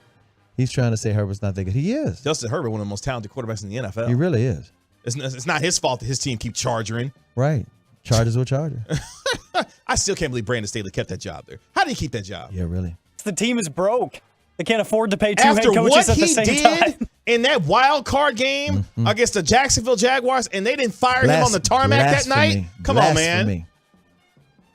He's trying to say Herbert's not that good. He is. Justin Herbert, one of the most talented quarterbacks in the NFL. He really is. It's not his fault that his team keep charging. Right. Chargers will charge. I still can't believe Brandon Staley kept that job there. How did he keep that job? Yeah, really. The team is broke. They can't afford to pay 2 head coaches at the same time. After what he did in that wild card game against the Jacksonville Jaguars, and they didn't fire him on the tarmac that night? Come on, man.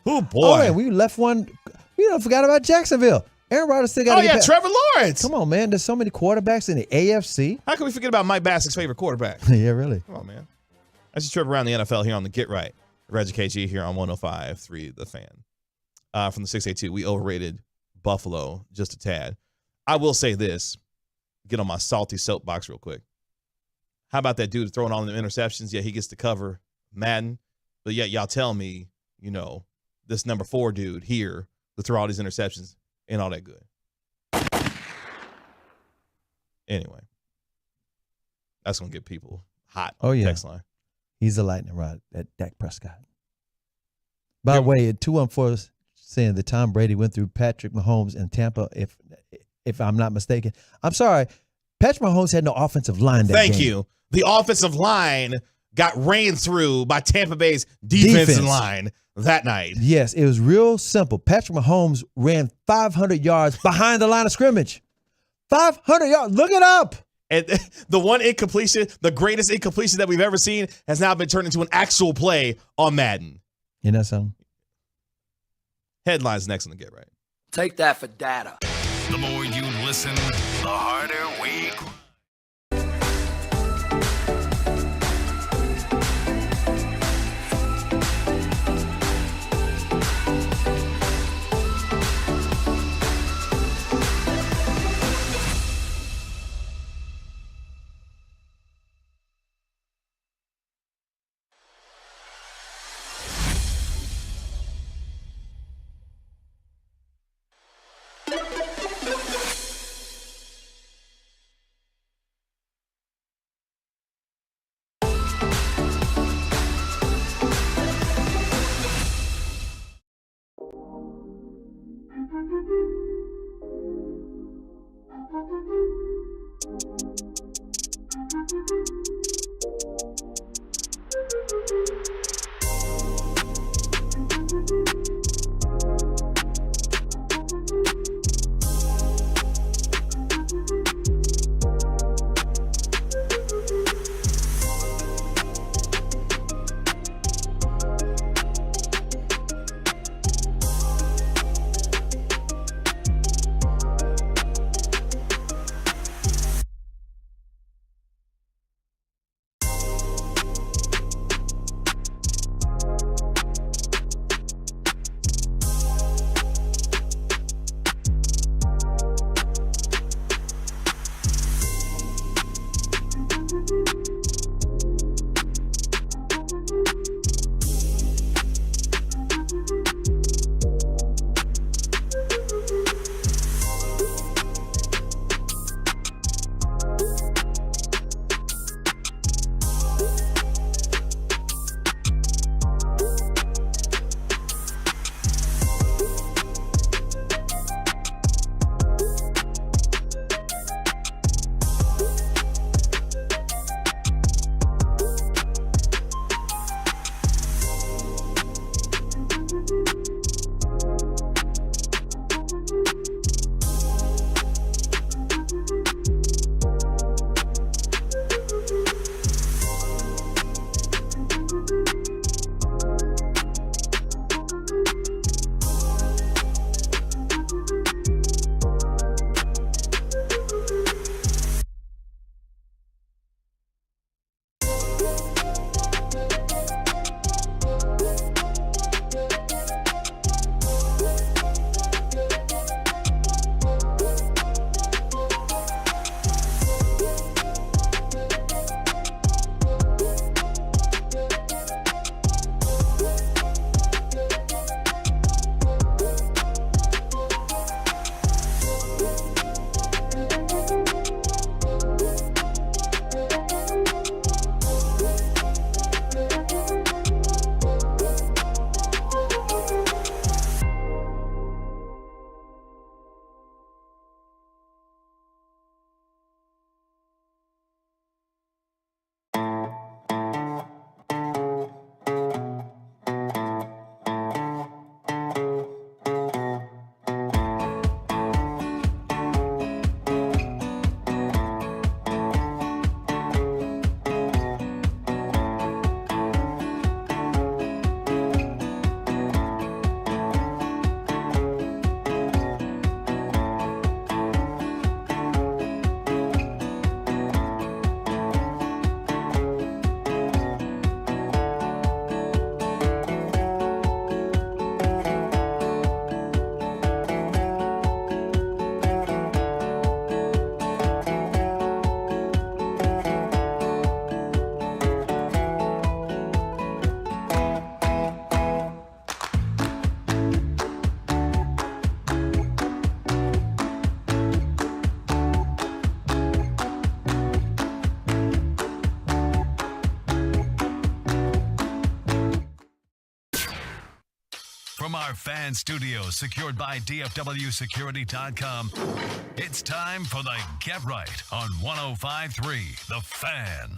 Oh, boy. Oh, yeah, we left one. We forgot about Jacksonville. Aaron Rodgers still got to get Trevor Lawrence. Come on, man. There's so many quarterbacks in the AFC. How can we forget about Mike Bassing's favorite quarterback? Yeah, really. Come on, man. That's your trip around the NFL here on the Get Right. Reggie KG here on 105.3 The Fan. From the 682, we overrated Buffalo just a tad. I will say this. Get on my salty soapbox real quick. How about that dude throwing all the interceptions? Yeah, he gets to cover Madden. But yet y'all tell me, this number 4 dude here who throw all these interceptions ain't all that good. Anyway. That's going to get people hot on the text line. He's a lightning rod at Dak Prescott. By the way, 214 saying that Tom Brady went through Patrick Mahomes in Tampa, if I'm not mistaken. I'm sorry. Patrick Mahomes had no offensive line that game. Thank you. The offensive line got ran through by Tampa Bay's defensive line that night. Yes, it was real simple. Patrick Mahomes ran 500 yards behind the line of scrimmage. 500 yards. Look it up. And the one incompletion, the greatest incompletion that we've ever seen, has now been turned into an actual play on Madden. You know something? Headlines next on the Get Right. Take that for data. The more you listen, the harder we cry. our fan studio secured by DFWsecurity.com, it's time for the Get Right on 105.3 The Fan.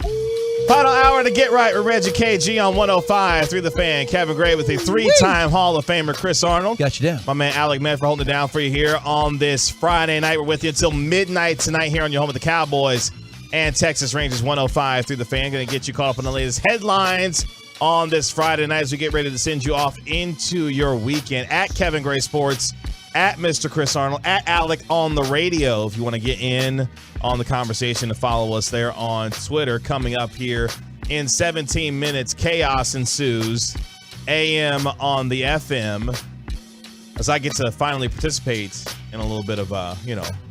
Final hour to Get Right with Reggie KG on 105.3 The Fan. Kevin Gray with a three-time Hall of Famer Chris Arnold. Got you down. My man Alec Medford holding it down for you here on this Friday night. We're with you until midnight tonight here on your home of the Cowboys and Texas Rangers. 105.3 The Fan. Going to get you caught up on the latest headlines on this Friday night as we get ready to send you off into your weekend. At Kevin Gray Sports, at Mr. Chris Arnold, at Alec on the radio. If you want to get in on the conversation, to follow us there on Twitter. Coming up here in 17 minutes, chaos ensues. AM on the FM. As I get to finally participate in a little bit of,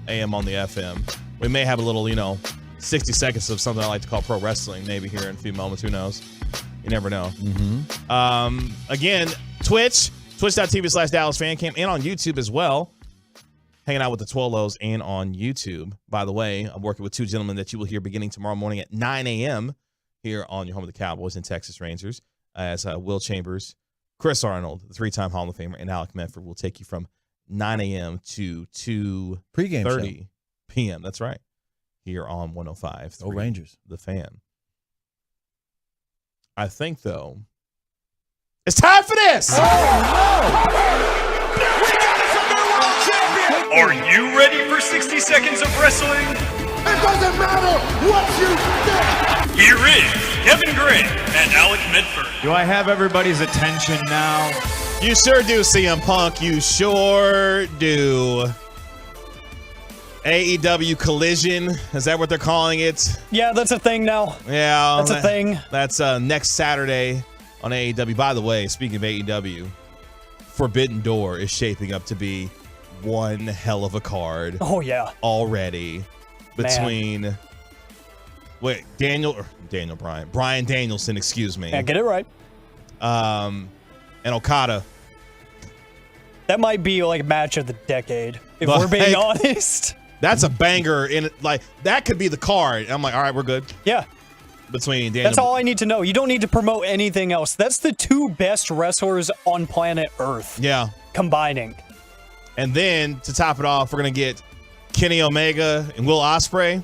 AM on the FM. We may have a little, 60 seconds of something I like to call pro wrestling maybe here in a few moments. Who knows? You never know. Again, twitch.tv/DallasFanCam, and on YouTube as well. Hanging out with the Twolos and on YouTube. By the way, I'm working with two gentlemen that you will hear beginning tomorrow morning at 9 a.m. here on your home of the Cowboys and Texas Rangers, as Will Chambers, Chris Arnold, the three-time Hall of Famer, and Alec Medford will take you from 9 a.m. to 2:30 p.m. That's right. Here on 105.3 Go Rangers. The Fan. I think, though, it's time for this! Are you ready for 60 seconds of wrestling? It doesn't matter what you think. Here is Kevin Gray and Alec Medford. Do I have everybody's attention now? You sure do, CM Punk. You sure do. AEW Collision. Is that what they're calling it? Yeah, that's a thing now. Yeah. That's a thing. That's next Saturday on AEW. By the way, speaking of AEW, Forbidden Door is shaping up to be one hell of a card. Oh, yeah. Already. Between... Brian Danielson, excuse me. Yeah, get it right. And Okada. That might be like match of the decade, if we're being honest. That's a banger. That could be the card. I'm like, all right, we're good. Yeah. Between Daniel. That's all I need to know. You don't need to promote anything else. That's the two best wrestlers on planet Earth. Yeah. Combining. And then, to top it off, we're going to get Kenny Omega and Will Ospreay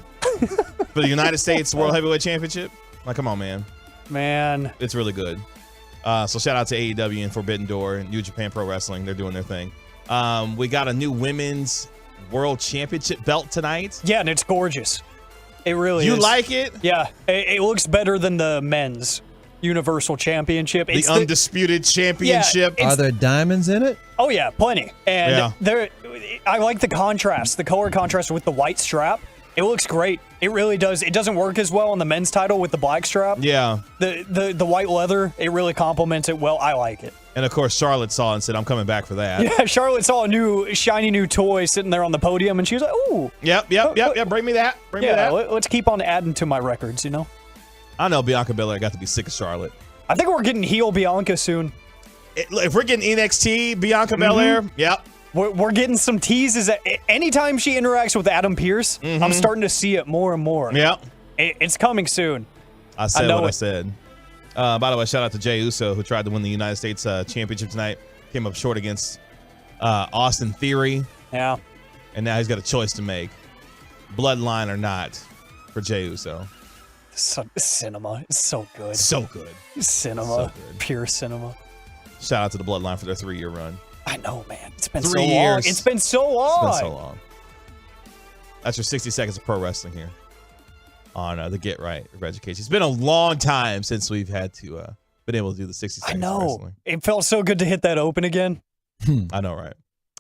for the United States World Heavyweight Championship. Like, come on, man. Man. It's really good. So shout out to AEW and Forbidden Door and New Japan Pro Wrestling. They're doing their thing. We got a new women's World Championship belt tonight. Yeah, and it's gorgeous. It really is. You like it? Yeah. It looks better than the men's Universal Championship. The undisputed championship. Are there diamonds in it? Oh, yeah, plenty. And I like the contrast, the color contrast with the white strap. It looks great. It really does. It doesn't work as well on the men's title with the black strap. Yeah. The white leather, it really complements it well. I like it. And, of course, Charlotte saw it and said, I'm coming back for that. Yeah, Charlotte saw a shiny new toy sitting there on the podium, and she was like, ooh. Yep. Bring me that. Bring me that. Let's keep on adding to my records, I know Bianca Belair got to be sick of Charlotte. I think we're getting heel Bianca soon. If we're getting NXT Bianca Belair, yep. We're getting some teases. Anytime she interacts with Adam Pearce, I'm starting to see it more and more. Yep. It's coming soon. I said what I said. By the way, shout out to Jey Uso, who tried to win the United States Championship tonight. Came up short against Austin Theory. Yeah. And now he's got a choice to make. Bloodline or not for Jey Uso. Cinema. It's so good. So good. Cinema. So good. Pure cinema. Shout out to the Bloodline for their 3-year run. I know, man. It's been 3 so years. long. It's been so long. It's been so long. That's your 60 seconds of pro wrestling here on the Get Right of Education. It's been a long time since we've had to been able to do the 60 seconds of wrestling. It felt so good to hit that open again. I know, right?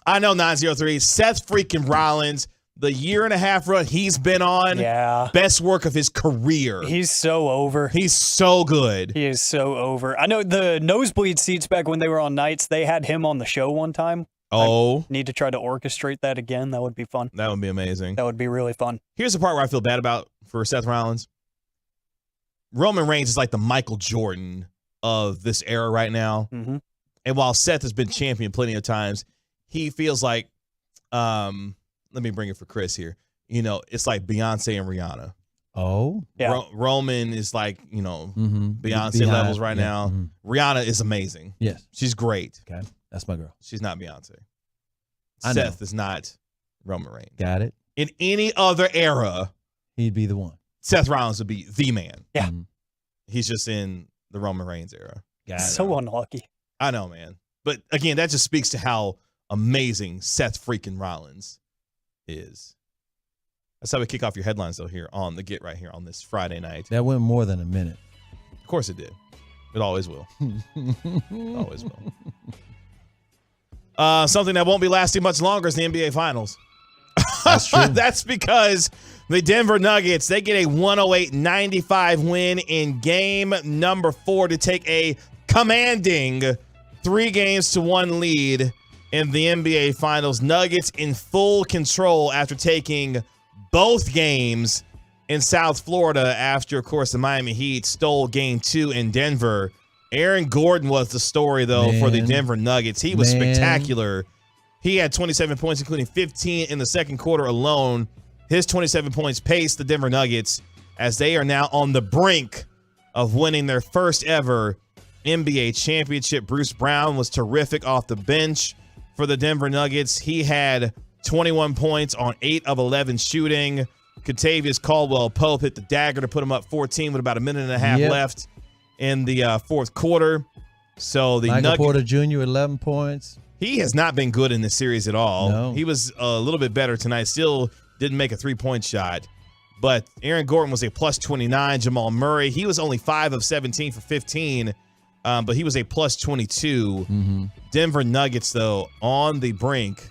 I know, 903. Seth freaking Rollins, the 1.5 year run he's been on. Yeah. Best work of his career. He's so over. He's so good. He is so over. I know the nosebleed seats back when they were on nights, they had him on the show one time. Oh. I need to try to orchestrate that again. That would be fun. That would be amazing. That would be really fun. Here's the part where I feel bad about for Seth Rollins. Roman Reigns is like the Michael Jordan of this era right now. Mm-hmm. And while Seth has been champion plenty of times, he feels like, let me bring it for Chris here. It's like Beyonce and Rihanna. Oh. Yeah. Roman is like, Beyonce levels right now. Mm-hmm. Rihanna is amazing. Yes. She's great. Okay. That's my girl. She's not Beyonce. I Seth know. is not Roman Reigns. Got it. In any other era, He'd be the one. Seth Rollins would be the man. Yeah. Mhm. He's just in the Roman Reigns era. Got it. So unlucky. I know, man. But again, that just speaks to how amazing Seth freaking Rollins is. That's how we kick off your headlines, though, here on the Get Right here on this Friday night. That went more than a minute. Of course it did. It always will. It always will. Something that won't be lasting much longer is the NBA Finals. That's true. That's because the Denver Nuggets, they get a 108-95 win in game number 4 to take a commanding 3-1 lead in the NBA Finals. Nuggets in full control after taking both games in South Florida after, of course, the Miami Heat stole game 2 in Denver. Aaron Gordon was the story, though, for the Denver Nuggets. He was spectacular. He had 27 points, including 15 in the second quarter alone. His 27 points paced the Denver Nuggets as they are now on the brink of winning their first ever NBA championship. Bruce Brown was terrific off the bench for the Denver Nuggets. He had 21 points on 8 of 11 shooting. Kentavious Caldwell-Pope hit the dagger to put him up 14 with about a minute and a half left in the fourth quarter. So the Michael Porter Jr. 11 points. He has not been good in this series at all. No. He was a little bit better tonight. Still didn't make a three-point shot. But Aaron Gordon was a plus 29. Jamal Murray, he was only 5 of 17 for 15, but he was a plus 22. Mm-hmm. Denver Nuggets, though, on the brink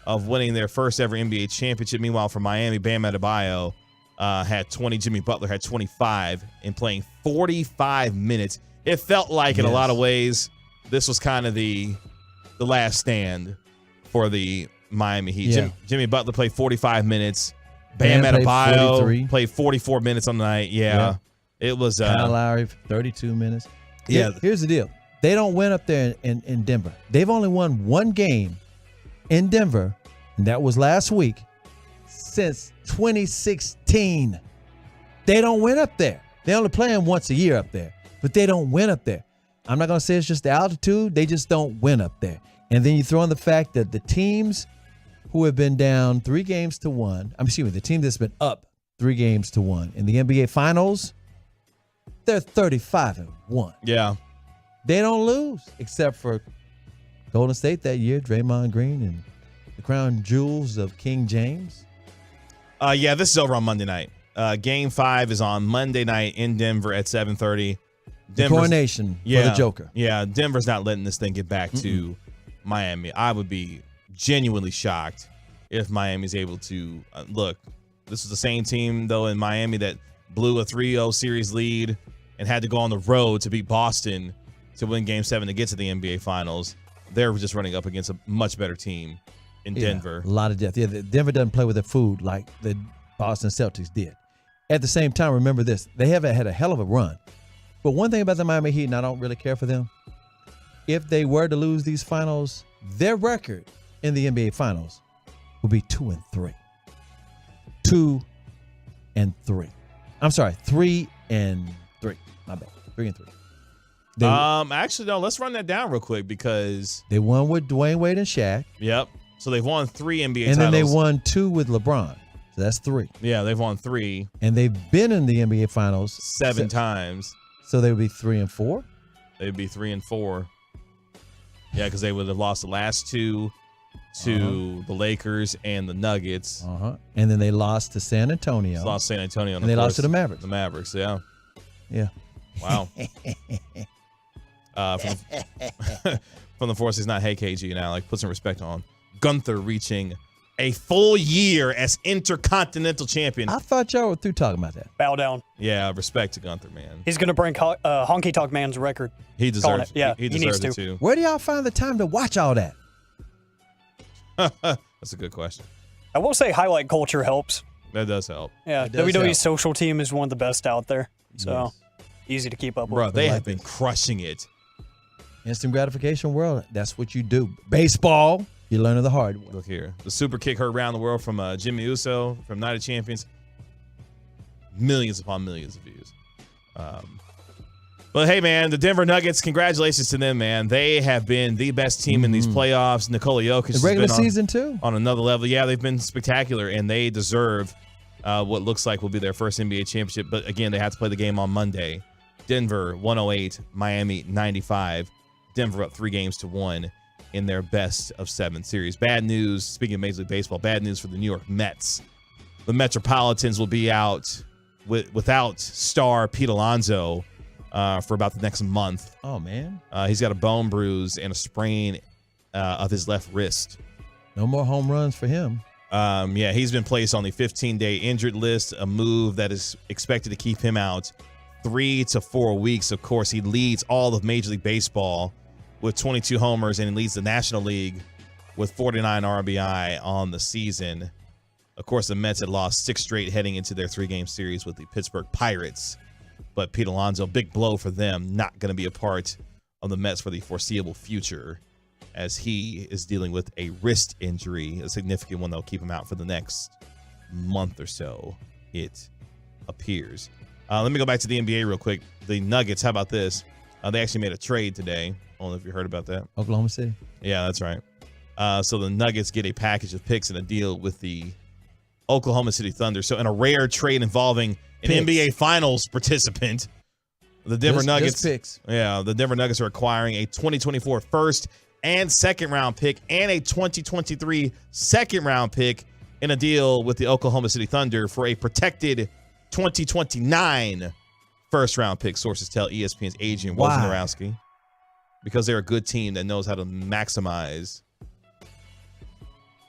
of winning their first ever NBA championship. Meanwhile, for Miami, Bam Adebayo had 20. Jimmy Butler had 25 and playing 45 minutes. It felt like in a lot of ways this was kind of the last stand for the Miami Heat. Yeah. Jimmy Butler played 45 minutes. Bam Adebayo played 44 minutes on the night. Yeah. It was Kyle Lowry, 32 minutes. Yeah. Here's the deal. They don't win up there in Denver. They've only won one game in Denver, and that was last week, since 2016. They don't win up there. They only play them once a year up there, but they don't win up there. I'm not going to say it's just the altitude. They just don't win up there. And then you throw in the fact that the teams who have been down 3-1, the team that's been up 3-1 in the NBA Finals, they're 35-1. Yeah. They don't lose except for Golden State that year, Draymond Green and the crown jewels of King James. Yeah, this is over on Monday night. Game 5 is on Monday night in Denver at 7:30. The coronation for the Joker. Yeah, Denver's not letting this thing get back to Miami. I would be genuinely shocked if Miami's able to look. This was the same team, though, in Miami that blew a 3-0 series lead and had to go on the road to beat Boston to win Game 7 to get to the NBA Finals. They're just running up against a much better team in Denver. A lot of depth. Yeah, Denver doesn't play with their food like the Boston Celtics did. At the same time, remember this. They haven't had a hell of a run. But one thing about the Miami Heat, and I don't really care for them, if they were to lose these finals, their record in the NBA Finals would be 2-3. 2-3. I'm sorry, 3-3. My bad. 3-3. Actually, no, let's run that down real quick because they won with Dwayne Wade and Shaq. Yep. So they've won 3 NBA titles. And then they won 2 with LeBron. So that's 3. Yeah, they've won 3. And they've been in the NBA Finals 7 times. So they would be 3-4? They'd be 3-4. Yeah, because they would have lost the last 2 to the Lakers and the Nuggets. And then they lost to San Antonio. Just lost San Antonio. And they lost to the Mavericks. The Mavericks, yeah. Yeah. Wow. From the Force, he's not hey KG now. Like, put some respect on Gunther reaching a full year as Intercontinental Champion. I thought y'all were through talking about that. Bow down. Yeah, respect to Gunther, man. He's going to break Honky Tonk Man's record. He deserves it. Yeah, he needs deserves to. it too. Where do y'all find the time to watch all that? That's a good question. I will say highlight culture helps. That does help. Yeah, WWE's social team is one of the best out there. So easy to keep up with. Bro, they have been crushing it. Instant gratification world, that's what you do. Baseball, you learn it the hard way. Look here. The super kick heard around the world from Jimmy Uso from Night of Champions. Millions upon millions of views. But hey, man, the Denver Nuggets, congratulations to them, man. They have been the best team in these playoffs. Nikola Jokic has regular been season too on another level. Yeah, they've been spectacular, and they deserve what looks like will be their first NBA championship. But again, they have to play the game on Monday. Denver 108, Miami 95. Denver up 3-1 in their best of 7 series. Bad news, speaking of Major League Baseball, bad news for the New York Mets. The Metropolitans will be out without star Pete Alonso for about the next month. Oh, man. He's got a bone bruise and a sprain of his left wrist. No more home runs for him. Yeah, he's been placed on the 15-day injured list, a move that is expected to keep him out 3 to 4 weeks. Of course, he leads all of Major League Baseball with 22 homers, and he leads the National League with 49 RBI on the season. Of course, the Mets had lost 6 straight heading into their 3-game series with the Pittsburgh Pirates. But Pete Alonso, big blow for them, not going to be a part of the Mets for the foreseeable future as he is dealing with a wrist injury, a significant one that will keep him out for the next month or so, it appears. Let me go back to the NBA real quick. The Nuggets, how about this? They actually made a trade today. I don't know if you heard about that. Oklahoma City. Yeah, that's right. So the Nuggets get a package of picks and a deal with the Oklahoma City Thunder. So in a rare trade involving an NBA Finals participant, the Denver Nuggets. Just picks. Yeah, the Denver Nuggets are acquiring a 2024 first and second round pick and a 2023 second round pick in a deal with the Oklahoma City Thunder for a protected 2029 first round pick. Sources tell ESPN's agent Wojnarowski, because they're a good team that knows how to maximize.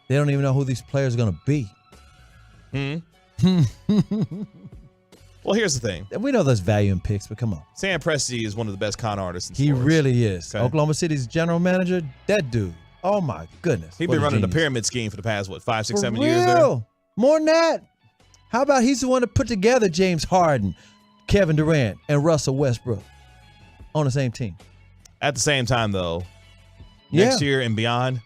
They don't even know who these players are going to be. Well, here's the thing. We know there's value in picks, but come on. Sam Presti is one of the best con artists in He sports. really is. Okay. Oklahoma City's general manager, that dude. Oh, my goodness. He's What been a running the genius. pyramid scheme for the past, 5, 6, For 7 years there? real? More than that. How about he's the one that put together James Harden, Kevin Durant, and Russell Westbrook on the same team? At the same time, though, next year and beyond,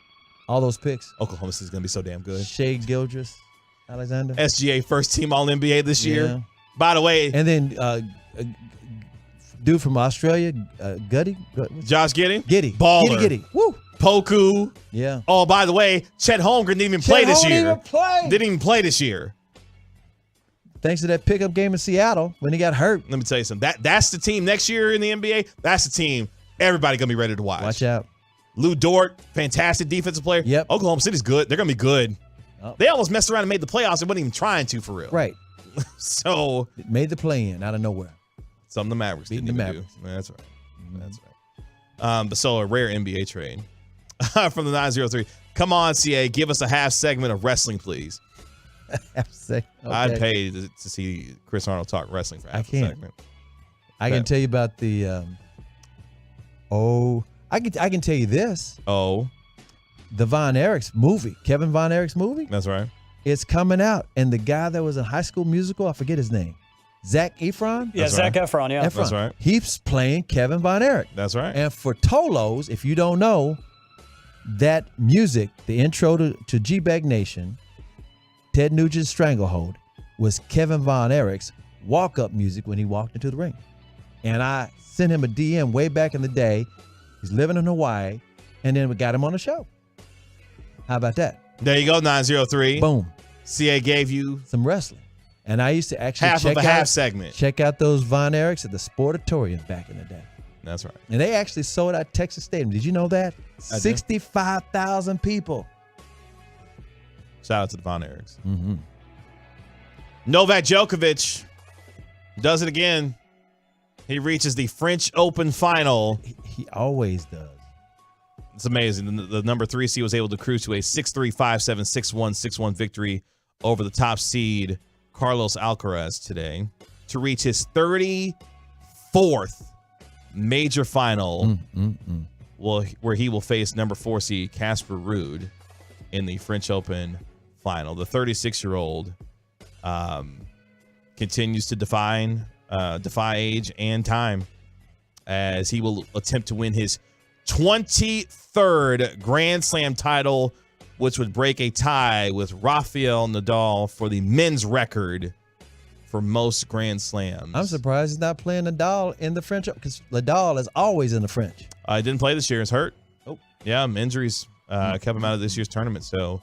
all those picks, Oklahoma City's going to be so damn good. Shea Gilgeous, Alexander. SGA first team All-NBA this year. Yeah. By the way. And then dude from Australia, Gutty. Josh Giddey. Giddey. Baller. Giddey. Woo. Poku. Yeah. Oh, by the way, Chet Holmgren didn't even play this year. Play. Didn't even play this year. Thanks to that pickup game in Seattle when he got hurt. Let me tell you something. That's the team next year in the NBA. That's the team everybody going to be ready to watch. Watch out. Lou Dort, fantastic defensive player. Yep. Oklahoma City's good. They're going to be good. Oh. They almost messed around and made the playoffs. They wasn't even trying to, for real. Right. So. It made the play in out of nowhere. Something the Mavericks Beating didn't the even Mavericks. do. That's right. That's right. But so a rare NBA trade from the 903. Come on, CA, give us a half segment of wrestling, please. Okay. I'd pay to see Chris Arnold talk wrestling for half a segment. I can tell you about the. I can tell you this. Oh. The Von Erichs movie, Kevin Von Erichs movie. That's right. It's coming out, and the guy that was in High School Musical, I forget his name. Zac Efron? Yeah, Zac Efron, yeah. That's right. He's playing Kevin Von Erich. That's right. And for Tolos, if you don't know, that music, the intro to G-Bag Nation, Ted Nugent's Stranglehold, was Kevin Von Erich's walk-up music when he walked into the ring. And I sent him a DM way back in the day. He's living in Hawaii, and then we got him on the show. How about that? There you go, 903. Boom. CA gave you some wrestling. And I used to actually half segment. Check out those Von Erichs at the Sportatorium back in the day. That's right. And they actually sold out Texas Stadium. Did you know that? 65,000 people. Shout out to the Von Erichs. Mm-hmm. Novak Djokovic does it again. He reaches the French Open final. He always does. It's amazing. The number 3 seed was able to cruise to a 6-3, 5-7, 6-1, 6-1 victory over the top seed Carlos Alcaraz today to reach his 34th major final, where he will face number 4 seed Casper Ruud in the French Open final. The 36-year-old continues to defy age and time as he will attempt to win his 23rd Grand Slam title, which would break a tie with Rafael Nadal for the men's record for most Grand Slams. I'm surprised he's not playing Nadal in the French, because Nadal is always in the French. I didn't play this year. He's hurt. Oh. Yeah, injuries kept him out of this year's tournament. So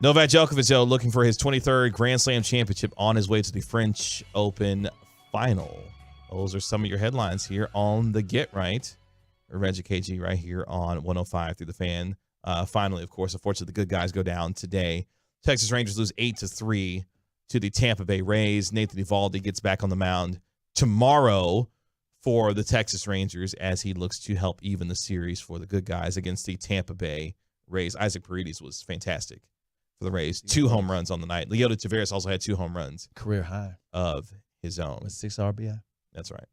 Novak Djokovic, though, looking for his 23rd Grand Slam championship on his way to the French Open final. Those are some of your headlines here on the Get Right. Reggie KG right here on 105 through the Fan. Finally, of course, unfortunately, the good guys go down today. Texas Rangers lose 8-3 to the Tampa Bay Rays. Nathan Eovaldi gets back on the mound tomorrow for the Texas Rangers as he looks to help even the series for the good guys against the Tampa Bay Rays. Isaac Paredes was fantastic for the Rays. 2 home runs on the night. Leody Taveras also had 2 home runs. Career high. Of his own. With 6 RBI. That's right.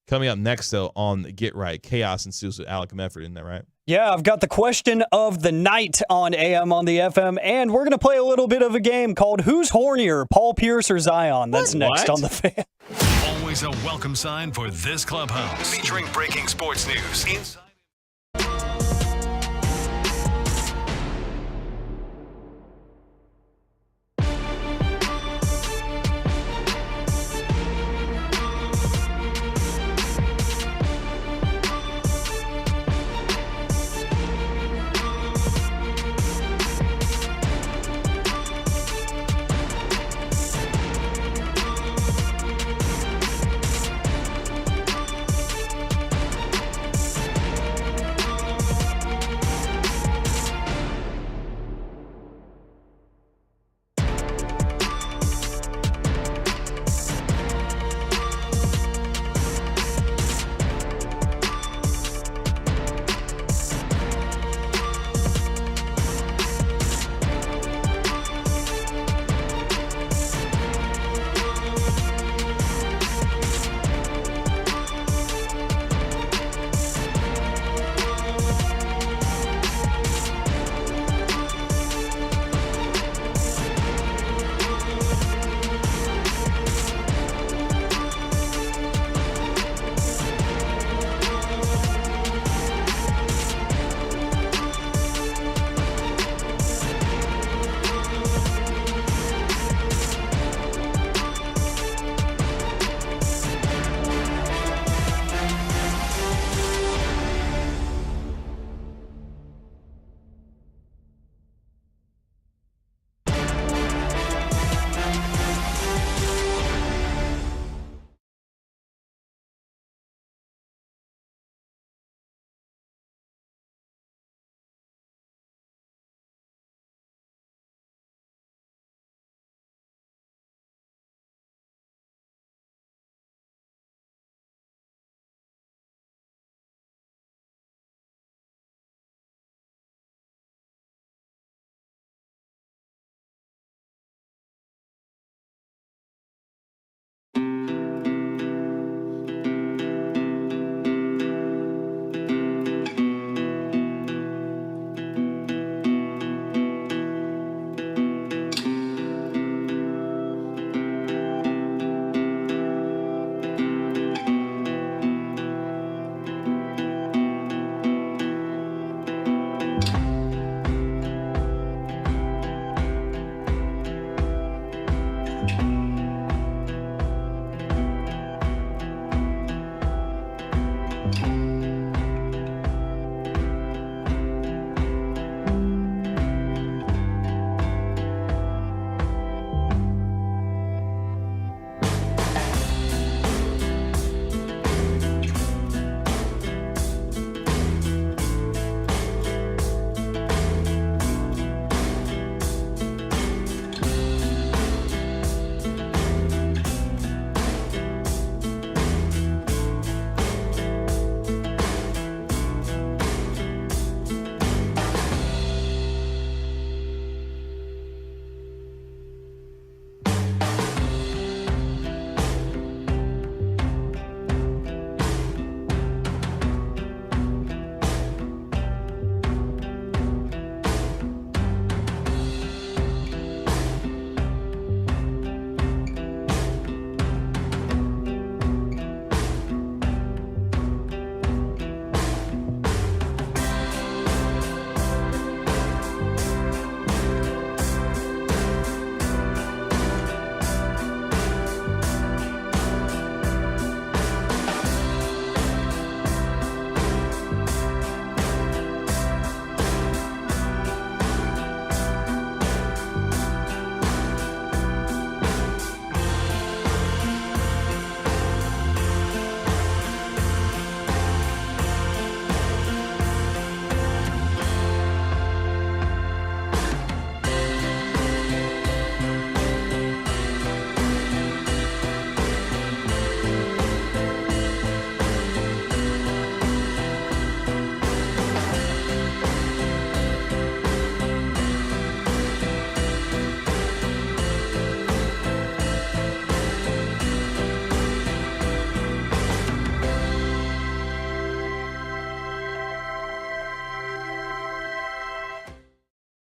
Coming up next, though, on Get Right, chaos ensues with Alec Mefford, isn't that right? Yeah, I've got the question of the night on AM on the FM, and we're going to play a little bit of a game called Who's Hornier, Paul Pierce or Zion? That's next on the Fan. Always a welcome sign for this clubhouse. Featuring breaking sports news. Inside.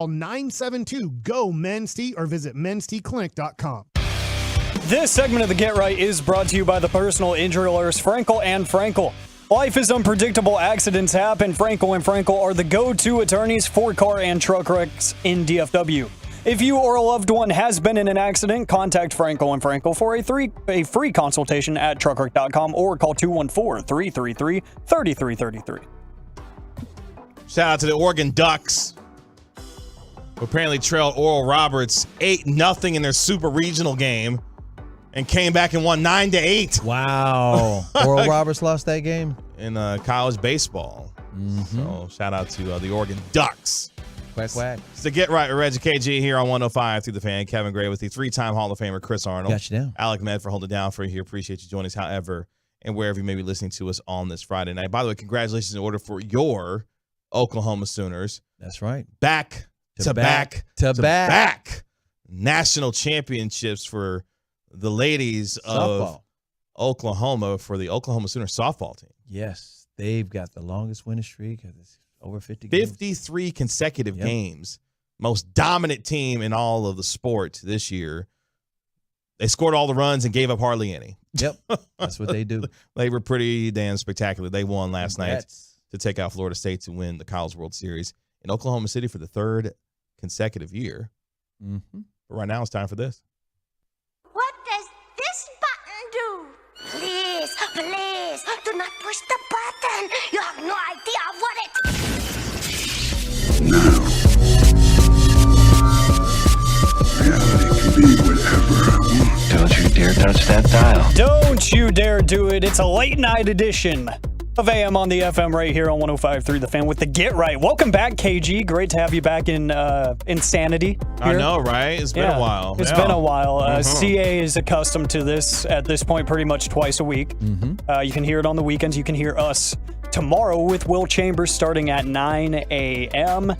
call 972-GO-MENS-T or visit mensteaclinic.com. This segment of the Get Right is brought to you by the personal injury lawyers Frankel and Frankel. Life is unpredictable. Accidents happen. Frankel and Frankel are the go-to attorneys for car and truck wrecks in DFW. If you or a loved one has been in an accident, contact Frankel and Frankel for a free consultation at truckwreck.com or call 214-333-3333. Shout out to the Oregon Ducks, who apparently trailed Oral Roberts 8-0 in their super regional game and came back and won 9-8. Wow. Oral Roberts lost that game? In college baseball. So shout out to the Oregon Ducks. Quack, quack. It's the Get Right with Reggie KG here on 105 through the Fan. Kevin Gray with the three-time Hall of Famer Chris Arnold. Got you down. Alec Med for holding down for you here. Appreciate you joining us, however, and wherever you may be listening to us on this Friday night. By the way, congratulations in order for your Oklahoma Sooners. That's right. Back to back national championships for the ladies of Oklahoma for the Oklahoma Sooner softball team. Yes, they've got the longest winning streak. It's over 50 games. 53 consecutive games. Most dominant team in all of the sport this year. They scored all the runs and gave up hardly any. Yep, that's what they do. They were pretty damn spectacular. They won last night to take out Florida State to win the College World Series in Oklahoma City for the third consecutive year. But right now it's time for this. What does this button do? Please, please, do not push the button. You have no idea what it... Reality can be whatever I want. Don't you dare touch that dial. Don't you dare do it. It's a late night edition of AM on the FM right here on 105.3 The Fan with the Get Right. Welcome back, KG. Great to have you back in Insanity here. I know, right? It's been a while. It's been a while. CA is accustomed to this at this point pretty much twice a week. You can hear it on the weekends. You can hear us tomorrow with Will Chambers starting at 9 a.m.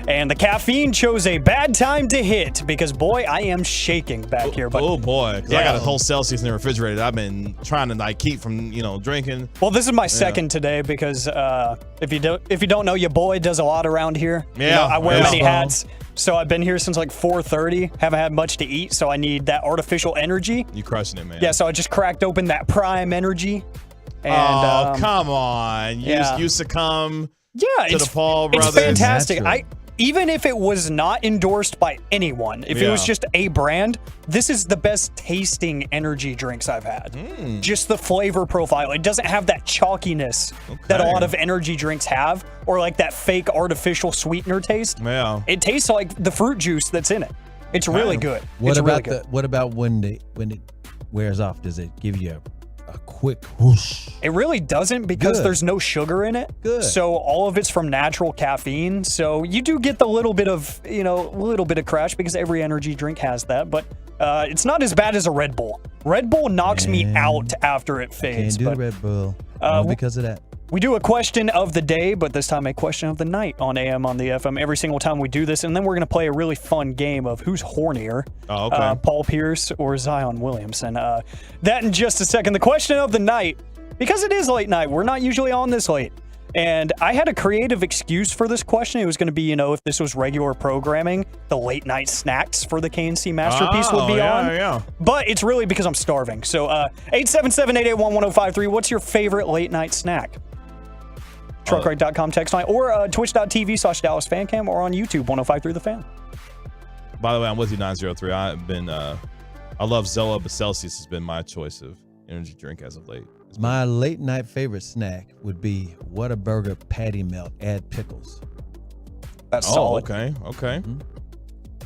And the caffeine chose a bad time to hit because, boy, I am shaking back here. But oh, boy. Because I got a whole Celsius in the refrigerator. I've been trying to keep from, drinking. Well, this is my second today because if you don't know, your boy does a lot around here. Yeah. I wear many hats. So I've been here since like 4:30. Haven't had much to eat, so I need that artificial energy. You crushing it, man. Yeah, so I just cracked open that Prime Energy. And, come on. You succumb to the Paul brothers. It's fantastic. Even if it was not endorsed by anyone, if it was just a brand, this is the best tasting energy drinks I've had. Just the flavor profile. It doesn't have that chalkiness that a lot of energy drinks have, or like that fake artificial sweetener taste. Yeah. It tastes like the fruit juice that's in it. It's really good. What about when it wears off? Does it give you a quick whoosh? It really doesn't because there's no sugar in it. So all of it's from natural caffeine. So you do get the little bit of crash because every energy drink has that. But it's not as bad as a Red Bull. Red Bull knocks me out after it fades. Can't do Red Bull. All because of that. We do a question of the day, but this time a question of the night on AM on the FM every single time we do this. And then we're going to play a really fun game of who's hornier, Paul Pierce or Zion Williamson. That in just a second. The question of the night, because it is late night, we're not usually on this late. And I had a creative excuse for this question. It was going to be, if this was regular programming, the late night snacks for the KNC Masterpiece would be on. Yeah. But it's really because I'm starving. So 877-881-1053, what's your favorite late night snack? Truckwreck.com text line or twitch.tv/DallasFanCam or on YouTube 105.3 The Fan. By the way, I'm with you 903. I love Zoa, but Celsius has been my choice of energy drink as of late. My late night favorite snack would be Whataburger patty melt, add pickles. That's solid. Okay.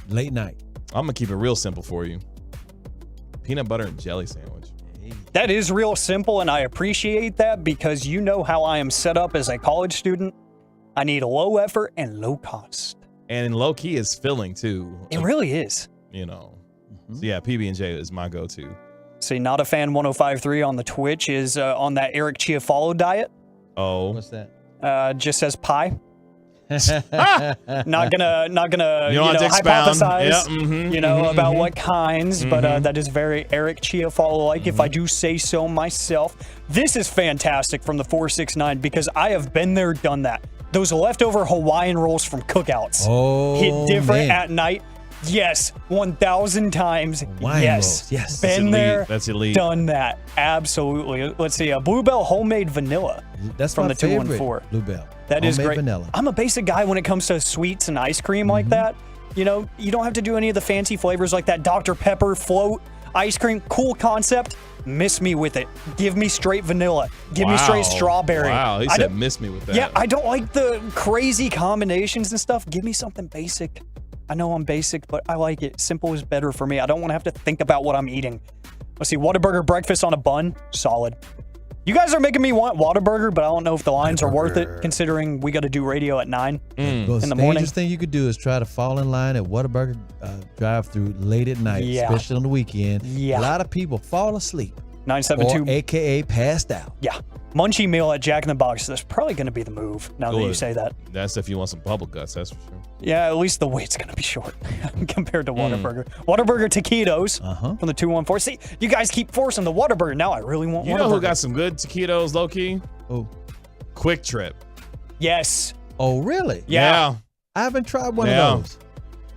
Late night. I'm gonna keep it real simple for you. Peanut butter and jelly sandwich. That is real simple, and I appreciate that because you know how I am set up as a college student. I need low effort and low cost. And low key is filling too. It really is. So yeah, PB&J is my go-to. See, Not a Fan 105.3 on the Twitch is on that Eric Chiafalo diet. Oh. What's that? Just says pie. Not gonna hypothesize about what kinds, but that is very Eric Chiafalo like, if I do say so myself. This is fantastic from the 469 because I have been there, done that. those leftover Hawaiian rolls from cookouts hit different at night. Yes, 1,000 times. Hawaiian Yes. rolls, yes. Been there. That's elite. Done that. Absolutely. Let's see. Bluebell homemade vanilla. That's from my the favorite. 214. Bluebell. That is Homemade great. vanilla. I'm a basic guy when it comes to sweets and ice cream like that. You know, you don't have to do any of the fancy flavors like that Dr. Pepper float ice cream. Cool concept. Miss me with it. Give me straight vanilla. Give me straight strawberry. Wow, he said miss me with that. Yeah, I don't like the crazy combinations and stuff. Give me something basic. I know I'm basic, but I like it. Simple is better for me. I don't want to have to think about what I'm eating. Let's see. Whataburger breakfast on a bun. Solid. You guys are making me want Whataburger, but I don't know if the lines are worth it considering we got to do radio at 9 in the morning. The strangest thing you could do is try to fall in line at Whataburger drive-through late at night, especially on the weekend. A lot of people fall asleep. 972. Or AKA passed out. Yeah. Munchie meal at Jack in the Box. That's probably going to be the move now that you say that. That's if you want some bubble guts, that's for sure. Yeah, at least the wait's going to be short compared to Whataburger. Whataburger taquitos from the 214. See, you guys keep forcing the Whataburger. Now I really want Whataburger. You know who got some good taquitos, low-key? Who? Quick Trip. Yes. Oh, really? Yeah. I haven't tried one of those.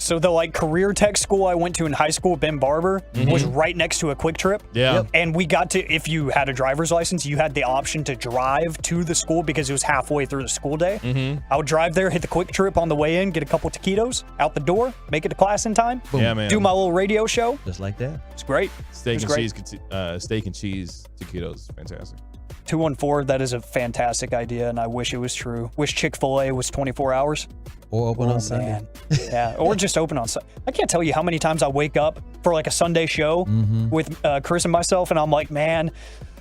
So the career tech school I went to in high school, Ben Barber, was right next to a Quick Trip. Yeah. Yep. And we got to, if you had a driver's license, you had the option to drive to the school because it was halfway through the school day. I would drive there, hit the Quick Trip on the way in, get a couple taquitos out the door, make it to class in time. Boom. Yeah, man. Do my little radio show. Just like that. It's great. Steak and cheese taquitos, fantastic. 214, that is a fantastic idea, and I wish it was true. Wish Chick-fil-A was 24 hours. Or open on Sunday. Yeah, or just open on Sunday. I can't tell you how many times I wake up for a Sunday show with Chris and myself, and I'm like, man,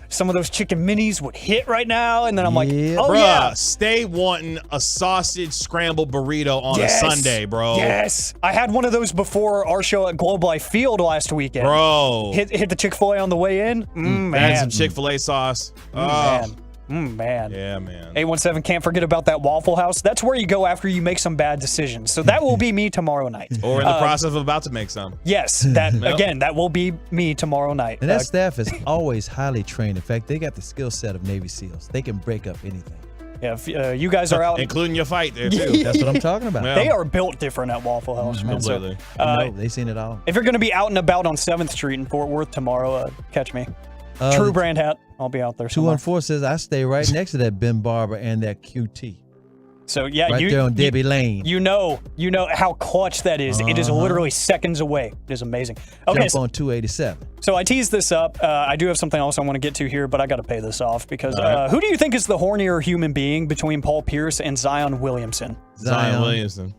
some of those chicken minis would hit right now. And then I'm like, oh, yeah. Stay wanting a sausage scrambled burrito on a Sunday, bro. Yes. I had one of those before our show at Globe Life Field last weekend. Bro. Hit the Chick-fil-A on the way in. Man. Add some Chick-fil-A sauce. Man. Man. Yeah, man. 817, can't forget about that Waffle House. That's where you go after you make some bad decisions. So that will be me tomorrow night. Or in the process of about to make some. Yes, again, that will be me tomorrow night. And that staff is always highly trained. In fact, they got the skill set of Navy SEALs. They can break up anything. Yeah, if you guys are out. Including your fight there, too. That's what I'm talking about. Yeah. They are built different at Waffle House, man. Completely. So, they've seen it all. If you're going to be out and about on 7th Street in Fort Worth tomorrow, catch me. True brand hat. I'll be out there somewhere. 214 says I stay right next to that Ben Barber and that QT. So yeah, right there on Debbie Lane. You know how clutch that is. It is literally seconds away. It is amazing. Okay, Jump on 287. So I teased this up. I do have something else I want to get to here, but I got to pay this off because who do you think is the hornier human being between Paul Pierce and Zion Williamson? Zion Williamson.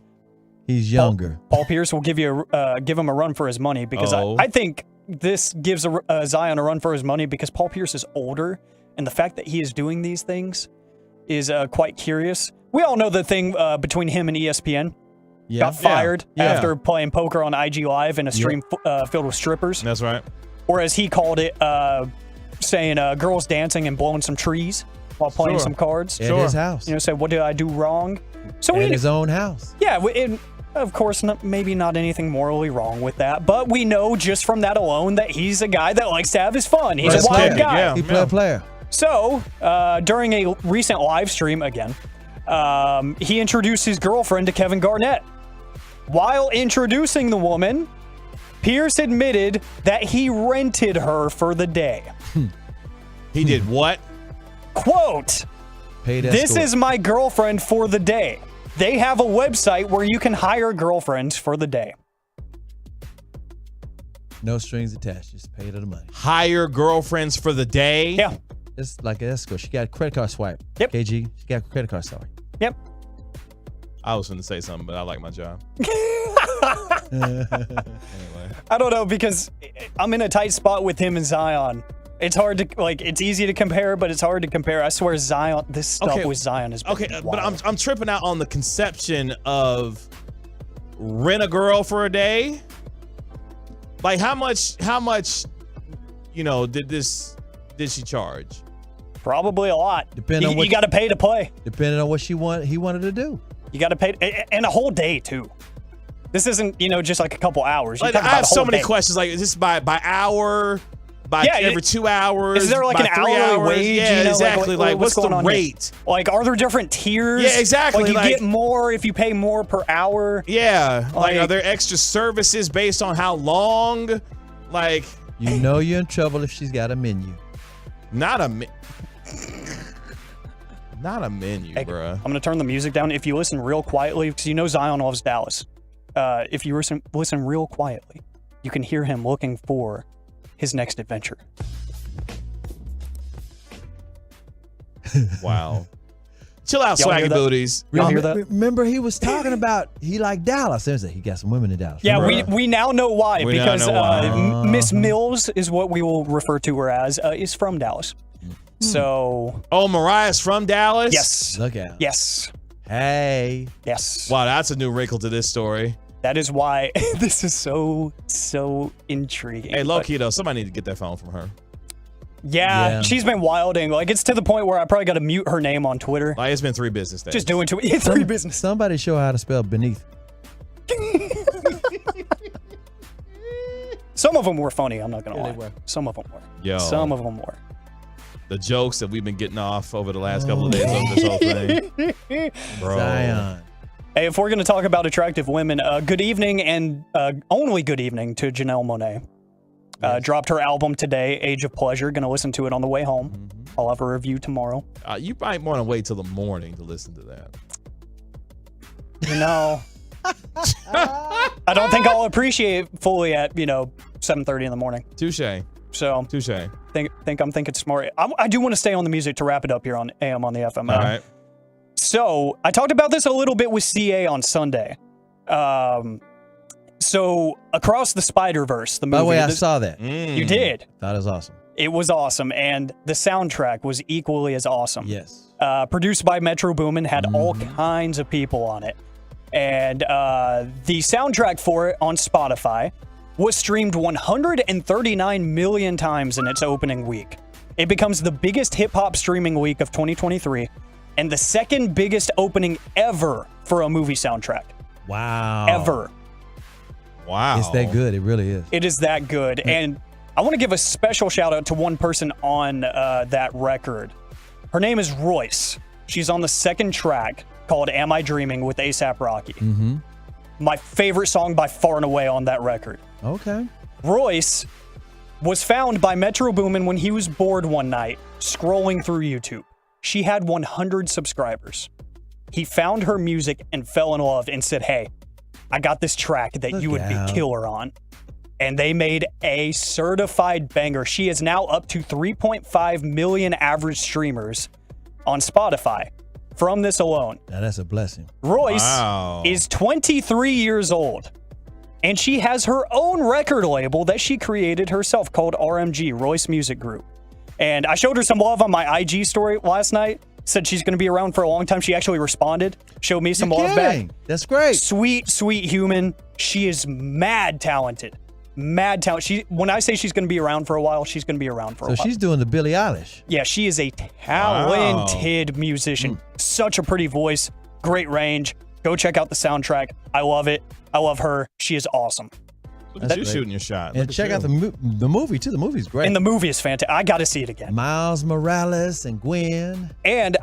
He's younger. Paul Pierce will give him a run for his money because I think this gives Zion a run for his money because Paul Pierce is older, and the fact that he is doing these things is quite curious. We all know the thing between him and ESPN. Got fired after playing poker on IG Live in a stream filled with strippers. That's right. Or as he called it, saying girls dancing and blowing some trees while playing some cards. At his house. Say, what did I do wrong? So at his own house. Yeah, of course, maybe not anything morally wrong with that, but we know just from that alone that he's a guy that likes to have his fun. He's a wild guy. Yeah, he played a player. So, during a recent live stream, again, he introduced his girlfriend to Kevin Garnett. While introducing the woman, Pierce admitted that he rented her for the day. He did what? Quote, "This is my girlfriend for the day. They have a website where you can hire girlfriends for the day." No strings attached. Just pay her the money. Hire girlfriends for the day? Yeah. It's like an escort. She got a credit card swipe. Yep. KG, she got a credit card swipe. Yep. I was going to say something, but I like my job. Anyway. I don't know because I'm in a tight spot with him and Zion. It's hard to it's easy to compare, but it's hard to compare. I swear Zion, this stuff with Zion is wild. But I'm tripping out on the conception of rent a girl for a day. Like how much did she charge? Probably a lot. Depending on what you got to pay to play. Depending on what he wanted to do. You got to pay and a whole day too. This isn't just like a couple hours. I have so many questions. Like is this by hour? every 2 hours. Is there like by an 3 hourly hours. wage? Yeah, you know, exactly. Like what's the going on here? rate? Like, are there different tiers? Yeah, exactly. Like, you Like- get more if you pay more per hour. Yeah. Like, are there extra services based on how long? Like, You know you're in trouble if she's got a menu. not a menu, bruh. I'm gonna turn the music down. If you listen real quietly, because you know Zion loves Dallas. If you listen real quietly, you can hear him looking for his next adventure. Wow. Chill out, Y'all hear swaggy that? booties. Y'all hear that? Remember, he was talking about he liked Dallas. There's he got some women in Dallas. Yeah, Remember? we now know why, We now because know why. Miss Mills is what we will refer to her as, is from Dallas. So, Oh, Mariah's from Dallas? yes. Look out. Yes. Hey. Yes. Wow, that's a new wrinkle to this story. That is why this is so intriguing. Hey, low But key though, somebody need to get that phone from her. yeah, she's been wilding. Like, it's to the point where I probably got to mute her name on Twitter. Like, it's been 3 business days. Just doing three business. Somebody show her how to spell beneath. Some of them were funny, I'm not going to Yeah, lie. they were. Some of them were. Yo. Some of them were. The jokes that we've been getting off over the last couple of days of this whole thing. Bro. Zion. Hey, if we're going to talk about attractive women, good evening and only good evening to Janelle Monáe. Dropped her album today, Age of Pleasure. Going to listen to it on the way home. I'll have a review tomorrow. You might want to wait till the morning to listen to that. You know, I don't think I'll appreciate it fully at 7:30 in the morning. Touche. So Touche. think I'm thinking smart. I do want to stay on the music to wrap it up here on AM on the FM. All right. So I talked about this a little bit with CA on Sunday. So Across the Spider-Verse, the movie. By the way, I saw that. You did. That is awesome. It was awesome, and the soundtrack was equally as awesome. Yes. Produced by Metro Boomin, had all kinds of people on it. And the soundtrack for it on Spotify was streamed 139 million times in its opening week. It becomes the biggest hip-hop streaming week of 2023 and the second biggest opening ever for a movie soundtrack. Wow. Ever. Wow. It's that good. It really is. It is that good. And I want to give a special shout out to one person on that record. Her name is Royce. She's on the second track called Am I Dreaming with A$AP Rocky. Mm-hmm. My favorite song by far and away on that record. Okay. Royce was found by Metro Boomin when he was bored one night scrolling through YouTube. She had 100 subscribers. He found her music and fell in love and said, hey, I got this track that you would be killer on. And they made a certified banger. She is now up to 3.5 million average streamers on Spotify from this alone. Now that's a blessing. Royce is 23 years old, and she has her own record label that she created herself called RMG, Royce Music Group. And I showed her some love on my IG story last night. Said she's going to be around for a long time. She actually responded, showed me some love back. That's great. Sweet, sweet human. She is mad talented. Mad talent. When I say she's going to be around for a while, she's going to be around for a while. So she's doing the Billie Eilish. Yeah, she is a talented musician. Such a pretty voice, great range. Go check out the soundtrack. I love it. I love her. She is awesome. Look at you shooting your shot. And check out the movie, too. The movie's great. And the movie is fantastic. I got to see it again. Miles Morales and Gwen. And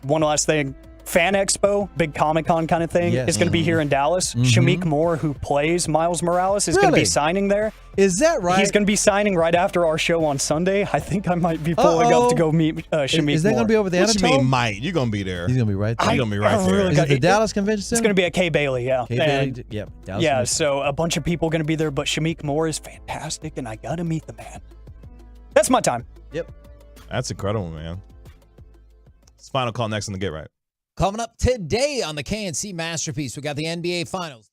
one last thing. Fan Expo, big Comic-Con kind of thing, is going to be here in Dallas. Shamik Moore, who plays Miles Morales, is going to be signing there. Is that right? He's going to be signing right after our show on Sunday. I think I might be pulling up to go meet Shamik Moore. Is that going to be over the What you Anatole? mean, might? You're going to be there. He's going to be right there. He's going to be right there. Is it the Dallas Convention Center? It's going to be at Kay Bailey, yeah. Kay Bailey, yep. Dallas Yeah, Convention. so a bunch of people going to be there, but Shamik Moore is fantastic, and I got to meet the man. That's my time. Yep. That's incredible, man. It's Final Call next on the Get Right. Coming up today on the KNC Masterpiece, we got the NBA Finals.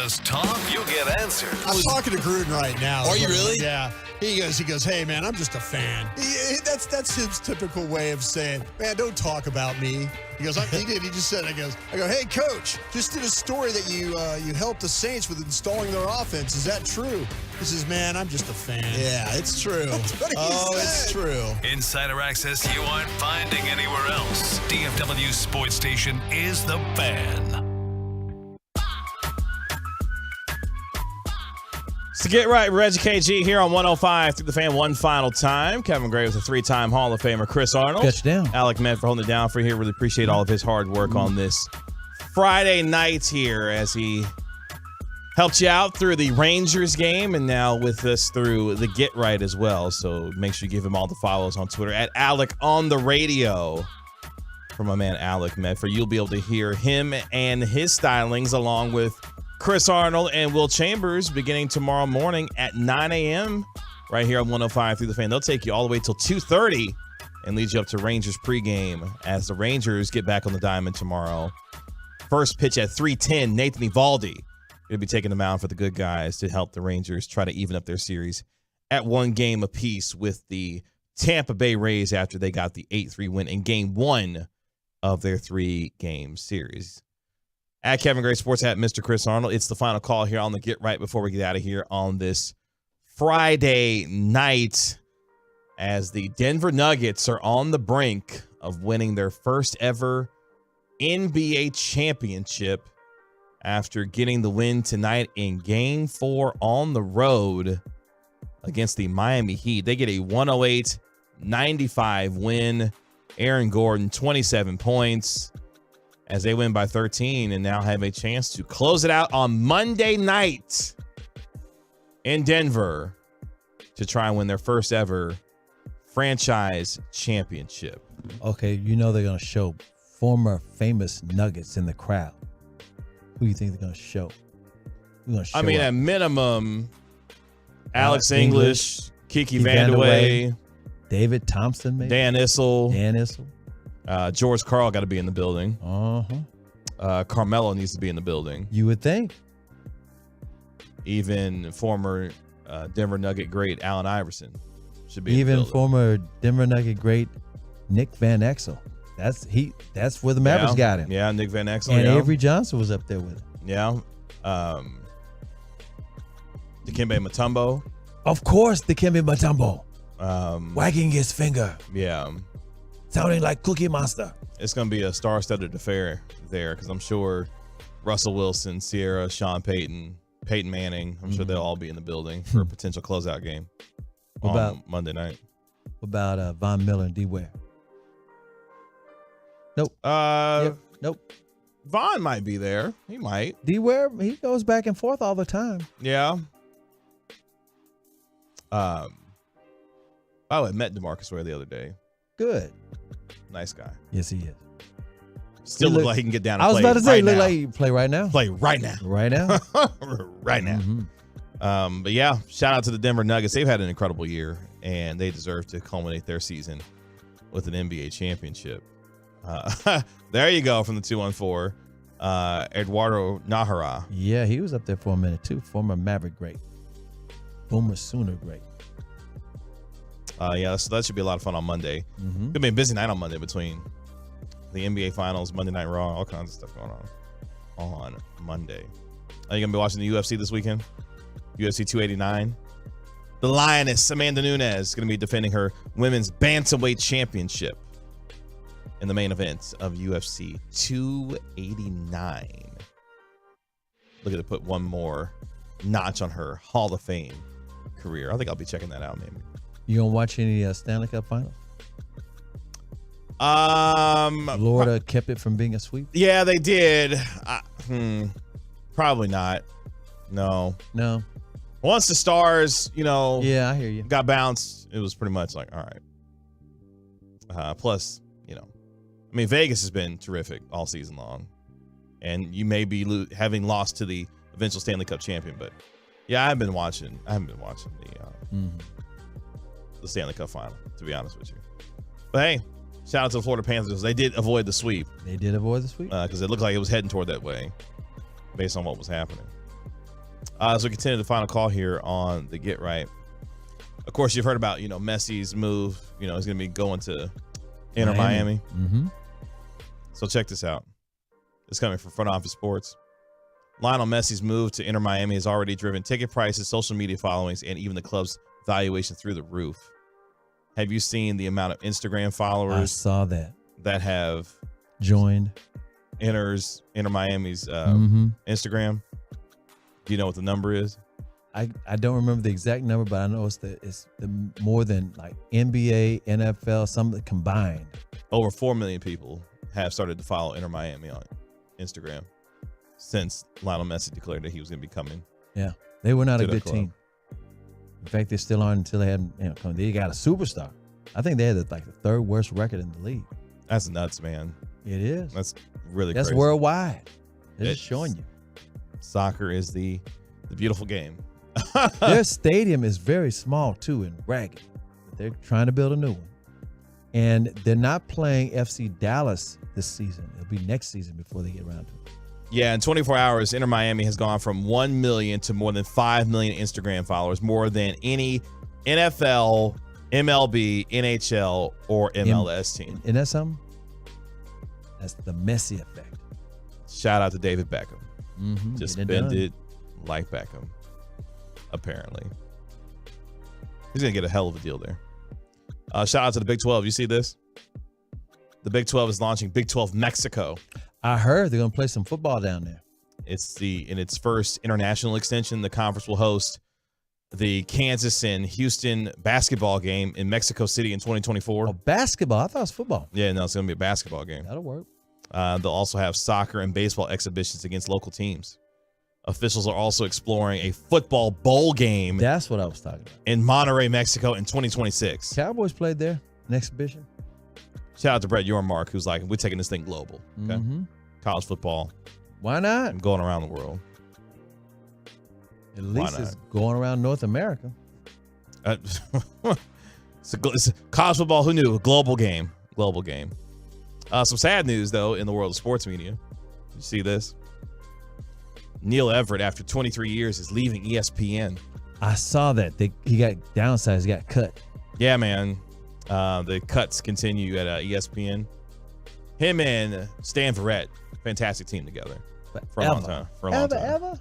Just talk, you'll get answers. I'm talking to Gruden right now. Are you really? Yeah. He goes, hey, man, I'm just a fan. That's his typical way of saying, man, don't talk about me. He goes, he just said, I go, hey, coach, just did a story that you helped the Saints with installing their offense. Is that true? He says, man, I'm just a fan. Yeah, it's true. That's what he said. It's true. Insider access you aren't finding anywhere else. DFW Sports Station is the Fan. To get right, Reggie KG here on 105 through the Fan one final time. Kevin Gray with a 3-time Hall of Famer, Chris Arnold. Catch you down. Alec Med for holding it down for you here. Really appreciate all of his hard work on this Friday night here as he helped you out through the Rangers game and now with us through the Get Right as well. So make sure you give him all the follows on Twitter at Alec on the radio. For my man Alec Medford, you'll be able to hear him and his stylings along with Chris Arnold and Will Chambers beginning tomorrow morning at 9 a.m. right here on 105 through the Fan. They'll take you all the way till 2:30 and lead you up to Rangers pregame as the Rangers get back on the diamond tomorrow. First pitch at 3:10, Nathan Eovaldi going to be taking the mound for the good guys to help the Rangers try to even up their series at one game apiece with the Tampa Bay Rays after they got the 8-3 win in game one of their 3-game series. At Kevin Gray Sports, at Mr. Chris Arnold. It's the final call here on the Get Right before we get out of here on this Friday night as the Denver Nuggets are on the brink of winning their first ever NBA championship after getting the win tonight in Game 4 on the road against the Miami Heat. They get a 108-95 win. Aaron Gordon, 27 points. As they win by 13 and now have a chance to close it out on Monday night in Denver to try and win their first ever franchise championship. Okay, you know they're going to show former famous Nuggets in the crowd. Who do you think they're going to show? I mean, at minimum, Alex English, Kiki Vandeweghe, David Thompson, maybe? Dan Issel. George Karl got to be in the building. Carmelo needs to be in the building. You would think. Even former Denver Nugget great Allen Iverson should be in the Even building. former Denver Nugget great Nick Van Exel. That's where the Mavericks got him. Yeah, Nick Van Exel. And Avery Johnson was up there with him. Yeah. Dikembe Mutombo. Of course, Dikembe Mutombo. Wagging his finger. Yeah. Sounding like Cookie Monster. It's going to be a star-studded affair there because I'm sure Russell Wilson, Sierra, Sean Payton, Peyton Manning, I'm sure they'll all be in the building for a potential closeout game on Monday night. What about Von Miller and D. Ware? Nope. Nope. Von might be there. He might. D. Ware, he goes back and forth all the time. Yeah. I met DeMarcus Ware the other day. Good. Nice guy. Yes, he is. Still look like he can get down and I was play about to say, right look now. like he can play right now. Play right now. Right now. Right now. But yeah, shout out to the Denver Nuggets. They've had an incredible year, and they deserve to culminate their season with an NBA championship. There you go from the 214. Eduardo Nahara. Yeah, he was up there for a minute, too. Former Maverick great. Boomer Sooner great. Yeah, so that should be a lot of fun on Monday. It'll be a busy night on Monday between the NBA Finals, Monday Night Raw, all kinds of stuff going on Monday. Are you going to be watching the UFC this weekend? UFC 289. The Lioness, Amanda Nunes, is going to be defending her women's bantamweight championship in the main event of UFC 289. Looking to put one more notch on her Hall of Fame career. I think I'll be checking that out, maybe. You gonna watch any Stanley Cup Finals? Florida kept it from being a sweep. Yeah, they did. Probably not. No. Once the Stars, yeah, I hear you, got bounced, it was pretty much like, all right. Plus, Vegas has been terrific all season long, and you may be having lost to the eventual Stanley Cup champion, but yeah, I haven't been watching the Stanley Cup final, to be honest with you. But hey, shout out to the Florida Panthers. They did avoid the sweep. They did avoid the sweep because it looked like it was heading toward that way based on what was happening. As we continue the final call here on the Get Right. Of course, you've heard about, Messi's move. He's going to be going to Inter Miami. Mm-hmm. So check this out. It's coming from Front Office Sports. Lionel Messi's move to Inter Miami has already driven ticket prices, social media followings, and even the club's valuation through the roof. Have you seen the amount of Instagram followers? I saw that have joined Inter Miami's Instagram? Do you know what the number is? I don't remember the exact number, but I know it's the more than like NBA, NFL, some combined. Over 4 million people have started to follow Inter Miami on Instagram since Lionel Messi declared that he was going to be coming. Yeah, they were not a good club. team. In fact, they still aren't until they had come. They got a superstar. I think they had the third worst record in the league. That's nuts, man. It is. That's really That's crazy. worldwide. They're just showing you. Soccer is the beautiful game. Their stadium is very small too and ragged. But they're trying to build a new one. And they're not playing FC Dallas this season. It'll be next season before they get around to it. Yeah, in 24 hours, Inter Miami has gone from 1 million to more than 5 million Instagram followers, more than any NFL, MLB, NHL, or MLS team. And that's something? That's the Messi effect. Shout out to David Beckham. Mm-hmm. Just spend it like Beckham, apparently. He's going to get a hell of a deal there. Shout out to the Big 12. You see this? The Big 12 is launching Big 12 Mexico. I heard they're going to play some football down there. In its first international extension, the conference will host the Kansas and Houston basketball game in Mexico City in 2024. Oh, basketball? I thought it was football. Yeah, no, it's going to be a basketball game. That'll work. They'll also have soccer and baseball exhibitions against local teams. Officials are also exploring a football bowl game. That's what I was talking about. In Monterrey, Mexico in 2026. Cowboys played there, an exhibition. Shout out to Brett Yormark, who's like, we're taking this thing global. Okay? Mm-hmm. College football. Why not? And going around the world. At least it's going around North America. It's college football, who knew? A global game. Global game. Some sad news, though, in the world of sports media. You see this? Neil Everett, after 23 years, is leaving ESPN. I saw that. He got downsized. He got cut. Yeah, man. The cuts continue at ESPN. Him and Stan Verrett, fantastic team together for a long time. Ever?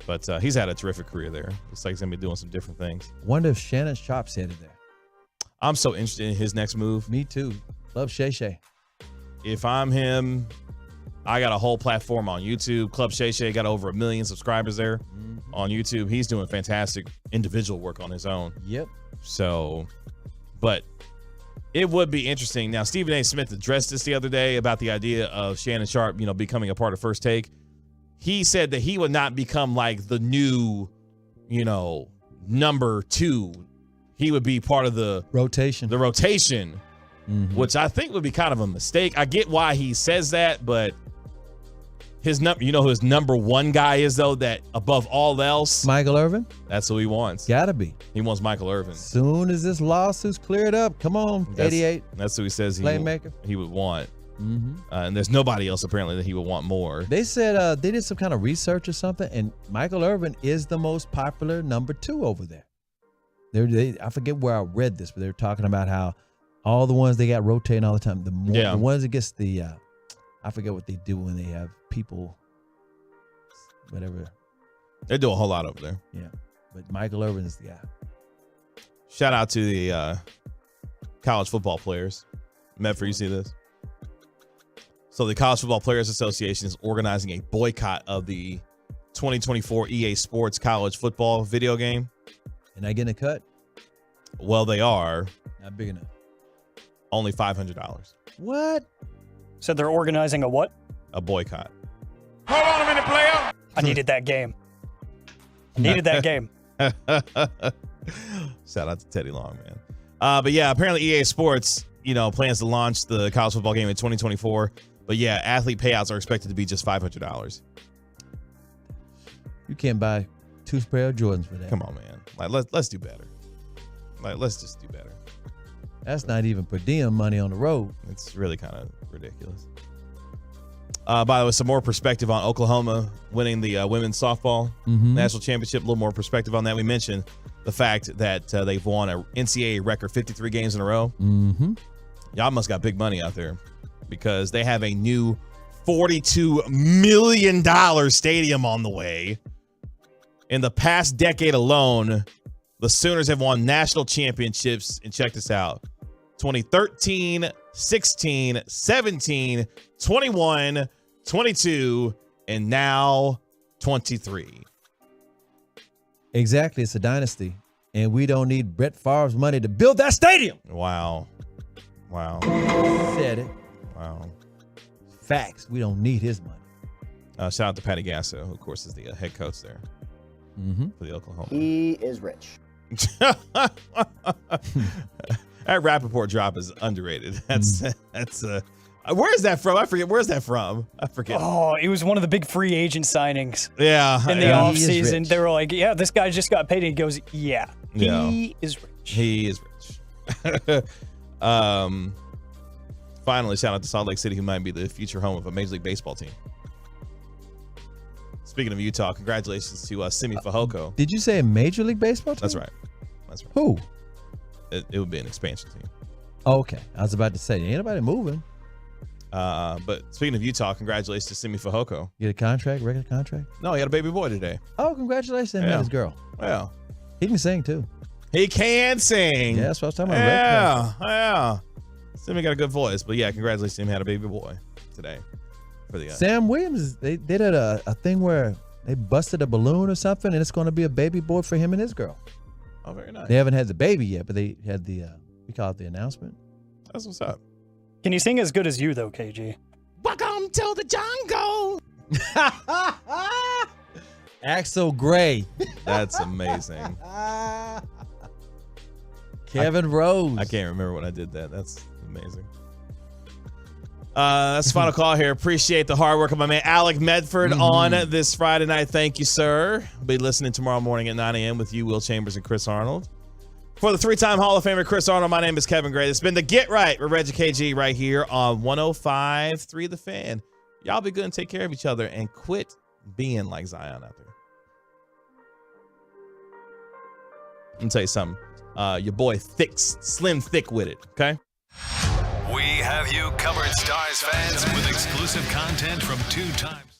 But he's had a terrific career there. Looks like he's going to be doing some different things. Wonder if Shannon Sharp's headed there. I'm so interested in his next move. Me too. Love Shay Shay. If I'm him, I got a whole platform on YouTube. Club Shay Shay got over 1 million subscribers there on YouTube. He's doing fantastic individual work on his own. Yep. So, but it would be interesting. Now, Stephen A. Smith addressed this the other day about the idea of Shannon Sharp, becoming a part of First Take. He said that he would not become like the new, number 2. He would be part of the rotation. Which I think would be kind of a mistake. I get why he says that, but his who his number 1 guy is, though, that above all else? Michael Irvin? That's who he wants. Gotta be. He wants Michael Irvin. Soon as this lawsuit's cleared up, come on, 88. That's who he says he would want. Mm-hmm. And there's nobody else, apparently, that he would want more. They said they did some kind of research or something, and Michael Irvin is the most popular number 2 over there. I forget where I read this, but they were talking about how all the ones they got rotating all the time. The ones that gets the, I forget what they do when they have people, whatever. They do a whole lot over there. Yeah, but Michael Irvin is the guy. Shout out to the college football players. Medford, you see this? So the College Football Players Association is organizing a boycott of the 2024 EA Sports college football video game. And I getting a cut? Well, they are. Not big enough. Only $500. What? So they're organizing a what? A boycott. Hold on a minute, player. I needed that game. Shout out to Teddy Long, man. But yeah, apparently EA Sports, plans to launch the college football game in 2024. But yeah, athlete payouts are expected to be just $500. You can't buy 2 pair of Jordans for that. Come on, man. Let's do better. Let's just do better. That's not even per diem money on the road. It's really kind of ridiculous. By the way, some more perspective on Oklahoma winning the women's softball national championship. A little more perspective on that. We mentioned the fact that they've won a NCAA record 53 games in a row. Y'all must got big money out there because they have a new $42 million stadium on the way. In the past decade alone, the Sooners have won national championships. And check this out. 2013, 16, 17, 21, 22, and now 23. Exactly. It's a dynasty. And we don't need Brett Favre's money to build that stadium. Wow. Said it. Wow. Facts. We don't need his money. Shout out to Patty Gasso, who, of course, is the head coach there for the Oklahoma. He is rich. That Rappaport drop is underrated. That's where is that from? I forget. Where's that from? I forget. Oh, it was one of the big free agent signings. Yeah. In the offseason. They were like, yeah, this guy just got paid. And he goes, yeah, he is rich. He is rich. Finally, shout out to Salt Lake City, who might be the future home of a Major League Baseball team. Speaking of Utah, congratulations to Simi Fehoko. Did you say a Major League Baseball team? That's right. Who? It would be an expansion team. Oh, okay. I was about to say, ain't nobody moving. But speaking of Utah, congratulations to Simi Fehoko. Get a contract, regular contract? No, he had a baby boy today. Oh, congratulations to him and his girl. Yeah. He can sing too. He can sing. Yeah, that's what I was talking about. Yeah. Simi got a good voice, but yeah, congratulations to him. He had a baby boy today. For the Sam Williams, they did a thing where they busted a balloon or something, and it's going to be a baby boy for him and his girl. Oh, very nice. They haven't had the baby yet, but they had the we call it the announcement. That's what's up. Can you sing as good as you though, KG? Welcome to the jungle. Axel Gray. That's amazing. Kevin Rose. I can't remember when I did that. That's amazing. That's the final call here. Appreciate the hard work of my man Alec Medford on this Friday night. Thank you, sir. Be listening tomorrow morning at 9 a.m. with you, Will Chambers and Chris Arnold. For the three-time Hall of Famer Chris Arnold, my name is Kevin Gray. It's been the Get Right with Reggie KG right here on 105.3 The Fan. Y'all be good and take care of each other and quit being like Zion out there. Let me tell you something. Your boy slim thick with it, okay? We have you covered, Stars fans, with exclusive content from 2 times.